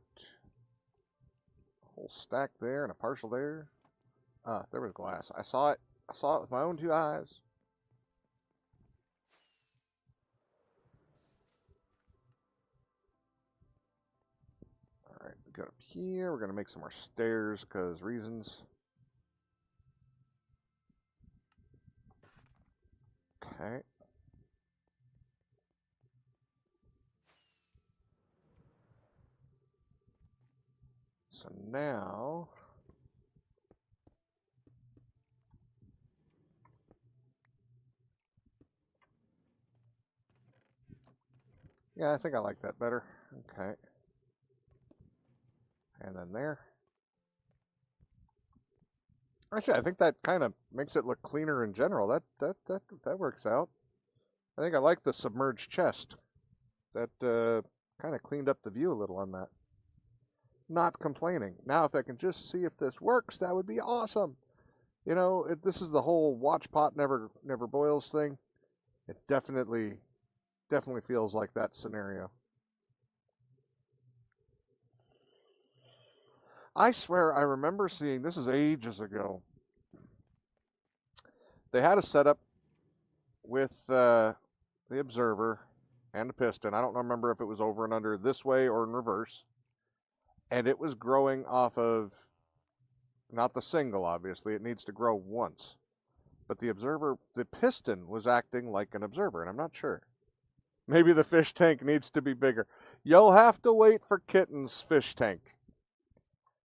A: a whole stack there and a partial there. Ah, there was glass. I saw it. I saw it with my own 2 eyes. Alright, we got up here. We're going to make some more stairs because reasons. Okay. So now, yeah, I think I like that better. Okay. And then there. Actually, I think that kind of makes it look cleaner in general. That works out. I think I like the submerged chest. That kind of cleaned up the view a little on that. Not complaining. Now, if I can just see if this works, that would be awesome. You know, this is the whole watch pot never boils thing. It definitely feels like that scenario. I swear I remember seeing, this is ages ago, they had a setup with the observer and the piston. I don't remember if it was over and under this way or in reverse. And it was growing off of, not the single, obviously. It needs to grow once. But the observer, the piston was acting like an observer, and I'm not sure. Maybe the fish tank needs to be bigger. You'll have to wait for Kitten's fish tank.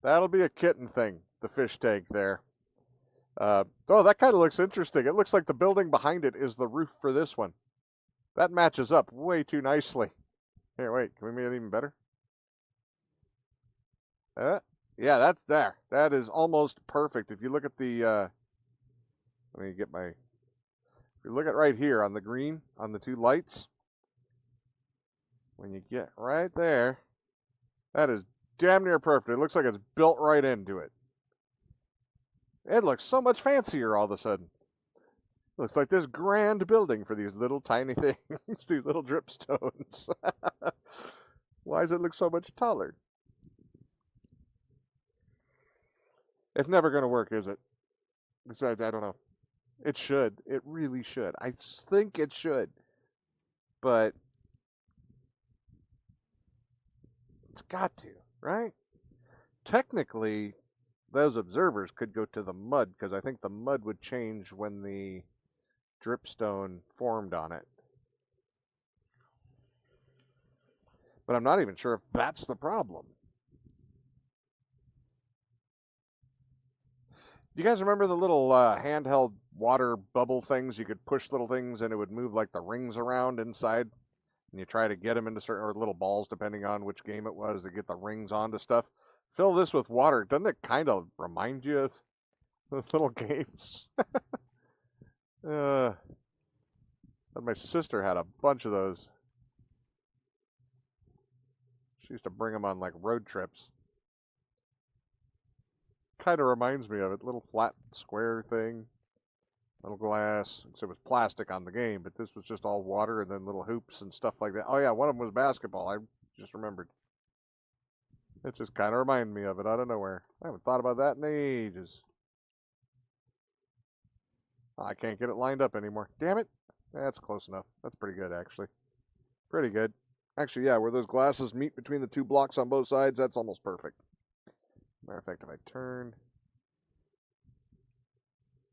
A: That'll be a Kitten thing, the fish tank there. Oh, that kind of looks interesting. It looks like the building behind it is the roof for this one. That matches up way too nicely. Here, wait, can we make it even better? Yeah, that's there. That is almost perfect. If you look at the, let me get my, if you look at right here on the green, on the 2 lights, when you get right there, that is damn near perfect. It looks like it's built right into it. It looks so much fancier all of a sudden. Looks like this grand building for these little tiny things, these little dripstones. Why does it look so much taller? It's never going to work, is it? I don't know. It should. It really should. I think it should. But it's got to, right? Technically, those observers could go to the mud because I think the mud would change when the dripstone formed on it. But I'm not even sure if that's the problem. Do you guys remember the little handheld water bubble things? You could push little things and it would move like the rings around inside. And you try to get them into certain, or little balls, depending on which game it was, to get the rings onto stuff. Fill this with water. Doesn't it kind of remind you of those little games? My sister had a bunch of those. She used to bring them on like road trips. Kind of reminds me of it. Little flat square thing. Little glass. So it was plastic on the game, but this was just all water and then little hoops and stuff like that. Oh yeah, one of them was basketball. I just remembered. It just kind of reminded me of it out of nowhere. I haven't thought about that in ages. I can't get it lined up anymore. Damn it. That's close enough. That's pretty good, actually. Pretty good. Actually, yeah, where those glasses meet between the two blocks on both sides, that's almost perfect. Matter of fact, if I turn...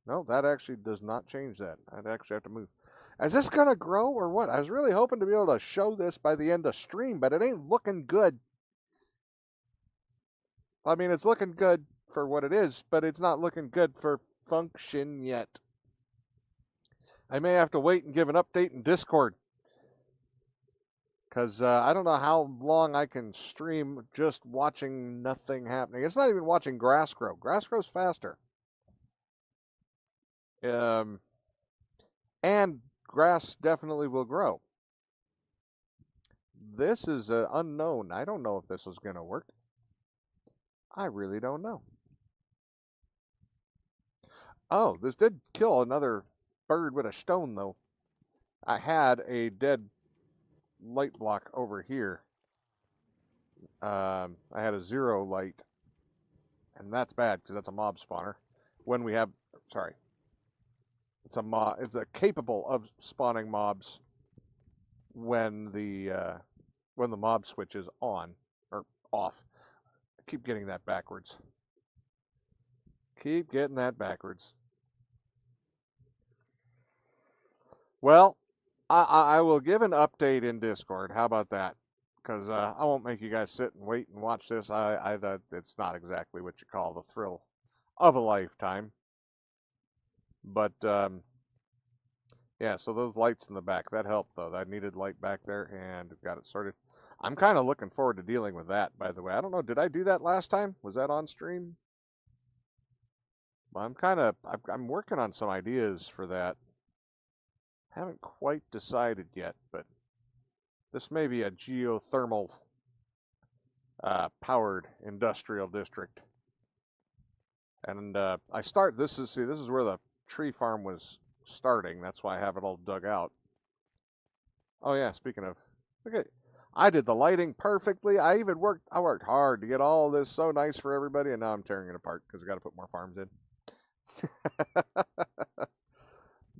A: No, that actually does not change that. I'd actually have to move. Is this going to grow or what? I was really hoping to be able to show this by the end of stream, but it ain't looking good. I mean, it's looking good for what it is, but it's not looking good for function yet. I may have to wait and give an update in Discord. Because I don't know how long I can stream just watching nothing happening. It's not even watching grass grow. Grass grows faster. And grass definitely will grow. This is unknown. I don't know if this is going to work. I really don't know. Oh, this did kill another bird with a stone, though. I had a dead light block over here. I had a 0 light, and that's bad because that's a mob spawner. When we have, sorry, it's a capable of spawning mobs when the mob switch is on or off. I keep getting that backwards. Keep getting that backwards. Well, I will give an update in Discord. How about that? Because I won't make you guys sit and wait and watch this. It's not exactly what you call the thrill of a lifetime. But yeah, so those lights in the back, that helped though. I needed light back there and got it sorted. I'm kind of looking forward to dealing with that, by the way. I don't know, did I do that last time? Was that on stream? I'm working on some ideas for that. Haven't quite decided yet, but this may be a geothermal powered industrial district. And this is where the tree farm was starting. That's why I have it all dug out. Oh yeah, speaking of, okay, I did the lighting perfectly. I worked hard to get all this so nice for everybody, and now I'm tearing it apart because I got to put more farms in.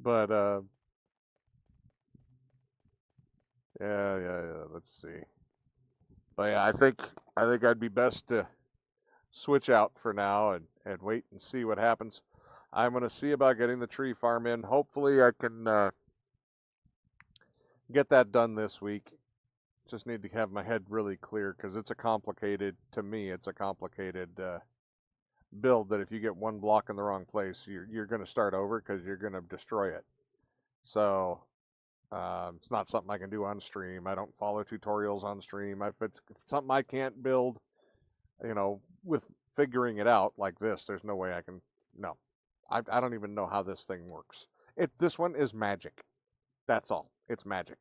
A: But yeah. Let's see. But yeah, I think I'd be best to switch out for now and wait and see what happens. I'm gonna see about getting the tree farm in. Hopefully, I can get that done this week. Just need to have my head really clear because it's a complicated build that if you get one block in the wrong place, you're going to start over because you're going to destroy it. So it's not something I can do on stream. I don't follow tutorials on stream. If it's something I can't build, with figuring it out like this, there's no way I can. No, I don't even know how this thing works. This one is magic. That's all. It's magic.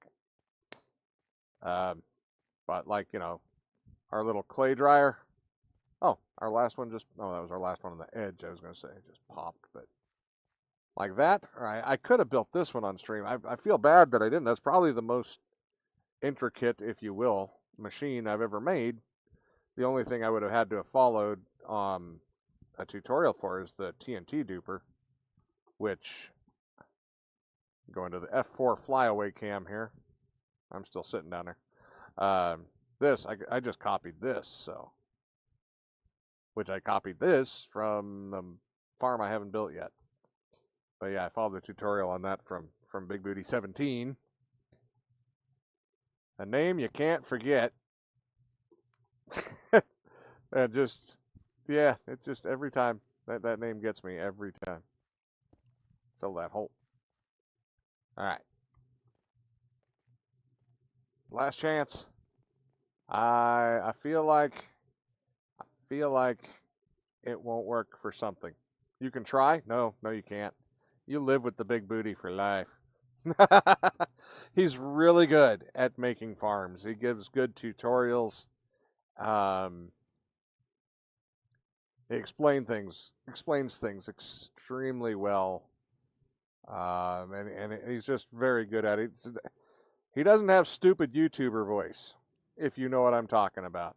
A: But like, our little clay dryer. Oh, our last one that was our last one on the edge, I was going to say. It just popped, but like that. I could have built this one on stream. I feel bad that I didn't. That's probably the most intricate, if you will, machine I've ever made. The only thing I would have had to have followed a tutorial for is the TNT duper, which, going to the F4 flyaway cam here. I'm still sitting down there. I just copied this, so. Which I copied this from a farm I haven't built yet. But yeah, I followed the tutorial on that from Big Booty 17. A name you can't forget. And just, yeah, it's just every time that name gets me every time. Fill that hole. All right. Last chance. I feel like it won't work for something. You can try? No, you can't. You live with the big booty for life. He's really good at making farms. He gives good tutorials. He explains things extremely well. And he's just very good at it. He doesn't have stupid YouTuber voice, if you know what I'm talking about.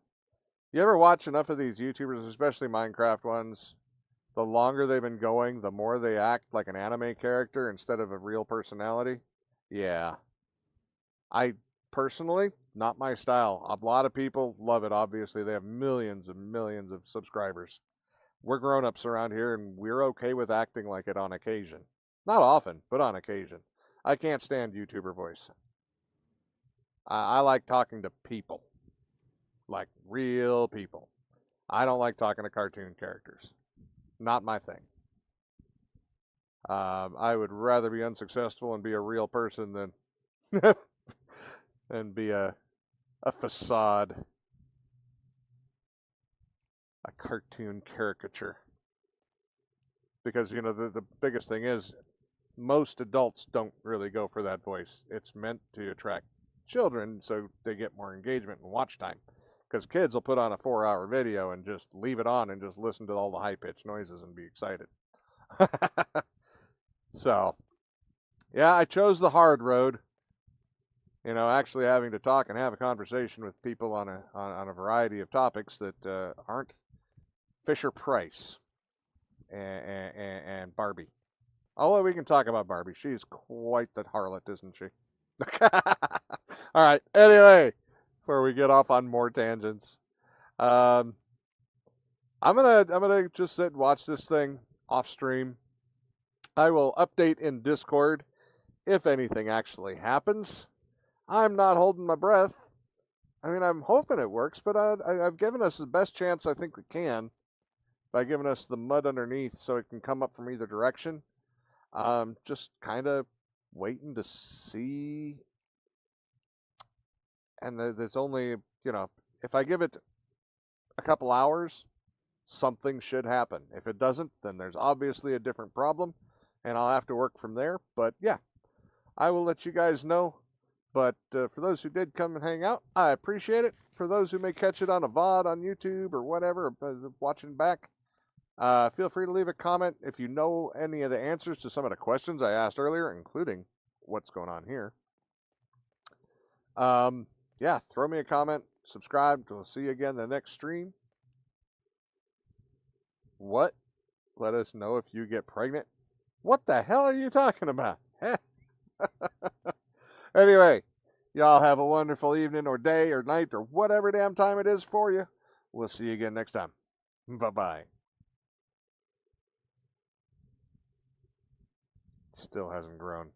A: You ever watch enough of these YouTubers, especially Minecraft ones? The longer they've been going, the more they act like an anime character instead of a real personality. Yeah. I personally, not my style. A lot of people love it, obviously. They have millions and millions of subscribers. We're grown ups around here and we're okay with acting like it on occasion. Not often, but on occasion. I can't stand YouTuber voice. I like talking to people, like real people. I don't like talking to cartoon characters. Not my thing. I would rather be unsuccessful and be a real person than than be a facade, a cartoon caricature. Because you know the biggest thing is most adults don't really go for that voice. It's meant to attract children so they get more engagement and watch time. Because kids will put on a 4-hour video and just leave it on and just listen to all the high pitched noises and be excited. So, yeah, I chose the hard road. You know, actually having to talk and have a conversation with people on a variety of topics that aren't Fisher Price and Barbie. Although we can talk about Barbie, she's quite the harlot, isn't she? All right. Anyway, before we get off on more tangents, um, I'm gonna just sit and watch this thing off stream. I will update in Discord if anything actually happens. I'm not holding my breath. I mean, I'm hoping it works, but I've given us the best chance I think we can by giving us the mud underneath so it can come up from either direction. Just kind of waiting to see. And there's only, you know, if I give it a couple hours, something should happen. If it doesn't, then there's obviously a different problem, and I'll have to work from there. But yeah, I will let you guys know. But for those who did come and hang out, I appreciate it. For those who may catch it on a VOD on YouTube or whatever, watching back, feel free to leave a comment if you know any of the answers to some of the questions I asked earlier, including what's going on here. Yeah, throw me a comment, subscribe. We'll see you again in the next stream. What? Let us know if you get pregnant. What the hell are you talking about? Anyway, y'all have a wonderful evening or day or night or whatever damn time it is for you. We'll see you again next time. Bye-bye. Still hasn't grown.